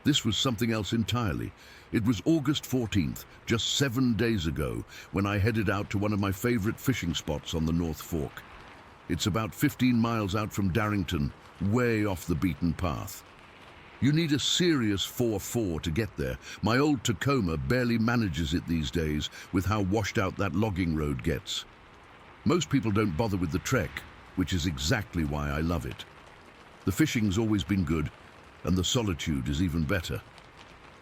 This was something else entirely. It was August 14th, just 7 days ago, when I headed out to one of my favorite fishing spots on the North Fork. It's about 15 miles out from Darington, way off the beaten path. You need a serious 4x4 to get there. My old Tacoma barely manages it these days with how washed out that logging road gets. Most people don't bother with the trek, which is exactly why I love it. The fishing's always been good, and the solitude is even better.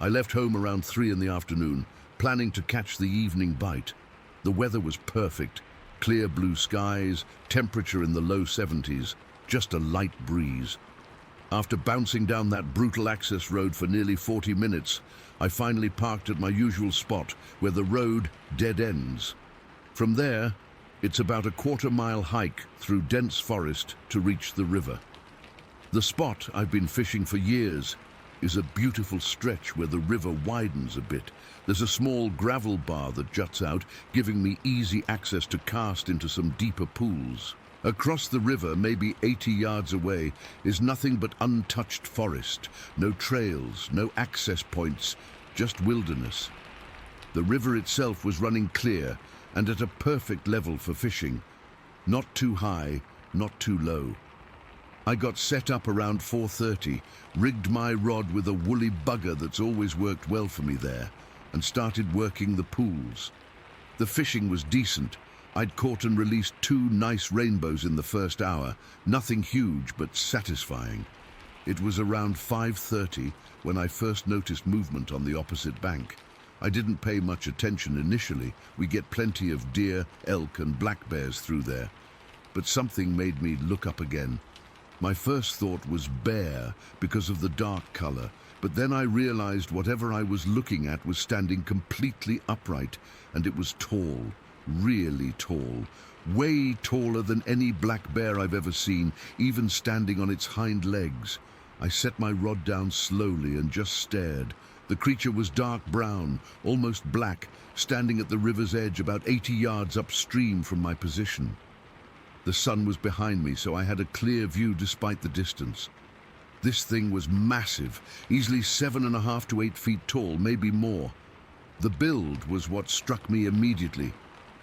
I left home around 3 in the afternoon, planning to catch the evening bite. The weather was perfect, clear blue skies, temperature in the low 70s, just a light breeze. After bouncing down that brutal access road for nearly 40 minutes, I finally parked at my usual spot where the road dead ends. From there, it's about a quarter-mile hike through dense forest to reach the river. The spot I've been fishing for years is a beautiful stretch where the river widens a bit. There's a small gravel bar that juts out, giving me easy access to cast into some deeper pools. Across the river, maybe 80 yards away, is nothing but untouched forest. No trails, no access points, just wilderness. The river itself was running clear and at a perfect level for fishing. Not too high, not too low. I got set up around 4:30, rigged my rod with a woolly bugger that's always worked well for me there, and started working the pools. The fishing was decent. I'd caught and released 2 nice rainbows in the first hour, nothing huge but satisfying. It was around 5:30 when I first noticed movement on the opposite bank. I didn't pay much attention initially. We get plenty of deer, elk and black bears through there. But something made me look up again. My first thought was bear because of the dark color, but then I realized whatever I was looking at was standing completely upright, and it was tall, really tall, way taller than any black bear I've ever seen, even standing on its hind legs. I set my rod down slowly and just stared. The creature was dark brown, almost black, standing at the river's edge about 80 yards upstream from my position. The sun was behind me, so I had a clear view despite the distance. This thing was massive, easily 7.5 to 8 feet tall, maybe more. The build was what struck me immediately.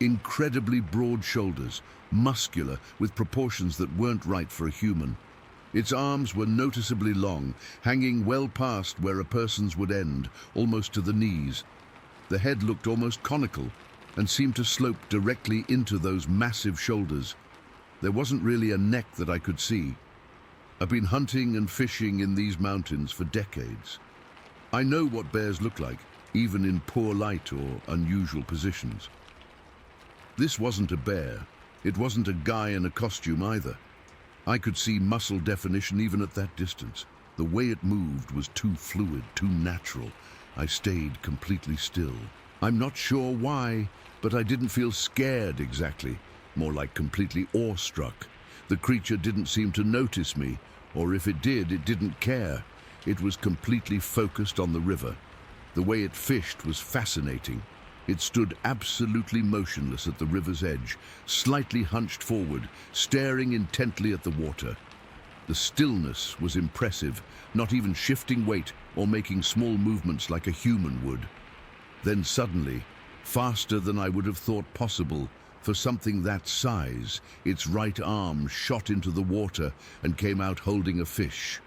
Incredibly broad shoulders, muscular, with proportions that weren't right for a human. Its arms were noticeably long, hanging well past where a person's would end, almost to the knees. The head looked almost conical and seemed to slope directly into those massive shoulders. There wasn't really a neck that I could see. I've been hunting and fishing in these mountains for decades. I know what bears look like, even in poor light or unusual positions. This wasn't a bear. It wasn't a guy in a costume either. I could see muscle definition even at that distance. The way it moved was too fluid, too natural. I stayed completely still. I'm not sure why, but I didn't feel scared exactly. More like completely awestruck. The creature didn't seem to notice me, or if it did, it didn't care. It was completely focused on the river. The way it fished was fascinating. It stood absolutely motionless at the river's edge, slightly hunched forward, staring intently at the water. The stillness was impressive, not even shifting weight or making small movements like a human would. Then suddenly, faster than I would have thought possible, for something that size, its right arm shot into the water and came out holding a fish.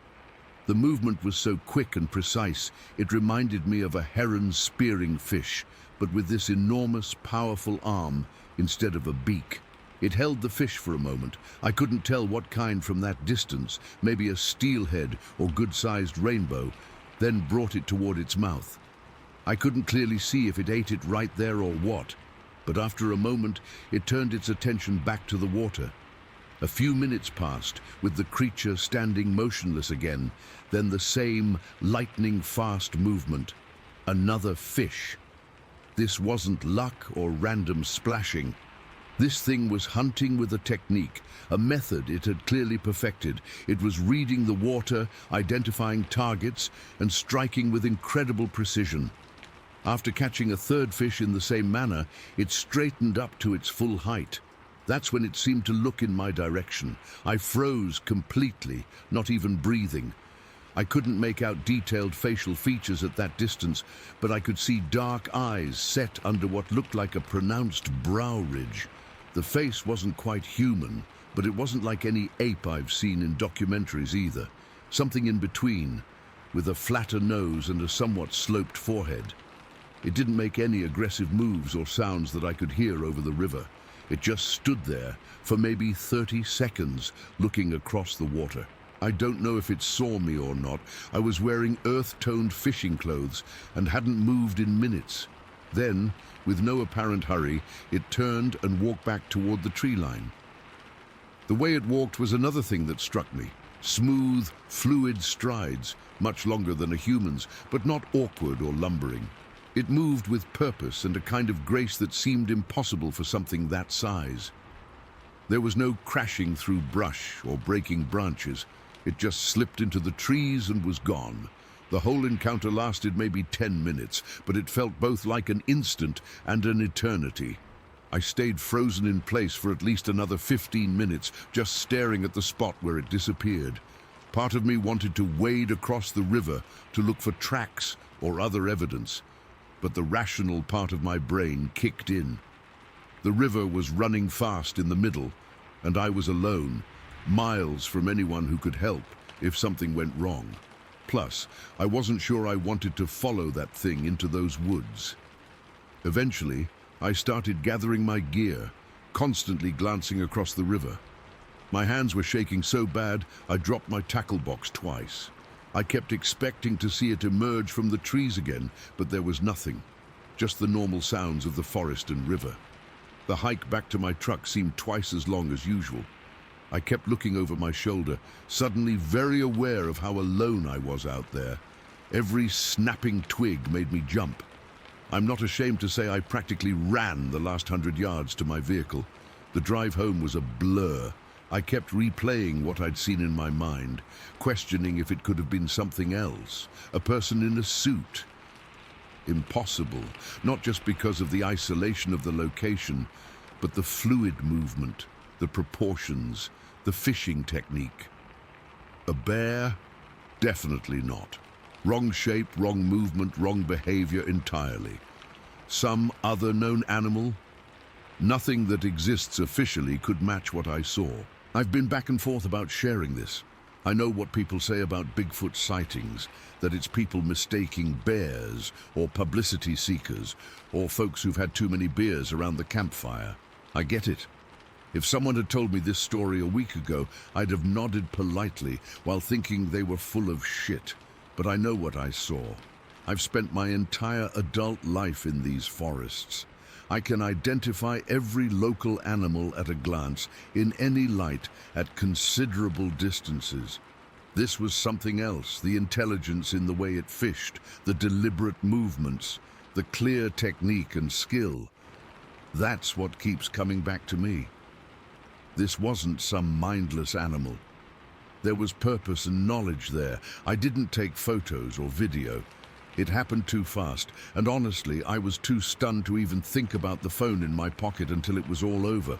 The movement was so quick and precise, it reminded me of a heron spearing fish, but with this enormous, powerful arm instead of a beak. It held the fish for a moment. I couldn't tell what kind from that distance, maybe a steelhead or good-sized rainbow, then brought it toward its mouth. I couldn't clearly see if it ate it right there or what, but after a moment, it turned its attention back to the water. A few minutes passed, with the creature standing motionless again, then the same lightning-fast movement. Another fish. This wasn't luck or random splashing. This thing was hunting with a technique, a method it had clearly perfected. It was reading the water, identifying targets, and striking with incredible precision. After catching a third fish in the same manner, it straightened up to its full height. That's when it seemed to look in my direction. I froze completely, not even breathing. I couldn't make out detailed facial features at that distance, but I could see dark eyes set under what looked like a pronounced brow ridge. The face wasn't quite human, but it wasn't like any ape I've seen in documentaries either. Something in between, with a flatter nose and a somewhat sloped forehead. It didn't make any aggressive moves or sounds that I could hear over the river. It just stood there for maybe 30 seconds, looking across the water. I don't know if it saw me or not. I was wearing earth-toned fishing clothes and hadn't moved in minutes. Then, with no apparent hurry, it turned and walked back toward the tree line. The way it walked was another thing that struck me. Smooth, fluid strides, much longer than a human's, but not awkward or lumbering. It moved with purpose and a kind of grace that seemed impossible for something that size. There was no crashing through brush or breaking branches. It just slipped into the trees and was gone. The whole encounter lasted maybe 10 minutes, but it felt both like an instant and an eternity. I stayed frozen in place for at least another 15 minutes, just staring at the spot where it disappeared. Part of me wanted to wade across the river to look for tracks or other evidence, but the rational part of my brain kicked in. The river was running fast in the middle, and I was alone, miles from anyone who could help if something went wrong. Plus, I wasn't sure I wanted to follow that thing into those woods. Eventually, I started gathering my gear, constantly glancing across the river. My hands were shaking so bad, I dropped my tackle box twice. I kept expecting to see it emerge from the trees again, but there was nothing. Just the normal sounds of the forest and river. The hike back to my truck seemed twice as long as usual. I kept looking over my shoulder, suddenly very aware of how alone I was out there. Every snapping twig made me jump. I'm not ashamed to say I practically ran the last 100 yards to my vehicle. The drive home was a blur. I kept replaying what I'd seen in my mind, questioning if it could have been something else, a person in a suit. Impossible, not just because of the isolation of the location, but the fluid movement, the proportions, the fishing technique. A bear? Definitely not. Wrong shape, wrong movement, wrong behavior entirely. Some other known animal? Nothing that exists officially could match what I saw. I've been back and forth about sharing this. I know what people say about Bigfoot sightings, that it's people mistaking bears or publicity seekers or folks who've had too many beers around the campfire. I get it. If someone had told me this story a week ago, I'd have nodded politely while thinking they were full of shit. But I know what I saw. I've spent my entire adult life in these forests. I can identify every local animal at a glance, in any light, at considerable distances. This was something else, the intelligence in the way it fished, the deliberate movements, the clear technique and skill. That's what keeps coming back to me. This wasn't some mindless animal. There was purpose and knowledge there. I didn't take photos or video. It happened too fast, and honestly, I was too stunned to even think about the phone in my pocket until it was all over.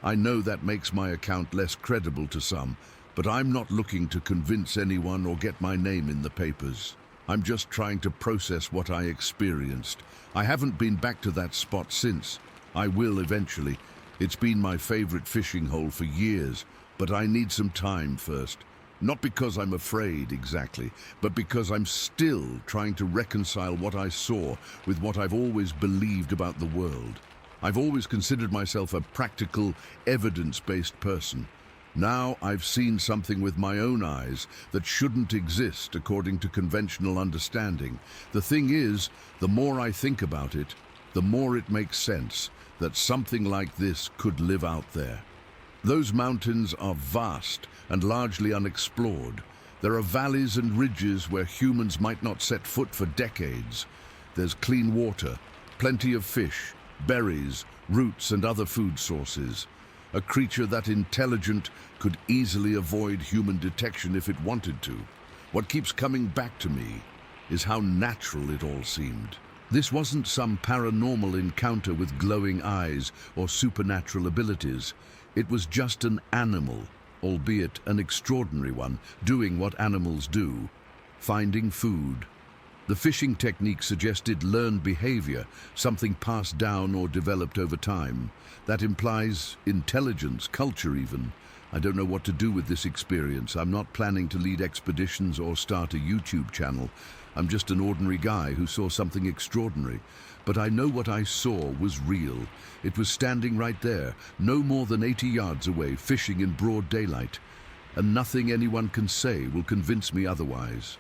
I know that makes my account less credible to some, but I'm not looking to convince anyone or get my name in the papers. I'm just trying to process what I experienced. I haven't been back to that spot since. I will eventually. It's been my favorite fishing hole for years, but I need some time first. Not because I'm afraid exactly, but because I'm still trying to reconcile what I saw with what I've always believed about the world. I've always considered myself a practical, evidence-based person. Now I've seen something with my own eyes that shouldn't exist according to conventional understanding. The thing is, the more I think about it, the more it makes sense that something like this could live out there. Those mountains are vast and largely unexplored. There are valleys and ridges where humans might not set foot for decades. There's clean water, plenty of fish, berries, roots and other food sources. A creature that intelligent could easily avoid human detection if it wanted to. What keeps coming back to me is how natural it all seemed. This wasn't some paranormal encounter with glowing eyes or supernatural abilities. It was just an animal, albeit an extraordinary one, doing what animals do, finding food, The fishing technique suggested learned behavior, something passed down or developed over time. That implies intelligence, culture even. I don't know what to do with this experience. I'm not planning to lead expeditions or start a YouTube channel. I'm just an ordinary guy who saw something extraordinary. But I know what I saw was real. It was standing right there, no more than 80 yards away, fishing in broad daylight. And nothing anyone can say will convince me otherwise.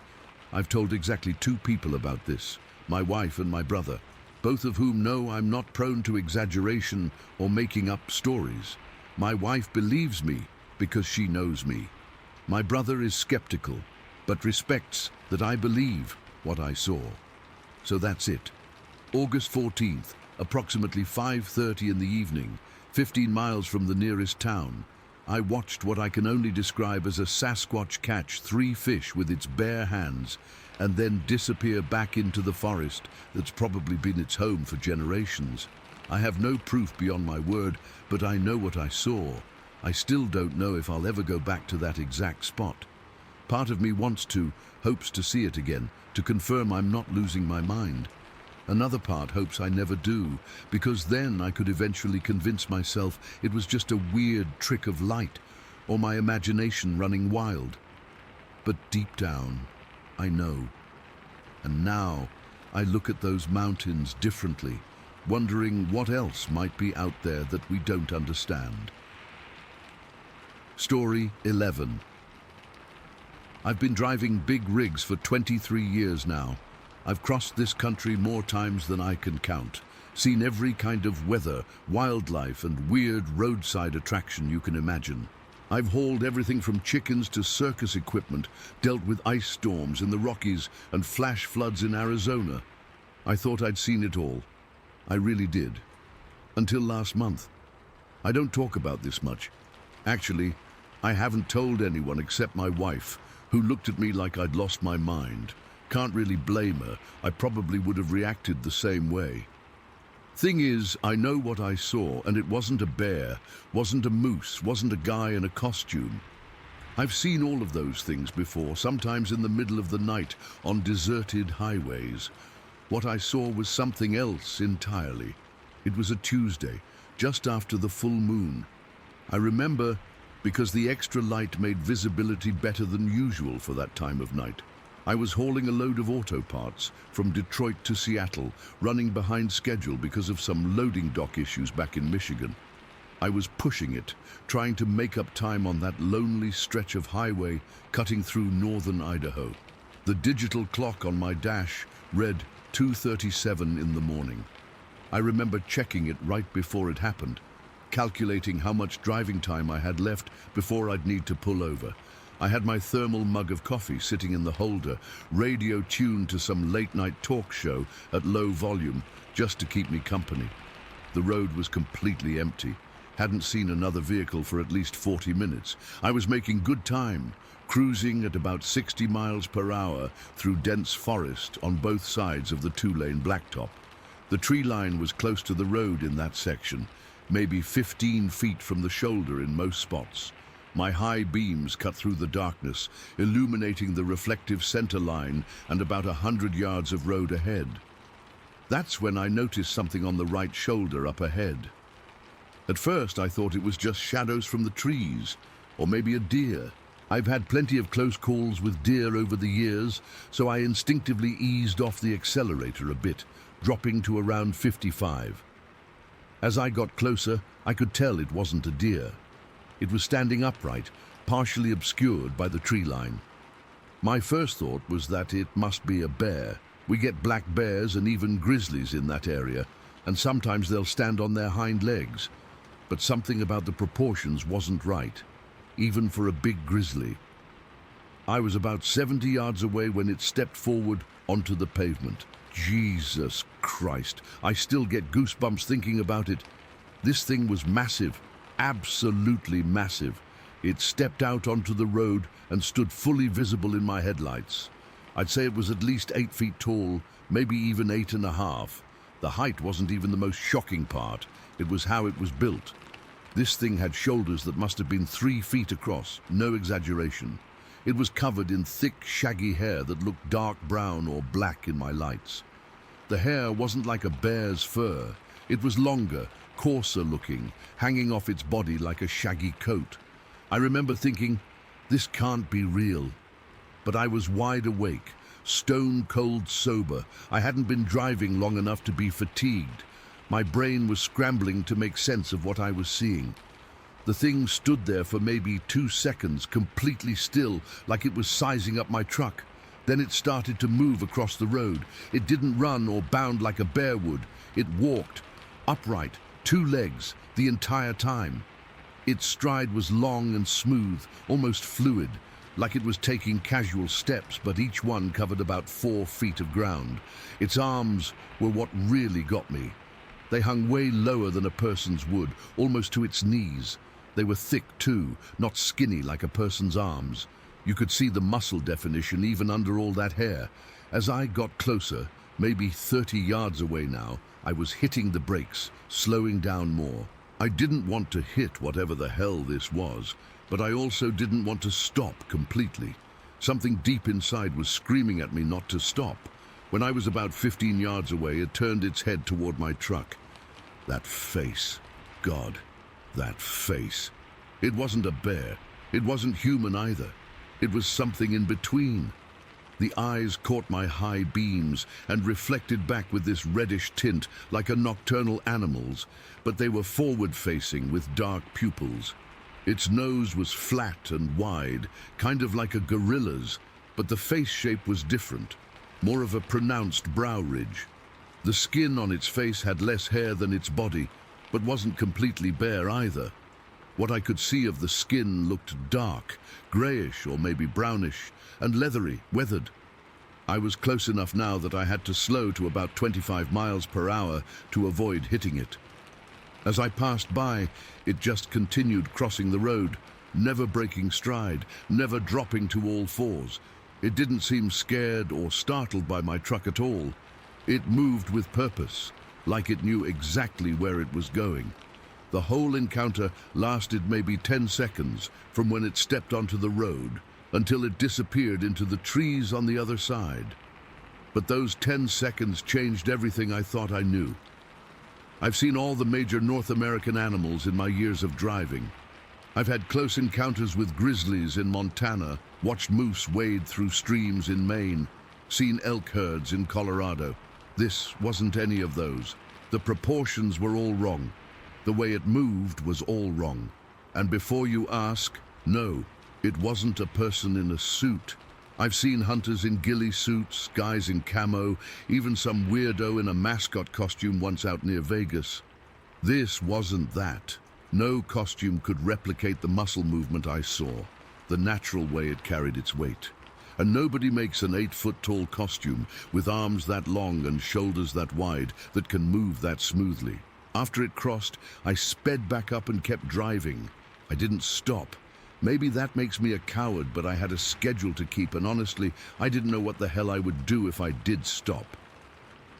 I've told exactly 2 people about this, my wife and my brother, both of whom know I'm not prone to exaggeration or making up stories. My wife believes me because she knows me. My brother is skeptical, but respects that I believe what I saw. So that's it. August 14th, approximately 5:30 in the evening, 15 miles from the nearest town. I watched what I can only describe as a Sasquatch catch 3 fish with its bare hands and then disappear back into the forest that's probably been its home for generations. I have no proof beyond my word, but I know what I saw. I still don't know if I'll ever go back to that exact spot. Part of me wants to, hopes to see it again, to confirm I'm not losing my mind. Another part hopes I never do, because then I could eventually convince myself it was just a weird trick of light, or my imagination running wild. But deep down, I know. And now, I look at those mountains differently, wondering what else might be out there that we don't understand. Story 11. I've been driving big rigs for 23 years now. I've crossed this country more times than I can count, seen every kind of weather, wildlife, and weird roadside attraction you can imagine. I've hauled everything from chickens to circus equipment, dealt with ice storms in the Rockies and flash floods in Arizona. I thought I'd seen it all. I really did. Until last month. I don't talk about this much. Actually, I haven't told anyone except my wife, who looked at me like I'd lost my mind. Can't really blame her. I probably would have reacted the same way. Thing is, I know what I saw, and it wasn't a bear, wasn't a moose, wasn't a guy in a costume. I've seen all of those things before, sometimes in the middle of the night on deserted highways. What I saw was something else entirely. It was a Tuesday, just after the full moon. I remember because the extra light made visibility better than usual for that time of night. I was hauling a load of auto parts from Detroit to Seattle, running behind schedule because of some loading dock issues back in Michigan. I was pushing it, trying to make up time on that lonely stretch of highway cutting through northern Idaho. The digital clock on my dash read 2:37 in the morning. I remember checking it right before it happened, calculating how much driving time I had left before I'd need to pull over. I had my thermal mug of coffee sitting in the holder, radio tuned to some late-night talk show at low volume, just to keep me company. The road was completely empty. Hadn't seen another vehicle for at least 40 minutes. I was making good time, cruising at about 60 miles per hour through dense forest on both sides of the 2-lane blacktop. The tree line was close to the road in that section, maybe 15 feet from the shoulder in most spots. My high beams cut through the darkness, illuminating the reflective center line and about 100 yards of road ahead. That's when I noticed something on the right shoulder up ahead. At first, I thought it was just shadows from the trees, or maybe a deer. I've had plenty of close calls with deer over the years, so I instinctively eased off the accelerator a bit, dropping to around 55. As I got closer, I could tell it wasn't a deer. It was standing upright, partially obscured by the tree line. My first thought was that it must be a bear. We get black bears and even grizzlies in that area, and sometimes they'll stand on their hind legs. But something about the proportions wasn't right, even for a big grizzly. I was about 70 yards away when it stepped forward onto the pavement. Jesus Christ, I still get goosebumps thinking about it. This thing was massive. Absolutely massive. It stepped out onto the road and stood fully visible in my headlights. I'd say it was at least 8 feet tall, maybe even 8.5. The height wasn't even the most shocking part. It was how it was built. This thing had shoulders that must have been 3 feet across, no exaggeration. It was covered in thick, shaggy hair that looked dark brown or black in my lights. The hair wasn't like a bear's fur. It was longer, coarser looking, hanging off its body like a shaggy coat. I remember thinking, this can't be real. But I was wide awake, stone cold sober. I hadn't been driving long enough to be fatigued. My brain was scrambling to make sense of what I was seeing. The thing stood there for maybe 2 seconds, completely still, like it was sizing up my truck. Then it started to move across the road. It didn't run or bound like a bear would. It walked, upright, 2 legs, the entire time. Its stride was long and smooth, almost fluid, like it was taking casual steps, but each one covered about 4 feet of ground. Its arms were what really got me. They hung way lower than a person's would, almost to its knees. They were thick too, not skinny like a person's arms. You could see the muscle definition even under all that hair. As I got closer, maybe 30 yards away now, I was hitting the brakes, slowing down more. I didn't want to hit whatever the hell this was, but I also didn't want to stop completely. Something deep inside was screaming at me not to stop. When I was about 15 yards away, it turned its head toward my truck. That face. God, that face. It wasn't a bear. It wasn't human either. It was something in between. The eyes caught my high beams and reflected back with this reddish tint like a nocturnal animal's, but they were forward-facing with dark pupils. Its nose was flat and wide, kind of like a gorilla's, but the face shape was different, more of a pronounced brow ridge. The skin on its face had less hair than its body, but wasn't completely bare either. What I could see of the skin looked dark, grayish or maybe brownish, and leathery, weathered. I was close enough now that I had to slow to about 25 miles per hour to avoid hitting it. As I passed by, it just continued crossing the road, never breaking stride, never dropping to all fours. It didn't seem scared or startled by my truck at all. It moved with purpose, like it knew exactly where it was going. The whole encounter lasted maybe 10 seconds from when it stepped onto the road until it disappeared into the trees on the other side. But those 10 seconds changed everything I thought I knew. I've seen all the major North American animals in my years of driving. I've had close encounters with grizzlies in Montana, watched moose wade through streams in Maine, seen elk herds in Colorado. This wasn't any of those. The proportions were all wrong. The way it moved was all wrong. And before you ask, no, it wasn't a person in a suit. I've seen hunters in ghillie suits, guys in camo, even some weirdo in a mascot costume once out near Vegas. This wasn't that. No costume could replicate the muscle movement I saw, the natural way it carried its weight. And nobody makes an 8-foot-tall costume with arms that long and shoulders that wide that can move that smoothly. After it crossed, I sped back up and kept driving. I didn't stop. Maybe that makes me a coward, but I had a schedule to keep, and honestly, I didn't know what the hell I would do if I did stop.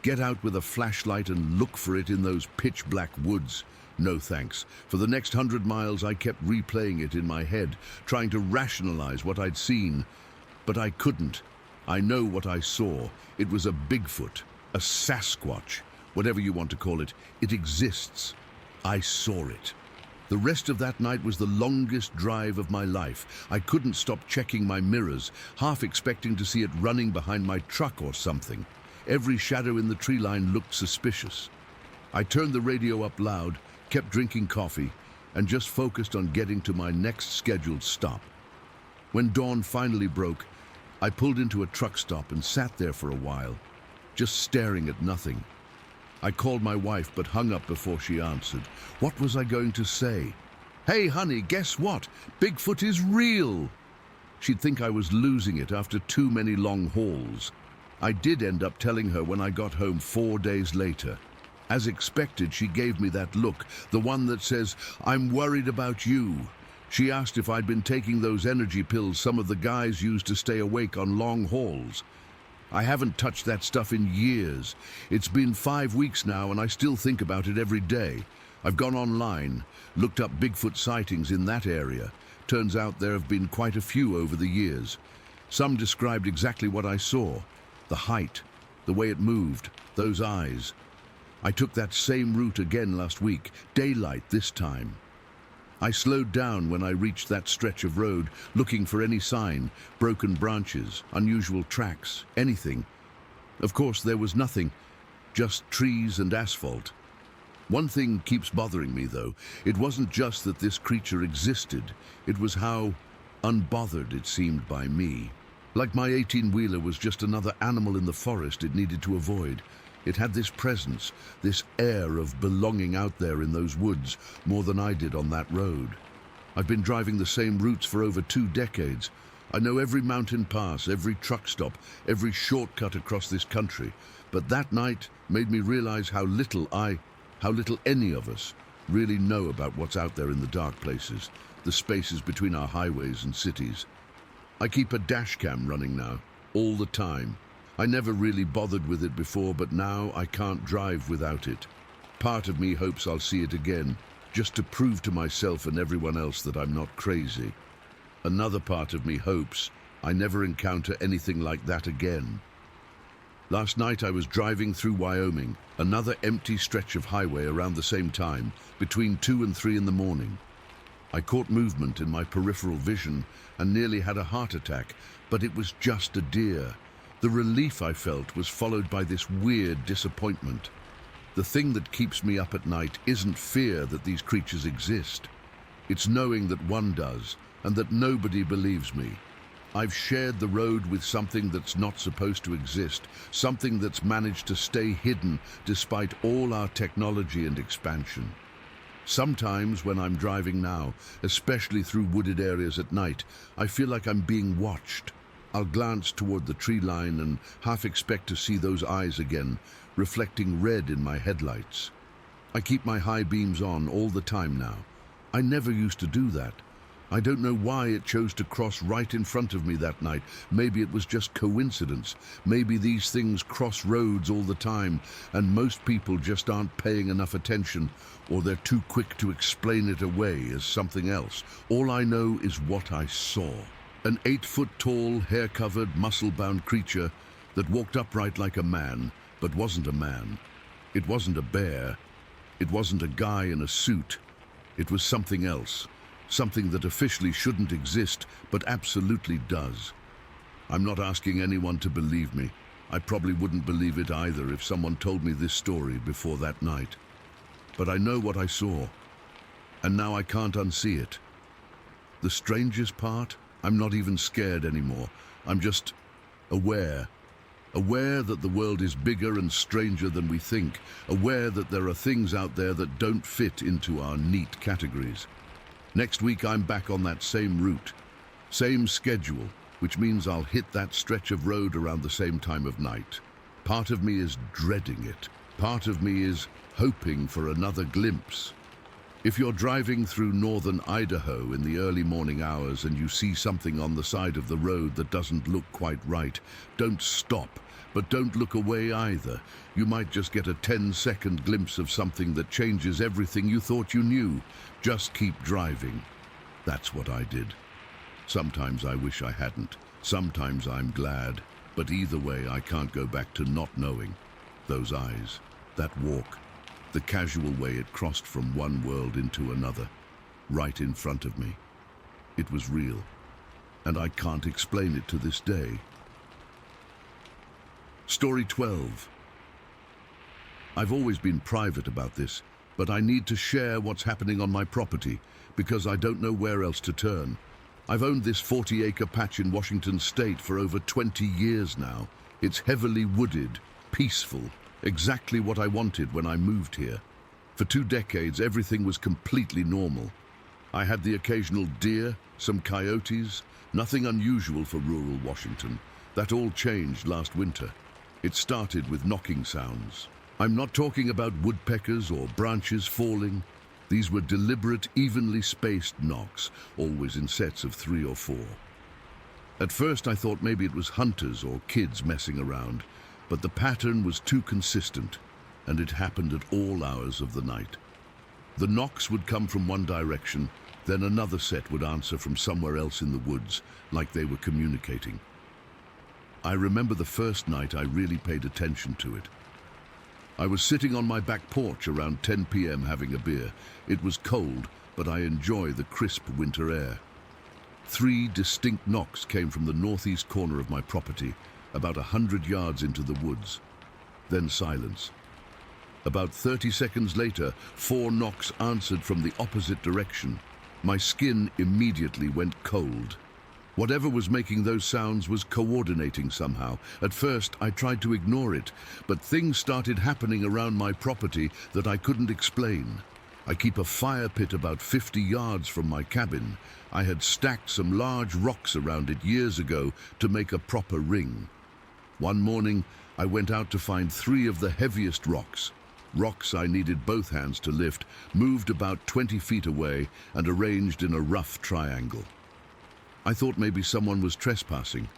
Get out with a flashlight and look for it in those pitch-black woods. No thanks. For the next 100 miles, I kept replaying it in my head, trying to rationalize what I'd seen. But I couldn't. I know what I saw. It was a Bigfoot, a Sasquatch, whatever you want to call it. It exists. I saw it. The rest of that night was the longest drive of my life. I couldn't stop checking my mirrors, half expecting to see it running behind my truck or something. Every shadow in the tree line looked suspicious. I turned the radio up loud, kept drinking coffee, and just focused on getting to my next scheduled stop. When dawn finally broke, I pulled into a truck stop and sat there for a while, just staring at nothing. I called my wife but hung up before she answered. What was I going to say? Hey honey, guess what? Bigfoot is real! She'd think I was losing it after too many long hauls. I did end up telling her when I got home 4 days later. As expected, she gave me that look, the one that says, "I'm worried about you." She asked if I'd been taking those energy pills some of the guys use to stay awake on long hauls. I haven't touched that stuff in years. It's been 5 weeks now and I still think about it every day. I've gone online, looked up Bigfoot sightings in that area, Turns out there have been quite a few over the years. Some described exactly what I saw. The height, the way it moved, those eyes. I took that same route again last week, daylight this time. I slowed down when I reached that stretch of road, looking for any sign, broken branches, unusual tracks, anything. Of course, there was nothing, just trees and asphalt. One thing keeps bothering me, though. It wasn't just that this creature existed. It was how unbothered it seemed by me. Like my 18-wheeler was just another animal in the forest it needed to avoid. It had this presence, this air of belonging out there in those woods, more than I did on that road. I've been driving the same routes for over 2 decades. I know every mountain pass, every truck stop, every shortcut across this country. But that night made me realize how little any of us really know about what's out there in the dark places, the spaces between our highways and cities. I keep a dash cam running now, all the time. I never really bothered with it before, but now I can't drive without it. Part of me hopes I'll see it again, just to prove to myself and everyone else that I'm not crazy. Another part of me hopes I never encounter anything like that again. Last night I was driving through Wyoming, another empty stretch of highway around the same time, between 2 and 3 in the morning. I caught movement in my peripheral vision and nearly had a heart attack, but it was just a deer. The relief I felt was followed by this weird disappointment. The thing that keeps me up at night isn't fear that these creatures exist. It's knowing that one does, and that nobody believes me. I've shared the road with something that's not supposed to exist, something that's managed to stay hidden despite all our technology and expansion. Sometimes when I'm driving now, especially through wooded areas at night, I feel like I'm being watched. I'll glance toward the tree line and half expect to see those eyes again, reflecting red in my headlights. I keep my high beams on all the time now. I never used to do that. I don't know why it chose to cross right in front of me that night. Maybe it was just coincidence. Maybe these things cross roads all the time, and most people just aren't paying enough attention, or they're too quick to explain it away as something else. All I know is what I saw. An 8-foot-tall, hair-covered, muscle-bound creature that walked upright like a man, but wasn't a man. It wasn't a bear. It wasn't a guy in a suit. It was something else. Something that officially shouldn't exist, but absolutely does. I'm not asking anyone to believe me. I probably wouldn't believe it either if someone told me this story before that night. But I know what I saw, and now I can't unsee it. The strangest part? I'm not even scared anymore. I'm just aware. Aware that the world is bigger and stranger than we think. Aware that there are things out there that don't fit into our neat categories. Next week I'm back on that same route, same schedule, which means I'll hit that stretch of road around the same time of night. Part of me is dreading it. Part of me is hoping for another glimpse. If you're driving through northern Idaho in the early morning hours and you see something on the side of the road that doesn't look quite right, don't stop, but don't look away either. You might just get a 10-second glimpse of something that changes everything you thought you knew. Just keep driving. That's what I did. Sometimes I wish I hadn't. Sometimes I'm glad. But either way, I can't go back to not knowing. Those eyes, that walk, the casual way it crossed from one world into another, right in front of me. It was real, and I can't explain it to this day. Story 12. I've always been private about this, but I need to share what's happening on my property because I don't know where else to turn. I've owned this 40-acre patch in Washington state for over 20 years now. It's heavily wooded, peaceful, exactly what I wanted when I moved here. For 2 decades, everything was completely normal. I had the occasional deer, some coyotes, nothing unusual for rural Washington. That all changed last winter. It started with knocking sounds. I'm not talking about woodpeckers or branches falling. These were deliberate, evenly spaced knocks, always in sets of 3 or 4. At first I thought maybe it was hunters or kids messing around, but the pattern was too consistent, and it happened at all hours of the night. The knocks would come from one direction, then another set would answer from somewhere else in the woods, like they were communicating. I remember the first night I really paid attention to it. I was sitting on my back porch around 10 p.m. having a beer. It was cold, but I enjoy the crisp winter air. 3 distinct knocks came from the northeast corner of my property, about 100 yards into the woods. Then silence. About 30 seconds later, 4 knocks answered from the opposite direction. My skin immediately went cold. Whatever was making those sounds was coordinating somehow. At first, I tried to ignore it, but things started happening around my property that I couldn't explain. I keep a fire pit about 50 yards from my cabin. I had stacked some large rocks around it years ago to make a proper ring. One morning, I went out to find 3 of the heaviest rocks. Rocks I needed both hands to lift, moved about 20 feet away and arranged in a rough triangle. I thought maybe someone was trespassing,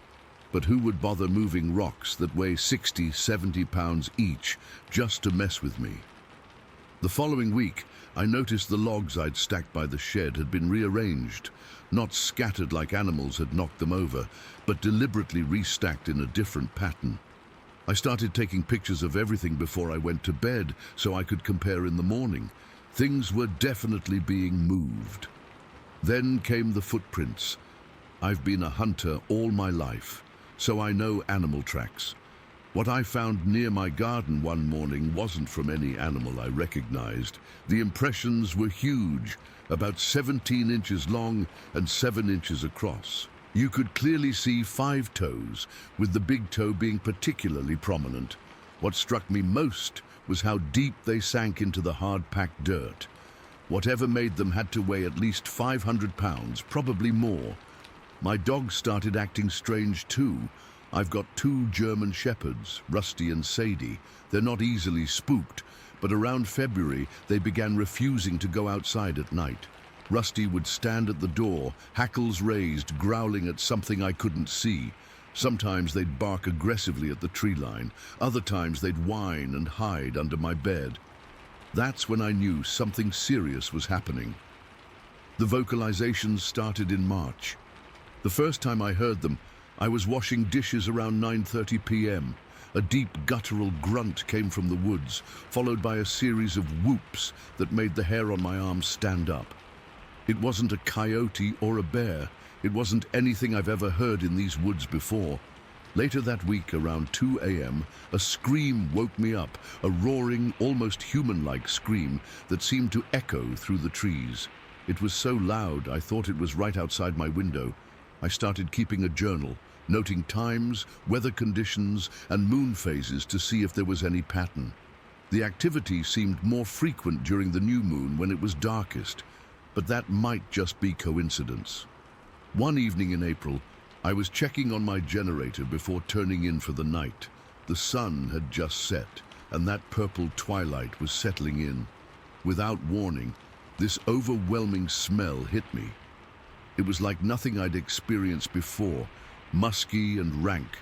but who would bother moving rocks that weigh 60, 70 pounds each just to mess with me? The following week, I noticed the logs I'd stacked by the shed had been rearranged, not scattered like animals had knocked them over, but deliberately restacked in a different pattern. I started taking pictures of everything before I went to bed so I could compare in the morning. Things were definitely being moved. Then came the footprints. I've been a hunter all my life, so I know animal tracks. What I found near my garden one morning wasn't from any animal I recognized. The impressions were huge, about 17 inches long and 7 inches across. You could clearly see 5 toes, with the big toe being particularly prominent. What struck me most was how deep they sank into the hard-packed dirt. Whatever made them had to weigh at least 500 pounds, probably more. My dogs started acting strange too. I've got 2 German shepherds, Rusty and Sadie. They're not easily spooked, but around February they began refusing to go outside at night. Rusty would stand at the door, hackles raised, growling at something I couldn't see. Sometimes they'd bark aggressively at the tree line. Other times they'd whine and hide under my bed. That's when I knew something serious was happening. The vocalizations started in March. The first time I heard them, I was washing dishes around 9:30 p.m. A deep guttural grunt came from the woods, followed by a series of whoops that made the hair on my arms stand up. It wasn't a coyote or a bear. It wasn't anything I've ever heard in these woods before. Later that week, around 2 a.m., a scream woke me up, a roaring, almost human-like scream that seemed to echo through the trees. It was so loud, I thought it was right outside my window. I started keeping a journal, noting times, weather conditions, and moon phases to see if there was any pattern. The activity seemed more frequent during the new moon when it was darkest, but that might just be coincidence. One evening in April, I was checking on my generator before turning in for the night. The sun had just set, and that purple twilight was settling in. Without warning, this overwhelming smell hit me. It was like nothing I'd experienced before, musky and rank,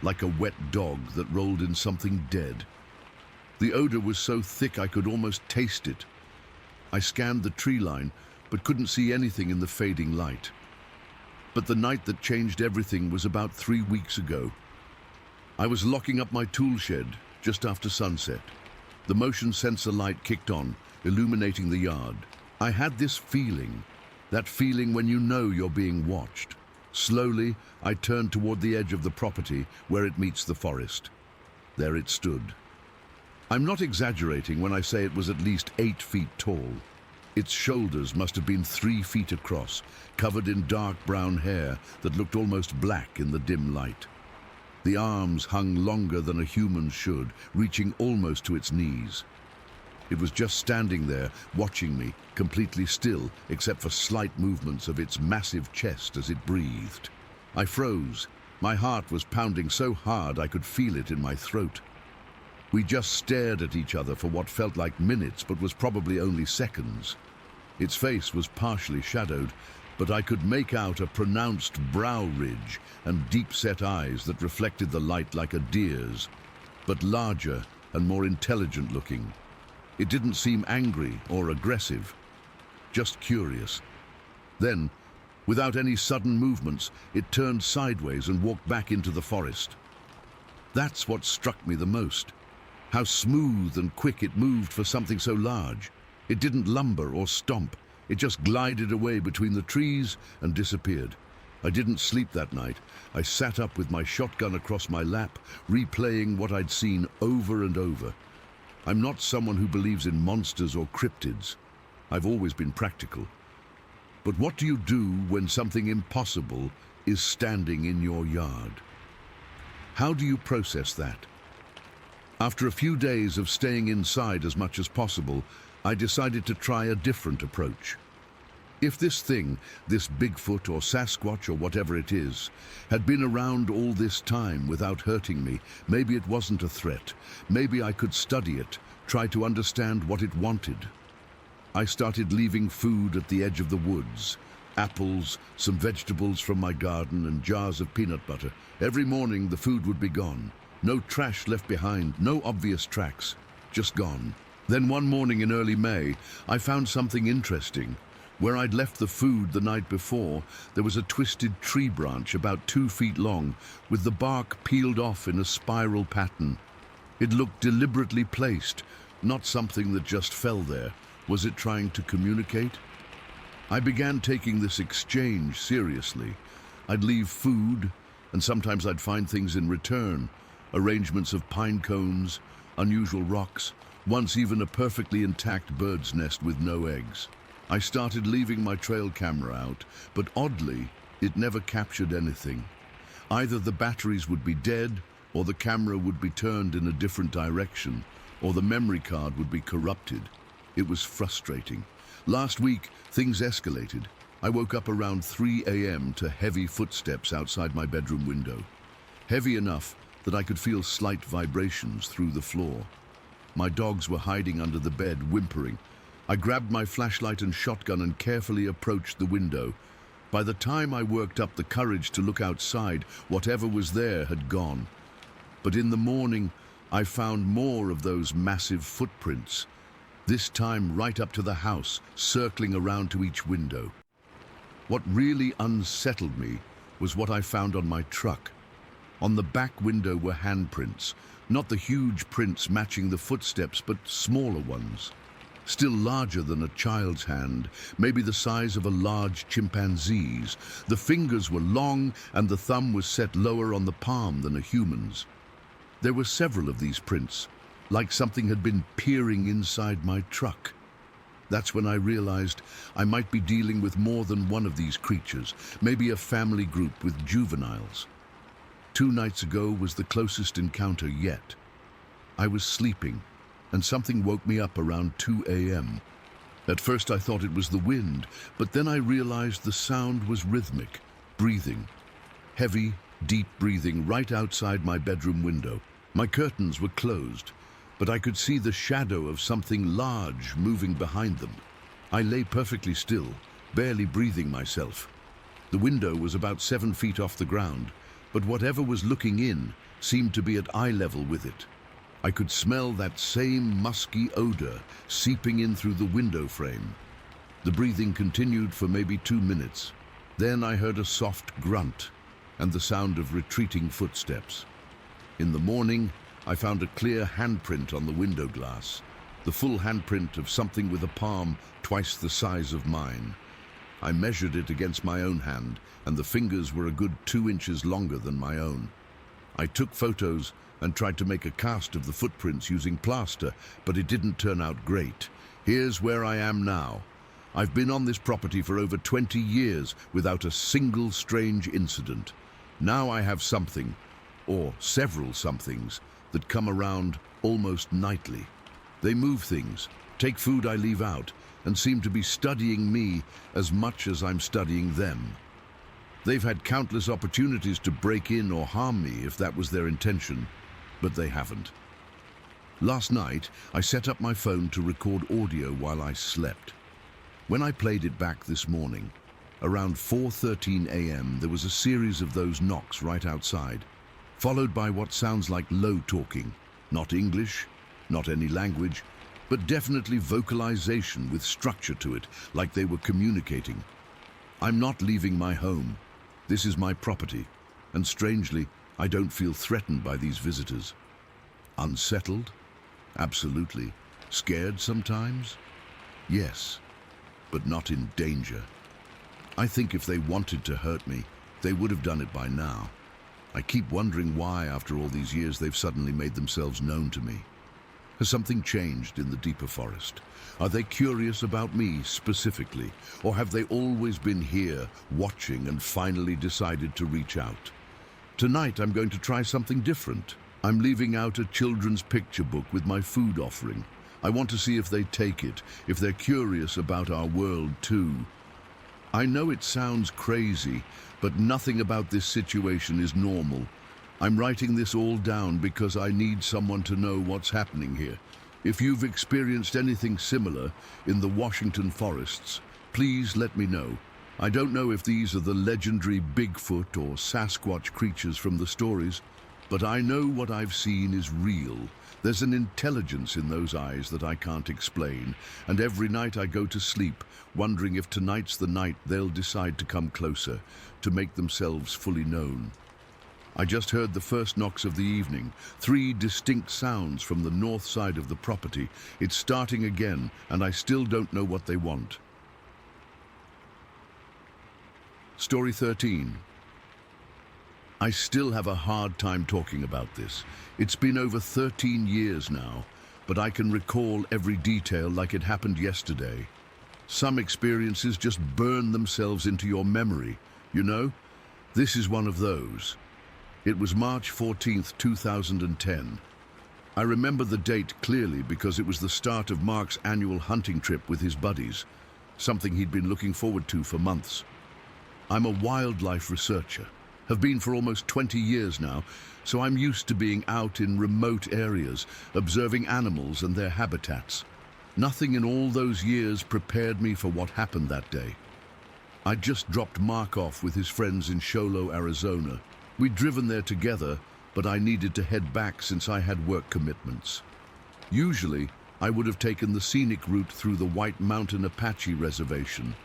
like a wet dog that rolled in something dead. The odor was so thick I could almost taste it. I scanned the tree line, but couldn't see anything in the fading light. But the night that changed everything was about 3 weeks ago. I was locking up my tool shed just after sunset. The motion sensor light kicked on, illuminating the yard. I had this feeling, that feeling when you know you're being watched. Slowly, I turned toward the edge of the property where it meets the forest. There it stood. I'm not exaggerating when I say it was at least 8 feet tall. Its shoulders must have been 3 feet across, covered in dark brown hair that looked almost black in the dim light. The arms hung longer than a human should, reaching almost to its knees. It was just standing there, watching me, completely still, except for slight movements of its massive chest as it breathed. I froze. My heart was pounding so hard I could feel it in my throat. We just stared at each other for what felt like minutes, but was probably only seconds. Its face was partially shadowed, but I could make out a pronounced brow ridge and deep-set eyes that reflected the light like a deer's, but larger and more intelligent looking. It didn't seem angry or aggressive, just curious. Then, without any sudden movements, it turned sideways and walked back into the forest. That's what struck me the most. How smooth and quick it moved for something so large. It didn't lumber or stomp. It just glided away between the trees and disappeared. I didn't sleep that night. I sat up with my shotgun across my lap, replaying what I'd seen over and over. I'm not someone who believes in monsters or cryptids. I've always been practical. But what do you do when something impossible is standing in your yard? How do you process that? After a few days of staying inside as much as possible, I decided to try a different approach. If this thing, this Bigfoot or Sasquatch or whatever it is, had been around all this time without hurting me, maybe it wasn't a threat. Maybe I could study it, try to understand what it wanted. I started leaving food at the edge of the woods. Apples, some vegetables from my garden, and jars of peanut butter. Every morning the food would be gone. No trash left behind, no obvious tracks, just gone. Then one morning in early May, I found something interesting. Where I'd left the food the night before, there was a twisted tree branch about 2 feet long, with the bark peeled off in a spiral pattern. It looked deliberately placed, not something that just fell there. Was it trying to communicate? I began taking this exchange seriously. I'd leave food, and sometimes I'd find things in return. Arrangements of pine cones, unusual rocks, once even a perfectly intact bird's nest with no eggs. I started leaving my trail camera out, but oddly, it never captured anything. Either the batteries would be dead, or the camera would be turned in a different direction, or the memory card would be corrupted. It was frustrating. Last week, things escalated. I woke up around 3 a.m. to heavy footsteps outside my bedroom window. Heavy enough that I could feel slight vibrations through the floor. My dogs were hiding under the bed, whimpering. I grabbed my flashlight and shotgun and carefully approached the window. By the time I worked up the courage to look outside, whatever was there had gone. But in the morning, I found more of those massive footprints, this time right up to the house, circling around to each window. What really unsettled me was what I found on my truck. On the back window were handprints, not the huge prints matching the footsteps, but smaller ones. Still larger than a child's hand, maybe the size of a large chimpanzee's. The fingers were long and the thumb was set lower on the palm than a human's. There were several of these prints, like something had been peering inside my truck. That's when I realized I might be dealing with more than one of these creatures, maybe a family group with juveniles. 2 nights ago was the closest encounter yet. I was sleeping, and something woke me up around 2 a.m. At first I thought it was the wind, but then I realized the sound was rhythmic, breathing. Heavy, deep breathing right outside my bedroom window. My curtains were closed, but I could see the shadow of something large moving behind them. I lay perfectly still, barely breathing myself. The window was about 7 feet off the ground, but whatever was looking in seemed to be at eye level with it. I could smell that same musky odor seeping in through the window frame. The breathing continued for maybe 2 minutes. Then I heard a soft grunt and the sound of retreating footsteps. In the morning, I found a clear handprint on the window glass, the full handprint of something with a palm twice the size of mine. I measured it against my own hand, and the fingers were a good 2 inches longer than my own. I took photos and tried to make a cast of the footprints using plaster, but it didn't turn out great. Here's where I am now. I've been on this property for over 20 years without a single strange incident. Now I have something, or several somethings, that come around almost nightly. They move things, take food I leave out, and seem to be studying me as much as I'm studying them. They've had countless opportunities to break in or harm me if that was their intention, but they haven't. Last night, I set up my phone to record audio while I slept. When I played it back this morning, around 4:13 a.m., there was a series of those knocks right outside, followed by what sounds like low talking. Not English, not any language, but definitely vocalization with structure to it, like they were communicating. I'm not leaving my home. This is my property, and strangely, I don't feel threatened by these visitors. Unsettled? Absolutely. Scared sometimes? Yes, but not in danger. I think if they wanted to hurt me, they would have done it by now. I keep wondering why, after all these years, they've suddenly made themselves known to me. Has something changed in the deeper forest? Are they curious about me specifically, or have they always been here, watching, and finally decided to reach out? Tonight I'm going to try something different. I'm leaving out a children's picture book with my food offering. I want to see if they take it, if they're curious about our world too. I know it sounds crazy, but nothing about this situation is normal. I'm writing this all down because I need someone to know what's happening here. If you've experienced anything similar in the Washington forests, please let me know. I don't know if these are the legendary Bigfoot or Sasquatch creatures from the stories, but I know what I've seen is real. There's an intelligence in those eyes that I can't explain, and every night I go to sleep wondering if tonight's the night they'll decide to come closer, to make themselves fully known. I just heard the first knocks of the evening, 3 distinct sounds from the north side of the property. It's starting again, and I still don't know what they want. Story 13. I still have a hard time talking about this. It's been over 13 years now, but I can recall every detail like it happened yesterday. Some experiences just burn themselves into your memory, you know? This is one of those. It was March 14th, 2010. I remember the date clearly because it was the start of Mark's annual hunting trip with his buddies, something he'd been looking forward to for months. I'm a wildlife researcher, have been for almost 20 years now, so I'm used to being out in remote areas, observing animals and their habitats. Nothing in all those years prepared me for what happened that day. I'd just dropped Mark off with his friends in Sholo, Arizona. We'd driven there together, but I needed to head back since I had work commitments. Usually, I would have taken the scenic route through the White Mountain Apache Reservation,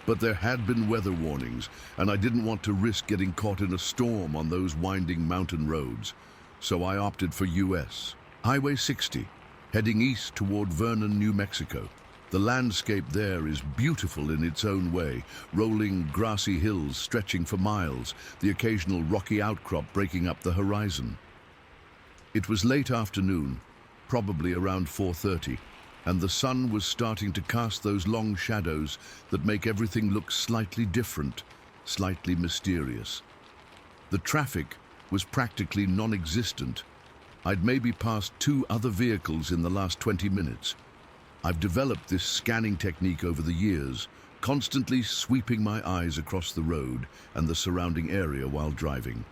but there had been weather warnings, and I didn't want to risk getting caught in a storm on those winding mountain roads, so I opted for US Highway 60, heading east toward Vernon, New Mexico. The landscape there is beautiful in its own way, rolling grassy hills stretching for miles, the occasional rocky outcrop breaking up the horizon. It was late afternoon, probably around 4:30, and the sun was starting to cast those long shadows that make everything look slightly different, slightly mysterious. The traffic was practically non-existent. I'd maybe passed 2 other vehicles in the last 20 minutes. I've developed this scanning technique over the years, constantly sweeping my eyes across the road and the surrounding area while driving.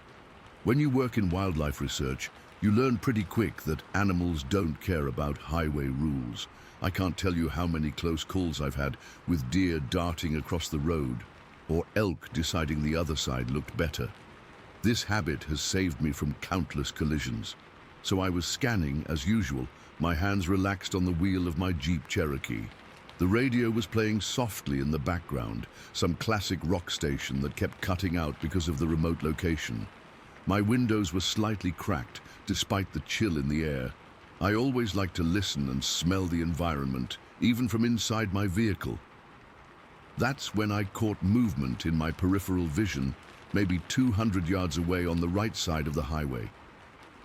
When you work in wildlife research, you learn pretty quick that animals don't care about highway rules. I can't tell you how many close calls I've had with deer darting across the road, or elk deciding the other side looked better. This habit has saved me from countless collisions. So I was scanning as usual, my hands relaxed on the wheel of my Jeep Cherokee. The radio was playing softly in the background, some classic rock station that kept cutting out because of the remote location. My windows were slightly cracked, despite the chill in the air. I always like to listen and smell the environment, even from inside my vehicle. That's when I caught movement in my peripheral vision, maybe 200 yards away on the right side of the highway.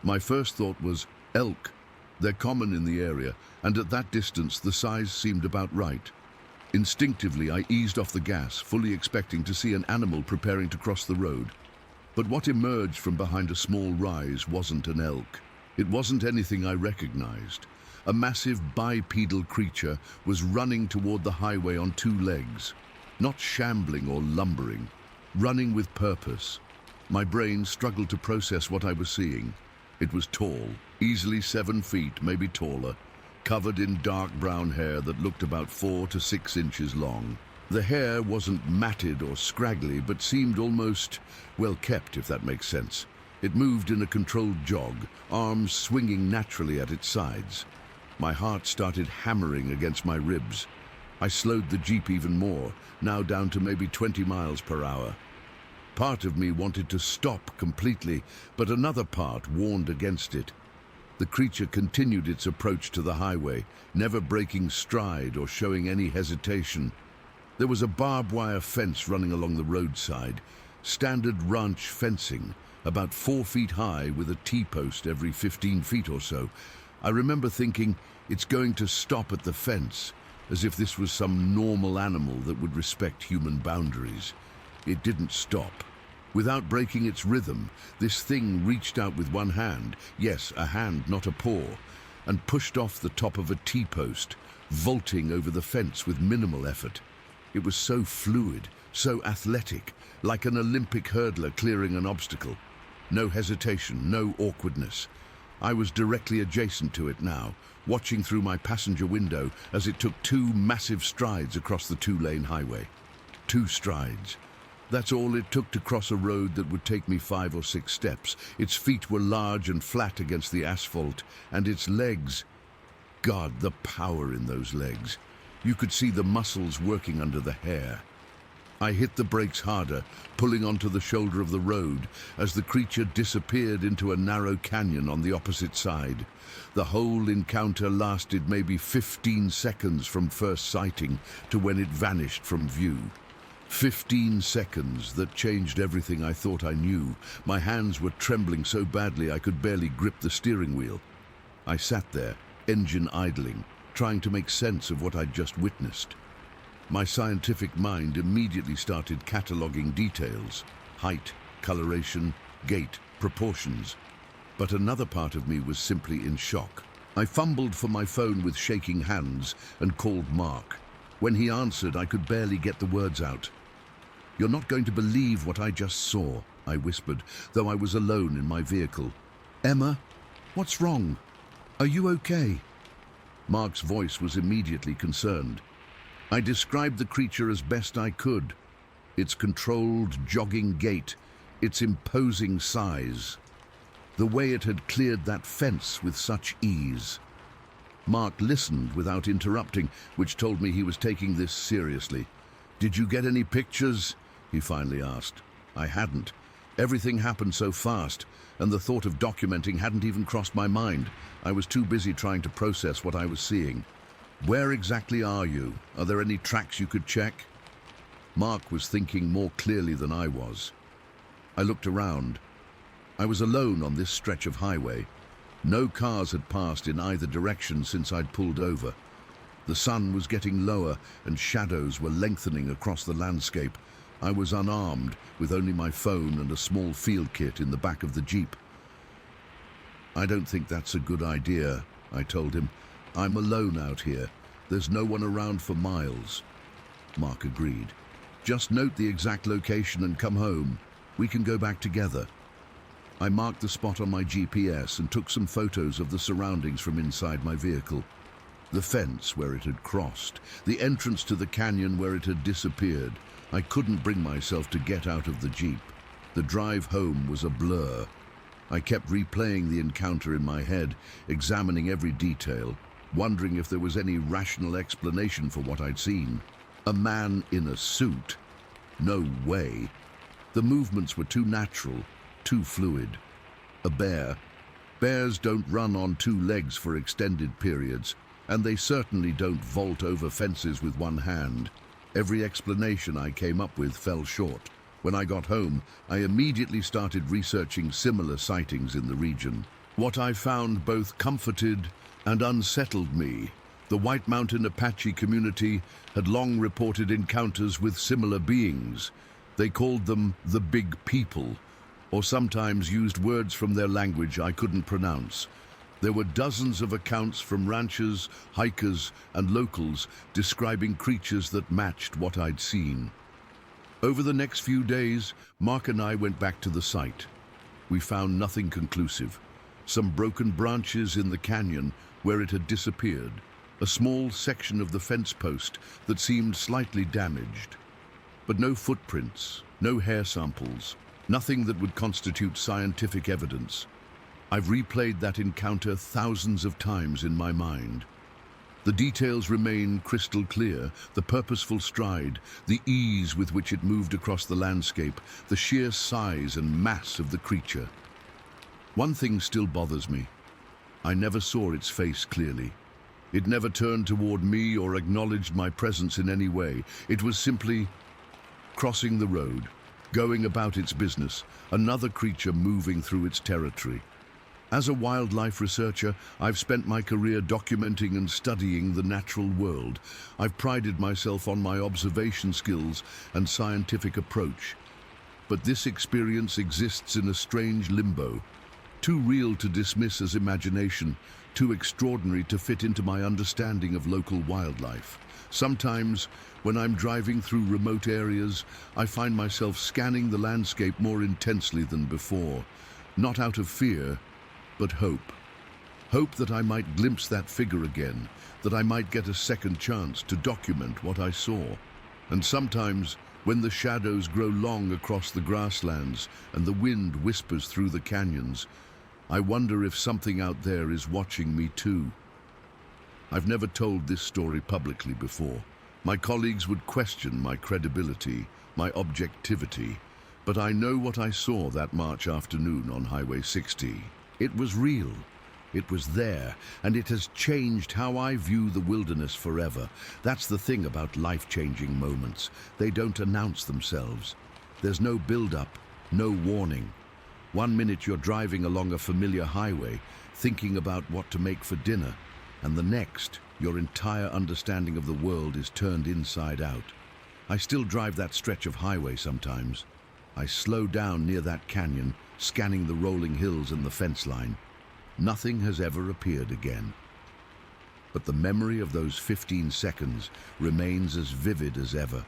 My first thought was elk. They're common in the area, and at that distance the size seemed about right. Instinctively, I eased off the gas, fully expecting to see an animal preparing to cross the road. But what emerged from behind a small rise wasn't an elk. It wasn't anything I recognized. A massive bipedal creature was running toward the highway on 2 legs, not shambling or lumbering, running with purpose. My brain struggled to process what I was seeing. It was tall, easily 7 feet, maybe taller, covered in dark brown hair that looked about 4 to 6 inches long. The hair wasn't matted or scraggly, but seemed almost well kept, if that makes sense. It moved in a controlled jog, arms swinging naturally at its sides. My heart started hammering against my ribs. I slowed the Jeep even more, now down to maybe 20 miles per hour. Part of me wanted to stop completely, but another part warned against it. The creature continued its approach to the highway, never breaking stride or showing any hesitation. There was a barbed wire fence running along the roadside, standard ranch fencing, about 4 feet high with a T-post every 15 feet or so. I remember thinking, it's going to stop at the fence, as if this was some normal animal that would respect human boundaries. It didn't stop. Without breaking its rhythm, this thing reached out with one hand, yes, a hand, not a paw, and pushed off the top of a T-post, vaulting over the fence with minimal effort. It was so fluid, so athletic, like an Olympic hurdler clearing an obstacle. No hesitation, no awkwardness. I was directly adjacent to it now, watching through my passenger window as it took 2 massive strides across the 2-lane highway. 2 strides. That's all it took to cross a road that would take me 5 or 6 steps. Its feet were large and flat against the asphalt, and its legs... God, the power in those legs. You could see the muscles working under the hair. I hit the brakes harder, pulling onto the shoulder of the road as the creature disappeared into a narrow canyon on the opposite side. The whole encounter lasted maybe 15 seconds from first sighting to when it vanished from view. 15 seconds that changed everything I thought I knew. My hands were trembling so badly I could barely grip the steering wheel. I sat there, engine idling, trying to make sense of what I'd just witnessed. My scientific mind immediately started cataloging details: height, coloration, gait, proportions. But another part of me was simply in shock. I fumbled for my phone with shaking hands and called Mark. When he answered, I could barely get the words out. "You're not going to believe what I just saw," I whispered, though I was alone in my vehicle. "Emma, what's wrong? Are you okay?" Mark's voice was immediately concerned. I described the creature as best I could. Its controlled, jogging gait, its imposing size, the way it had cleared that fence with such ease. Mark listened without interrupting, which told me he was taking this seriously. "Did you get any pictures?" he finally asked. I hadn't. Everything happened so fast, and the thought of documenting hadn't even crossed my mind. I was too busy trying to process what I was seeing. "Where exactly are you? Are there any tracks you could check?" Mark was thinking more clearly than I was. I looked around. I was alone on this stretch of highway. No cars had passed in either direction since I'd pulled over. The sun was getting lower and shadows were lengthening across the landscape. I was unarmed, with only my phone and a small field kit in the back of the Jeep. "I don't think that's a good idea," I told him. "I'm alone out here. There's no one around for miles." Mark agreed. "Just note the exact location and come home. We can go back together." I marked the spot on my GPS and took some photos of the surroundings from inside my vehicle. The fence where it had crossed, the entrance to the canyon where it had disappeared. I couldn't bring myself to get out of the Jeep. The drive home was a blur. I kept replaying the encounter in my head, examining every detail, wondering if there was any rational explanation for what I'd seen. A man in a suit? No way. The movements were too natural, too fluid. A bear? Bears don't run on 2 legs for extended periods, and they certainly don't vault over fences with one hand. Every explanation I came up with fell short. When I got home, I immediately started researching similar sightings in the region. What I found both comforted and unsettled me. The White Mountain Apache community had long reported encounters with similar beings. They called them the Big People, or sometimes used words from their language I couldn't pronounce. There were dozens of accounts from ranchers, hikers, and locals describing creatures that matched what I'd seen. Over the next few days, Mark and I went back to the site. We found nothing conclusive. Some broken branches in the canyon where it had disappeared, a small section of the fence post that seemed slightly damaged. But no footprints, no hair samples, nothing that would constitute scientific evidence. I've replayed that encounter thousands of times in my mind. The details remain crystal clear: the purposeful stride, the ease with which it moved across the landscape, the sheer size and mass of the creature. One thing still bothers me. I never saw its face clearly. It never turned toward me or acknowledged my presence in any way. It was simply crossing the road, going about its business, another creature moving through its territory. As a wildlife researcher, I've spent my career documenting and studying the natural world. I've prided myself on my observation skills and scientific approach. But this experience exists in a strange limbo, too real to dismiss as imagination, too extraordinary to fit into my understanding of local wildlife. Sometimes, when I'm driving through remote areas, I find myself scanning the landscape more intensely than before, not out of fear, but hope. Hope that I might glimpse that figure again, that I might get a second chance to document what I saw. And sometimes, when the shadows grow long across the grasslands and the wind whispers through the canyons, I wonder if something out there is watching me too. I've never told this story publicly before. My colleagues would question my credibility, my objectivity, but I know what I saw that March afternoon on Highway 60. It was real, it was there, and it has changed how I view the wilderness forever. That's the thing about life-changing moments. They don't announce themselves. There's no build-up, no warning. One minute you're driving along a familiar highway, thinking about what to make for dinner, and the next, your entire understanding of the world is turned inside out. I still drive that stretch of highway sometimes. I slow down near that canyon, scanning the rolling hills and the fence line. Nothing has ever appeared again. But the memory of those 15 seconds remains as vivid as ever.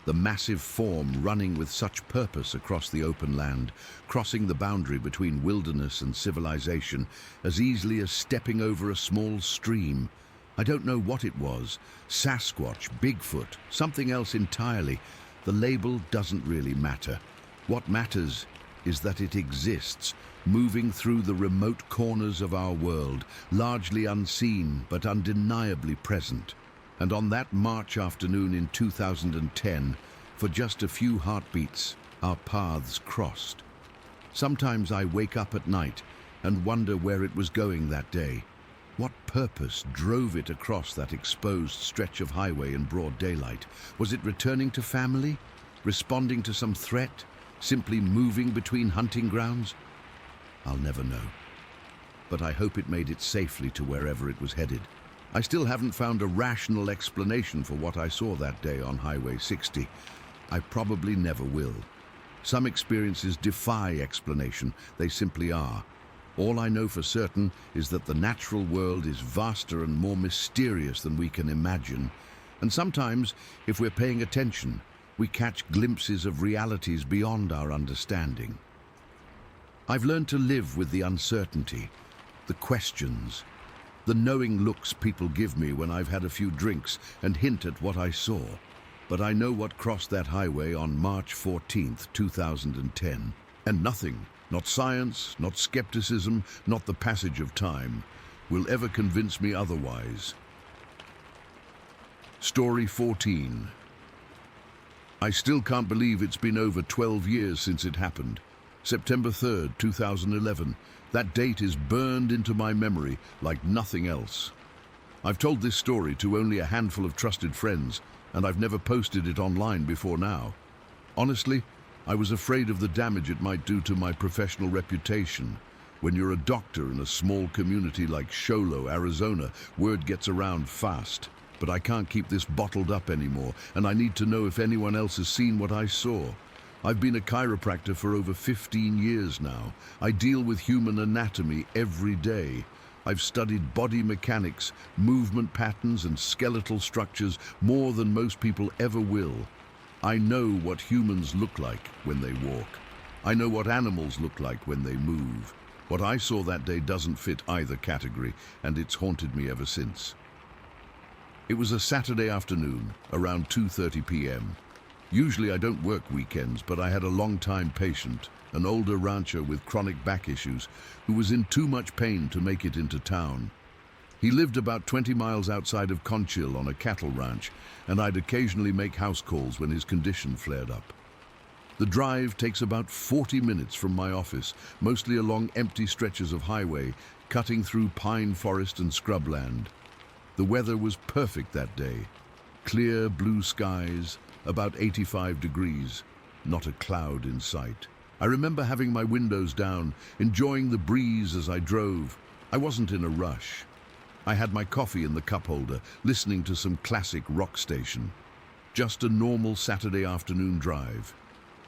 The massive form running with such purpose across the open land, crossing the boundary between wilderness and civilization as easily as stepping over a small stream. I don't know what it was. Sasquatch, Bigfoot, something else entirely. The label doesn't really matter. What matters is that it exists, moving through the remote corners of our world, largely unseen but undeniably present. And on that March afternoon in 2010, for just a few heartbeats, our paths crossed. Sometimes I wake up at night and wonder where it was going that day. What purpose drove it across that exposed stretch of highway in broad daylight? Was it returning to family? Responding to some threat? Simply moving between hunting grounds? I'll never know. But I hope it made it safely to wherever it was headed. I still haven't found a rational explanation for what I saw that day on Highway 60. I probably never will. Some experiences defy explanation. They simply are. All I know for certain is that the natural world is vaster and more mysterious than we can imagine. And sometimes, if we're paying attention, we catch glimpses of realities beyond our understanding. I've learned to live with the uncertainty, the questions, the knowing looks people give me when I've had a few drinks and hint at what I saw. But I know what crossed that highway on March 14th, 2010. And nothing, not science, not skepticism, not the passage of time, will ever convince me otherwise. Story 14. I still can't believe it's been over 12 years since it happened. September 3rd, 2011. That date is burned into my memory like nothing else. I've told this story to only a handful of trusted friends, and I've never posted it online before now. Honestly, I was afraid of the damage it might do to my professional reputation. When you're a doctor in a small community like Sholo, Arizona, word gets around fast. But I can't keep this bottled up anymore, and I need to know if anyone else has seen what I saw. I've been a chiropractor for over 15 years now. I deal with human anatomy every day. I've studied body mechanics, movement patterns, and skeletal structures more than most people ever will. I know what humans look like when they walk. I know what animals look like when they move. What I saw that day doesn't fit either category, and it's haunted me ever since. It was a Saturday afternoon, around 2:30 p.m. Usually I don't work weekends, but I had a long-time patient, an older rancher with chronic back issues, who was in too much pain to make it into town. He lived about 20 miles outside of Conchil on a cattle ranch, and I'd occasionally make house calls when his condition flared up. The drive takes about 40 minutes from my office, mostly along empty stretches of highway, cutting through pine forest and scrubland. The weather was perfect that day. Clear blue skies, about 85 degrees, not a cloud in sight. I remember having my windows down, enjoying the breeze as I drove. I wasn't in a rush. I had my coffee in the cup holder, listening to some classic rock station. Just a normal Saturday afternoon drive.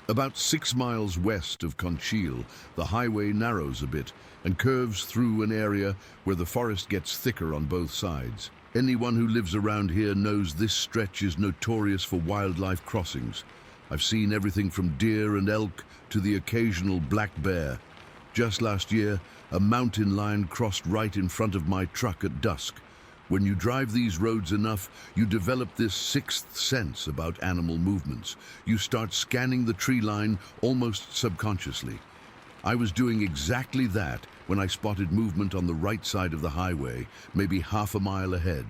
About 6 miles west of Conchil, the highway narrows a bit and curves through an area where the forest gets thicker on both sides. Anyone who lives around here knows this stretch is notorious for wildlife crossings. I've seen everything from deer and elk to the occasional black bear. Just last year, a mountain lion crossed right in front of my truck at dusk. When you drive these roads enough, you develop this sixth sense about animal movements. You start scanning the tree line almost subconsciously. I was doing exactly that when I spotted movement on the right side of the highway, maybe half a mile ahead.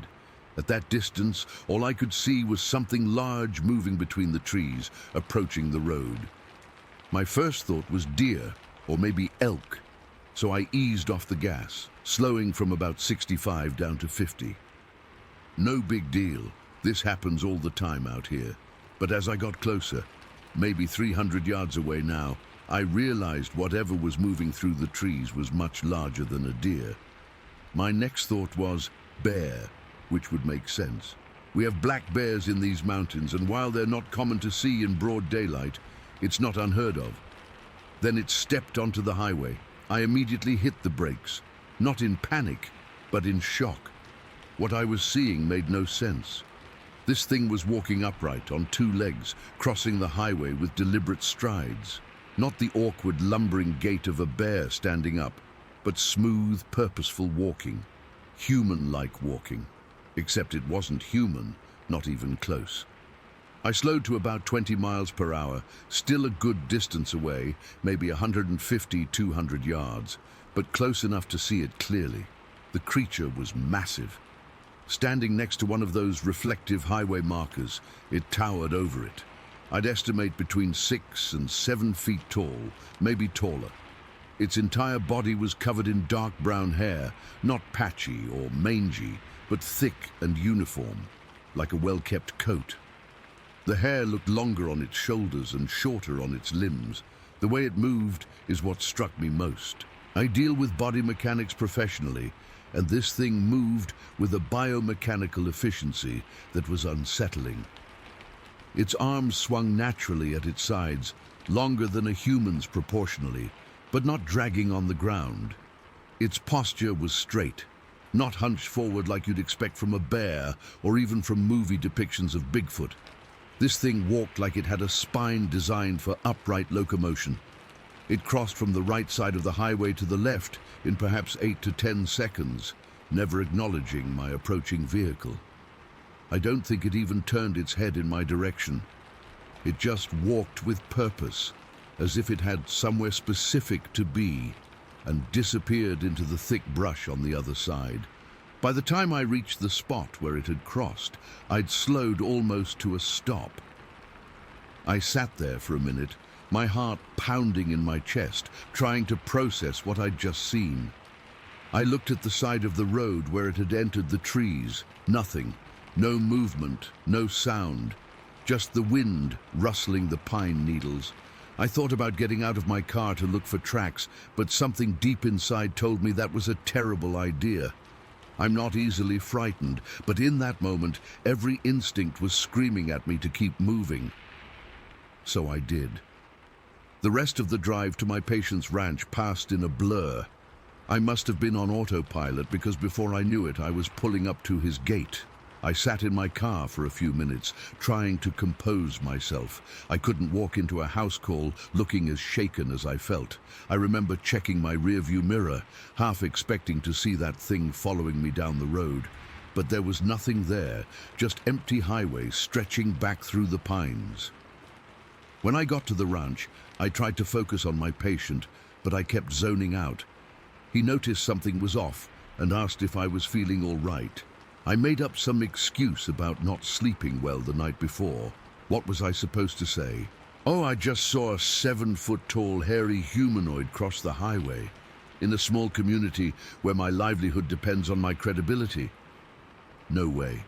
At that distance, all I could see was something large moving between the trees, approaching the road. My first thought was deer, or maybe elk, so I eased off the gas, slowing from about 65 down to 50. No big deal. This happens all the time out here. But as I got closer, maybe 300 yards away now, I realized whatever was moving through the trees was much larger than a deer. My next thought was bear, which would make sense. We have black bears in these mountains, and while they're not common to see in broad daylight, it's not unheard of. Then it stepped onto the highway. I immediately hit the brakes, not in panic, but in shock. What I was seeing made no sense. This thing was walking upright on 2 legs, crossing the highway with deliberate strides. Not the awkward, lumbering gait of a bear standing up, but smooth, purposeful walking. Human-like walking. Except it wasn't human, not even close. I slowed to about 20 miles per hour, still a good distance away, maybe 150, 200 yards, but close enough to see it clearly. The creature was massive. Standing next to one of those reflective highway markers, it towered over it. I'd estimate between 6 and 7 feet tall, maybe taller. Its entire body was covered in dark brown hair, not patchy or mangy, but thick and uniform, like a well-kept coat. The hair looked longer on its shoulders and shorter on its limbs. The way it moved is what struck me most. I deal with body mechanics professionally, and this thing moved with a biomechanical efficiency that was unsettling. Its arms swung naturally at its sides, longer than a human's proportionally, but not dragging on the ground. Its posture was straight, not hunched forward like you'd expect from a bear or even from movie depictions of Bigfoot. This thing walked like it had a spine designed for upright locomotion. It crossed from the right side of the highway to the left in perhaps 8 to 10 seconds, never acknowledging my approaching vehicle. I don't think it even turned its head in my direction. It just walked with purpose, as if it had somewhere specific to be, and disappeared into the thick brush on the other side. By the time I reached the spot where it had crossed, I'd slowed almost to a stop. I sat there for a minute, my heart pounding in my chest, trying to process what I'd just seen. I looked at the side of the road where it had entered the trees. Nothing. No movement, no sound. Just the wind rustling the pine needles. I thought about getting out of my car to look for tracks, but something deep inside told me that was a terrible idea. I'm not easily frightened, but in that moment, every instinct was screaming at me to keep moving. So I did. The rest of the drive to my patient's ranch passed in a blur. I must have been on autopilot because before I knew it, I was pulling up to his gate. I sat in my car for a few minutes, trying to compose myself. I couldn't walk into a house call looking as shaken as I felt. I remember checking my rearview mirror, half expecting to see that thing following me down the road. But there was nothing there, just empty highway stretching back through the pines. When I got to the ranch, I tried to focus on my patient, but I kept zoning out. He noticed something was off and asked if I was feeling all right. I made up some excuse about not sleeping well the night before. What was I supposed to say? Oh, I just saw a 7-foot-tall hairy humanoid cross the highway in a small community where my livelihood depends on my credibility. No way.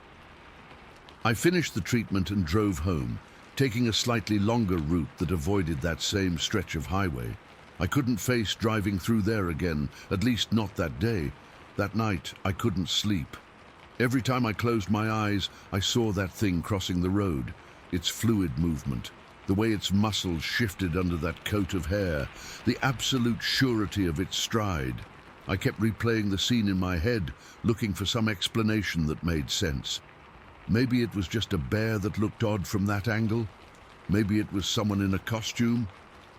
I finished the treatment and drove home, taking a slightly longer route that avoided that same stretch of highway. I couldn't face driving through there again, at least not that day. That night, I couldn't sleep. Every time I closed my eyes, I saw that thing crossing the road, its fluid movement, the way its muscles shifted under that coat of hair, the absolute surety of its stride. I kept replaying the scene in my head, looking for some explanation that made sense. Maybe it was just a bear that looked odd from that angle. Maybe it was someone in a costume.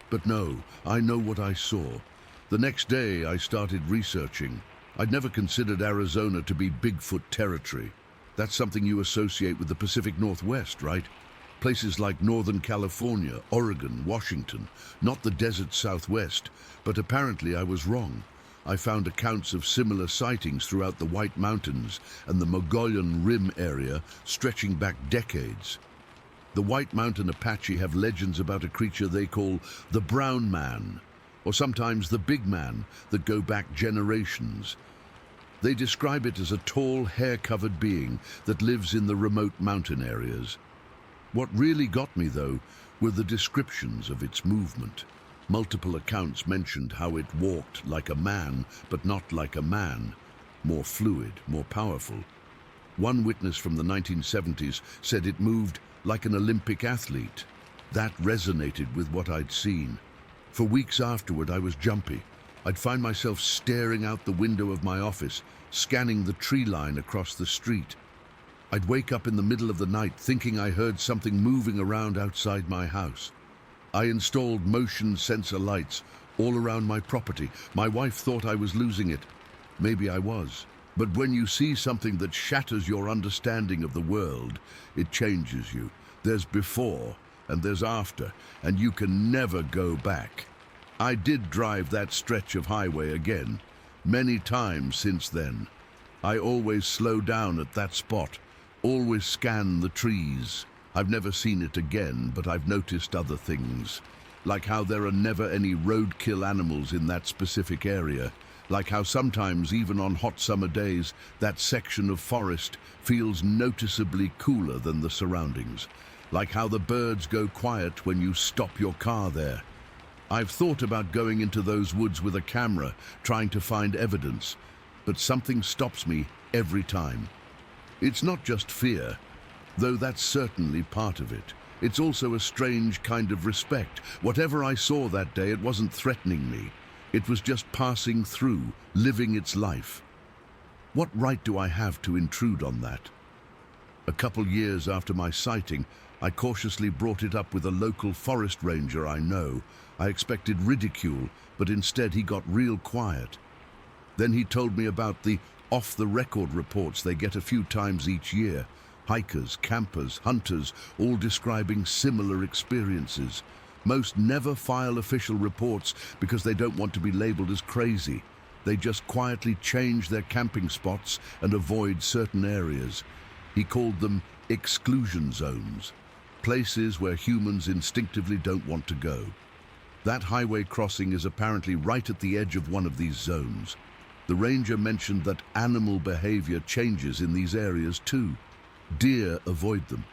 But no, I know what I saw. The next day, I started researching. I'd never considered Arizona to be Bigfoot territory. That's something you associate with the Pacific Northwest, right? Places like Northern California, Oregon, Washington, not the desert Southwest, but apparently I was wrong. I found accounts of similar sightings throughout the White Mountains and the Mogollon Rim area stretching back decades. The White Mountain Apache have legends about a creature they call the Brown Man, or sometimes the Big Man, that go back generations. They describe it as a tall, hair-covered being that lives in the remote mountain areas. What really got me, though, were the descriptions of its movement. Multiple accounts mentioned how it walked like a man, but not like a man. More fluid, more powerful. One witness from the 1970s said it moved like an Olympic athlete. That resonated with what I'd seen. For weeks afterward, I was jumpy. I'd find myself staring out the window of my office, scanning the tree line across the street. I'd wake up in the middle of the night thinking I heard something moving around outside my house. I installed motion sensor lights all around my property. My wife thought I was losing it. Maybe I was. But when you see something that shatters your understanding of the world, it changes you. There's before and there's after, and you can never go back. I did drive that stretch of highway again, many times since then. I always slow down at that spot, always scan the trees. I've never seen it again, but I've noticed other things, like how there are never any roadkill animals in that specific area, like how sometimes, even on hot summer days, that section of forest feels noticeably cooler than the surroundings, like how the birds go quiet when you stop your car there. I've thought about going into those woods with a camera, trying to find evidence, but something stops me every time. It's not just fear, though that's certainly part of it. It's also a strange kind of respect. Whatever I saw that day, it wasn't threatening me. It was just passing through, living its life. What right do I have to intrude on that? A couple years after my sighting, I cautiously brought it up with a local forest ranger I know. I expected ridicule, but instead he got real quiet. Then he told me about the off-the-record reports they get a few times each year. Hikers, campers, hunters, all describing similar experiences. Most never file official reports because they don't want to be labeled as crazy. They just quietly change their camping spots and avoid certain areas. He called them exclusion zones, places where humans instinctively don't want to go. That highway crossing is apparently right at the edge of one of these zones. The ranger mentioned that animal behavior changes in these areas too. Deer avoid them.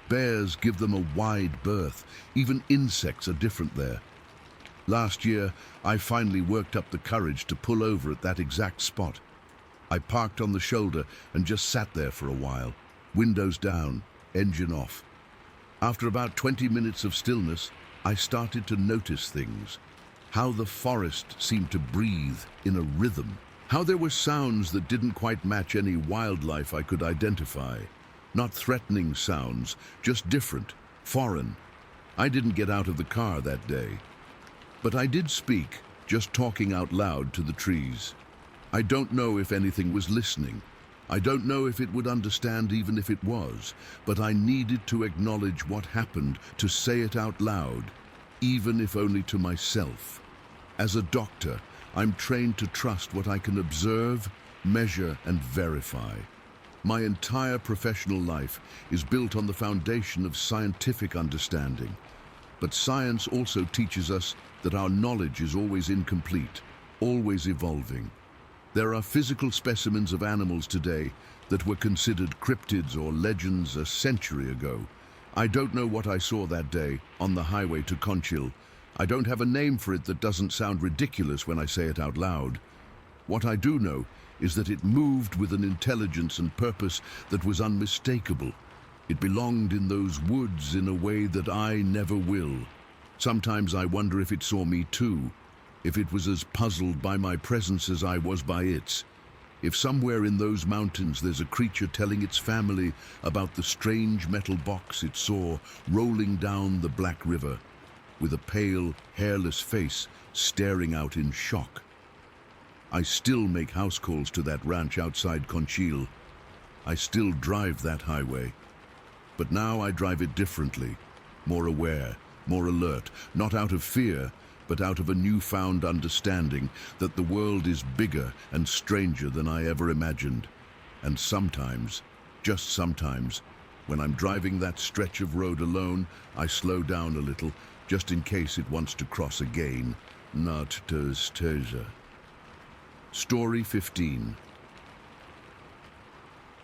Bears give them a wide berth. Even insects are different there. Last year, I finally worked up the courage to pull over at that exact spot. I parked on the shoulder and just sat there for a while, windows down, engine off. After about 20 minutes of stillness, I started to notice things. How the forest seemed to breathe in a rhythm. How there were sounds that didn't quite match any wildlife I could identify. Not threatening sounds, just different, foreign. I didn't get out of the car that day. But I did speak, just talking out loud to the trees. I don't know if anything was listening. I don't know if it would understand even if it was, but I needed to acknowledge what happened, to say it out loud, even if only to myself. As a doctor, I'm trained to trust what I can observe, measure, and verify. My entire professional life is built on the foundation of scientific understanding. But science also teaches us that our knowledge is always incomplete, always evolving. There are physical specimens of animals today that were considered cryptids or legends a century ago. I don't know what I saw that day on the highway to Conchil. I don't have a name for it that doesn't sound ridiculous when I say it out loud. What I do know is that it moved with an intelligence and purpose that was unmistakable. It belonged in those woods in a way that I never will. Sometimes I wonder if it saw me too, if it was as puzzled by my presence as I was by its. If somewhere in those mountains there's a creature telling its family about the strange metal box it saw rolling down the Black River, with a pale, hairless face staring out in shock. I still make house calls to that ranch outside Conchil. I still drive that highway. But now I drive it differently, more aware, more alert, not out of fear, but out of a newfound understanding that the world is bigger and stranger than I ever imagined. And sometimes, just sometimes, when I'm driving that stretch of road alone, I slow down a little, just in case it wants to cross again. Not Toza. Story 15.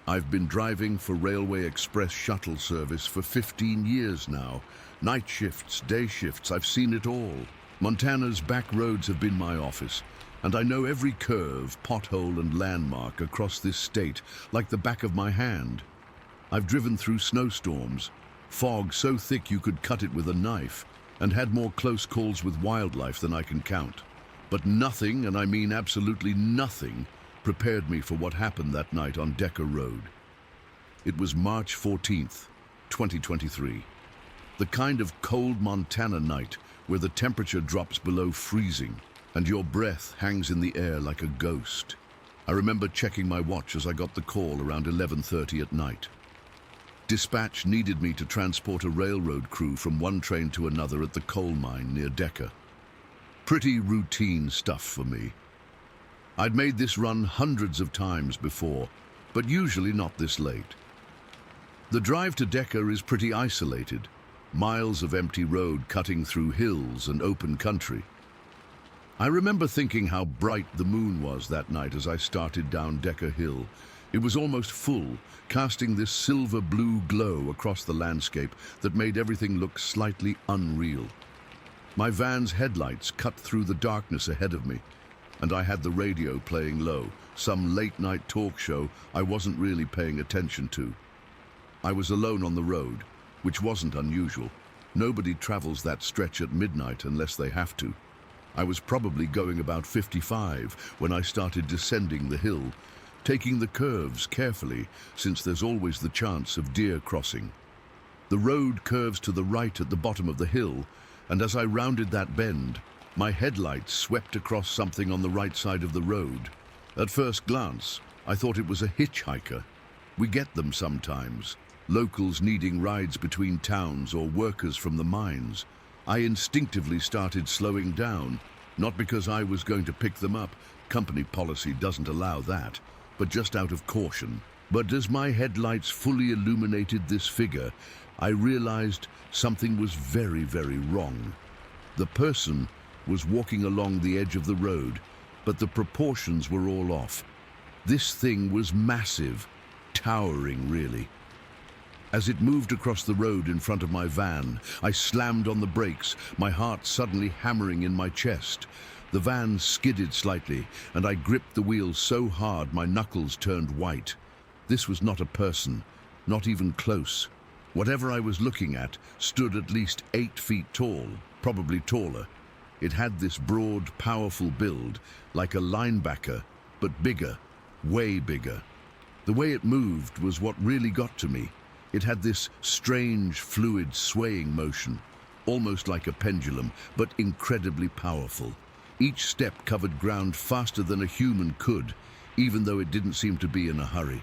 I've been driving for Railway Express shuttle service for 15 years now. Night shifts, day shifts, I've seen it all. Montana's back roads have been my office, and I know every curve, pothole, and landmark across this state like the back of my hand. I've driven through snowstorms, fog so thick you could cut it with a knife, and had more close calls with wildlife than I can count. But nothing, and I mean absolutely nothing, prepared me for what happened that night on Decker Road. It was March 14th, 2023. The kind of cold Montana night where the temperature drops below freezing and your breath hangs in the air like a ghost. I remember checking my watch as I got the call around 11:30 at night. Dispatch needed me to transport a railroad crew from one train to another at the coal mine near Decker. Pretty routine stuff for me. I'd made this run hundreds of times before, but usually not this late. The drive to Decker is pretty isolated. Miles of empty road cutting through hills and open country. I remember thinking how bright the moon was that night as I started down Decker Hill. It was almost full, casting this silver-blue glow across the landscape that made everything look slightly unreal. My van's headlights cut through the darkness ahead of me, and I had the radio playing low, some late-night talk show I wasn't really paying attention to. I was alone on the road, which wasn't unusual. Nobody travels that stretch at midnight unless they have to. I was probably going about 55 when I started descending the hill, taking the curves carefully since there's always the chance of deer crossing. The road curves to the right at the bottom of the hill, and as I rounded that bend, my headlights swept across something on the right side of the road. At first glance, I thought it was a hitchhiker. We get them sometimes. Locals needing rides between towns or workers from the mines. I instinctively started slowing down, not because I was going to pick them up, company policy doesn't allow that, but just out of caution. But as my headlights fully illuminated this figure, I realized something was very, very wrong. The person was walking along the edge of the road, but the proportions were all off. This thing was massive, towering really. As it moved across the road in front of my van, I slammed on the brakes, my heart suddenly hammering in my chest. The van skidded slightly, and I gripped the wheel so hard my knuckles turned white. This was not a person, not even close. Whatever I was looking at stood at least 8 feet tall, probably taller. It had this broad, powerful build, like a linebacker, but bigger, way bigger. The way it moved was what really got to me. It had this strange, fluid, swaying motion, almost like a pendulum, but incredibly powerful. Each step covered ground faster than a human could, even though it didn't seem to be in a hurry.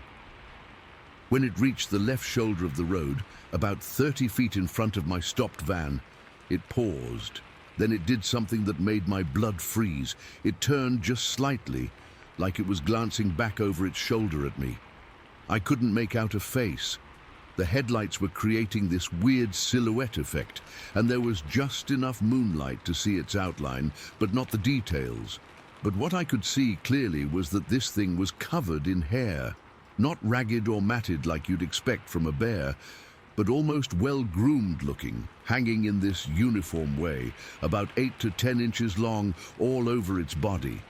When it reached the left shoulder of the road, about 30 feet in front of my stopped van, it paused. Then it did something that made my blood freeze. It turned just slightly, like it was glancing back over its shoulder at me. I couldn't make out a face. The headlights were creating this weird silhouette effect, and there was just enough moonlight to see its outline, but not the details. But what I could see clearly was that this thing was covered in hair. Not ragged or matted like you'd expect from a bear, but almost well-groomed looking, hanging in this uniform way, about 8 to 10 inches long, all over its body.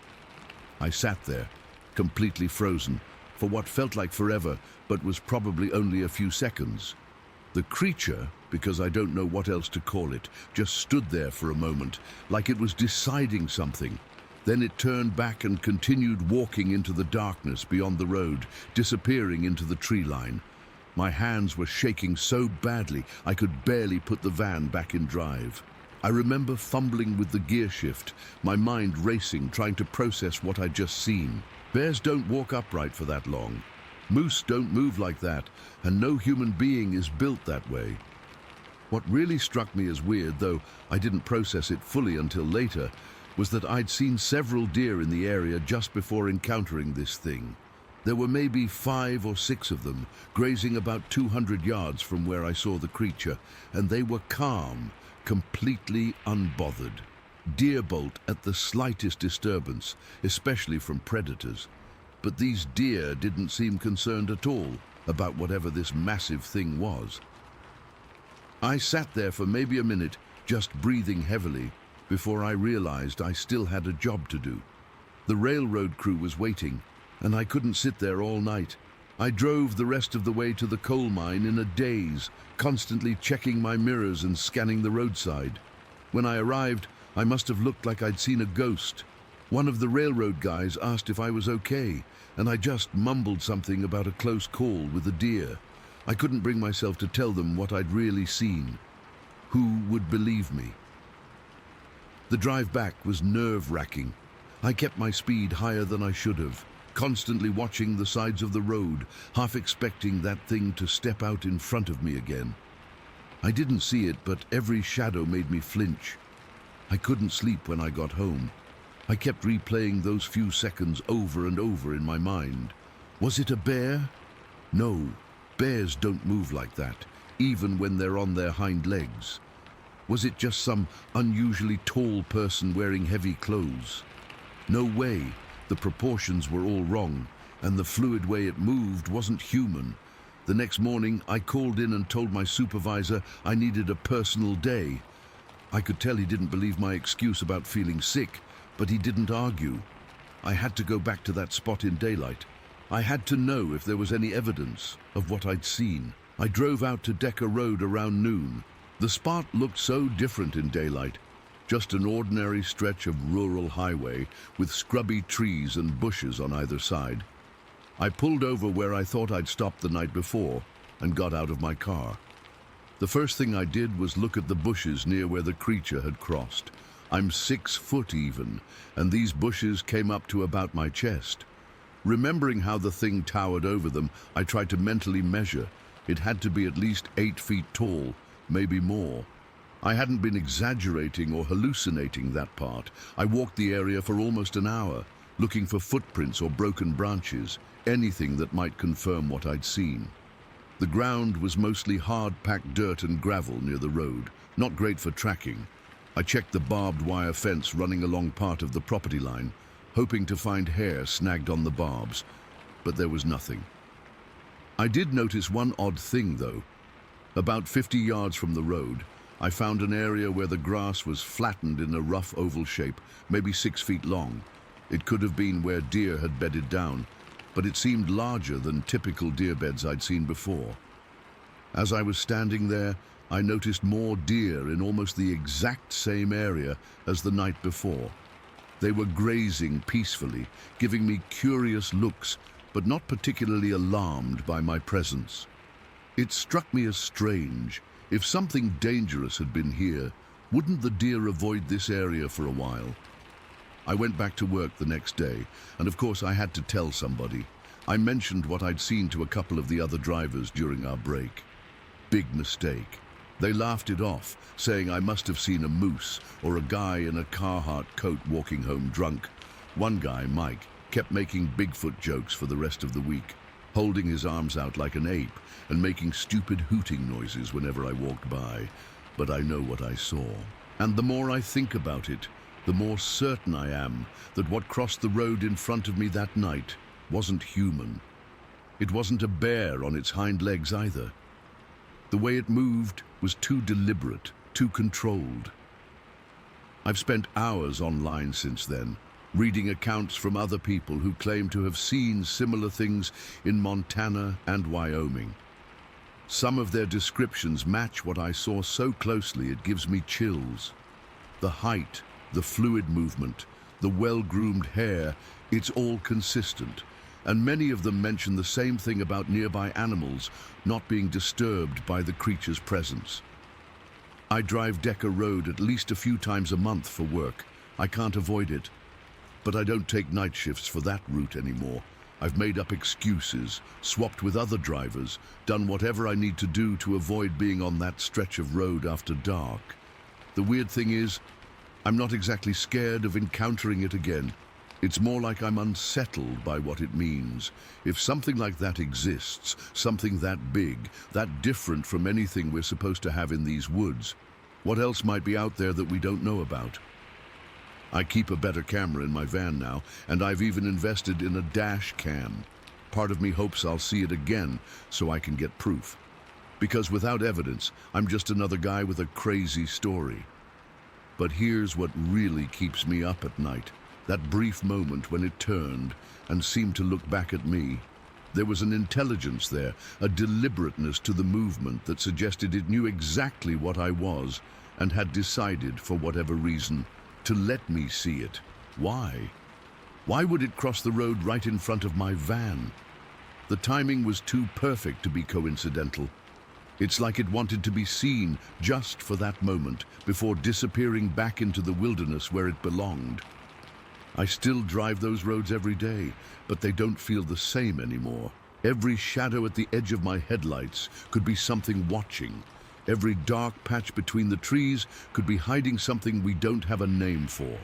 I sat there, completely frozen, for what felt like forever, but was probably only a few seconds. The creature, because I don't know what else to call it, just stood there for a moment, like it was deciding something. Then it turned back and continued walking into the darkness beyond the road, disappearing into the tree line. My hands were shaking so badly I could barely put the van back in drive. I remember fumbling with the gear shift, my mind racing, trying to process what I'd just seen. Bears don't walk upright for that long. Moose don't move like that, and no human being is built that way. What really struck me as weird, though I didn't process it fully until later, was that I'd seen several deer in the area just before encountering this thing. There were maybe 5 or 6 of them, grazing about 200 yards from where I saw the creature, and they were calm, completely unbothered. Deer bolt at the slightest disturbance, especially from predators. But these deer didn't seem concerned at all about whatever this massive thing was. I sat there for maybe a minute, just breathing heavily, before I realized I still had a job to do. The railroad crew was waiting, and I couldn't sit there all night. I drove the rest of the way to the coal mine in a daze, constantly checking my mirrors and scanning the roadside. When I arrived, I must have looked like I'd seen a ghost. One of the railroad guys asked if I was okay, and I just mumbled something about a close call with a deer. I couldn't bring myself to tell them what I'd really seen. Who would believe me? The drive back was nerve-wracking. I kept my speed higher than I should have, constantly watching the sides of the road, half expecting that thing to step out in front of me again. I didn't see it, but every shadow made me flinch. I couldn't sleep when I got home. I kept replaying those few seconds over and over in my mind. Was it a bear? No, bears don't move like that, even when they're on their hind legs. Was it just some unusually tall person wearing heavy clothes? No way. The proportions were all wrong, and the fluid way it moved wasn't human. The next morning, I called in and told my supervisor I needed a personal day. I could tell he didn't believe my excuse about feeling sick, but he didn't argue. I had to go back to that spot in daylight. I had to know if there was any evidence of what I'd seen. I drove out to Decker Road around noon. The spot looked so different in daylight. Just an ordinary stretch of rural highway with scrubby trees and bushes on either side. I pulled over where I thought I'd stopped the night before and got out of my car. The first thing I did was look at the bushes near where the creature had crossed. I'm 6 foot even, and these bushes came up to about my chest. Remembering how the thing towered over them, I tried to mentally measure. It had to be at least 8 feet tall, maybe more. I hadn't been exaggerating or hallucinating that part. I walked the area for almost an hour, looking for footprints or broken branches, anything that might confirm what I'd seen. The ground was mostly hard-packed dirt and gravel near the road, not great for tracking. I checked the barbed wire fence running along part of the property line, hoping to find hair snagged on the barbs, but there was nothing. I did notice one odd thing, though. About 50 yards from the road, I found an area where the grass was flattened in a rough oval shape, maybe 6 feet long. It could have been where deer had bedded down, but it seemed larger than typical deer beds I'd seen before. As I was standing there, I noticed more deer in almost the exact same area as the night before. They were grazing peacefully, giving me curious looks, but not particularly alarmed by my presence. It struck me as strange. If something dangerous had been here, wouldn't the deer avoid this area for a while? I went back to work the next day, and of course I had to tell somebody. I mentioned what I'd seen to a couple of the other drivers during our break. Big mistake. They laughed it off, saying I must have seen a moose or a guy in a Carhartt coat walking home drunk. One guy, Mike, kept making Bigfoot jokes for the rest of the week, holding his arms out like an ape and making stupid hooting noises whenever I walked by. But I know what I saw. And the more I think about it, the more certain I am that what crossed the road in front of me that night wasn't human. It wasn't a bear on its hind legs either. The way it moved was too deliberate, too controlled. I've spent hours online since then, reading accounts from other people who claim to have seen similar things in Montana and Wyoming. Some of their descriptions match what I saw so closely it gives me chills. The height, the fluid movement, the well-groomed hair, it's all consistent. And many of them mention the same thing about nearby animals not being disturbed by the creature's presence. I drive Decker Road at least a few times a month for work. I can't avoid it. But I don't take night shifts for that route anymore. I've made up excuses, swapped with other drivers, done whatever I need to do to avoid being on that stretch of road after dark. The weird thing is, I'm not exactly scared of encountering it again. It's more like I'm unsettled by what it means. If something like that exists, something that big, that different from anything we're supposed to have in these woods, what else might be out there that we don't know about? I keep a better camera in my van now, and I've even invested in a dash cam. Part of me hopes I'll see it again so I can get proof. Because without evidence, I'm just another guy with a crazy story. But here's what really keeps me up at night. That brief moment when it turned and seemed to look back at me. There was an intelligence there, a deliberateness to the movement that suggested it knew exactly what I was and had decided, for whatever reason, to let me see it. Why? Why would it cross the road right in front of my van? The timing was too perfect to be coincidental. It's like it wanted to be seen just for that moment before disappearing back into the wilderness where it belonged. I still drive those roads every day, but they don't feel the same anymore. Every shadow at the edge of my headlights could be something watching. Every dark patch between the trees could be hiding something we don't have a name for.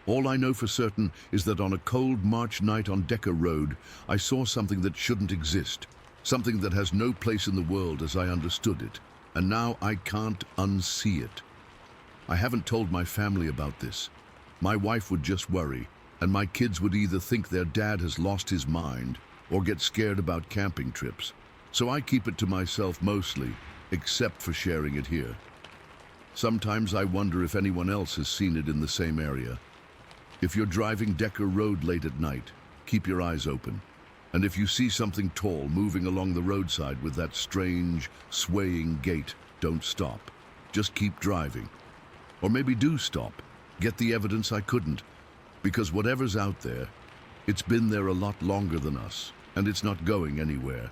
All I know for certain is that on a cold March night on Decker Road, I saw something that shouldn't exist, something that has no place in the world as I understood it, and now I can't unsee it. I haven't told my family about this. My wife would just worry, and my kids would either think their dad has lost his mind or get scared about camping trips. So I keep it to myself mostly, except for sharing it here. Sometimes I wonder if anyone else has seen it in the same area. If you're driving Decker Road late at night, keep your eyes open. And if you see something tall moving along the roadside with that strange, swaying gait, don't stop. Just keep driving. Or maybe do stop. Get the evidence I couldn't. Because whatever's out there, it's been there a lot longer than us, and it's not going anywhere.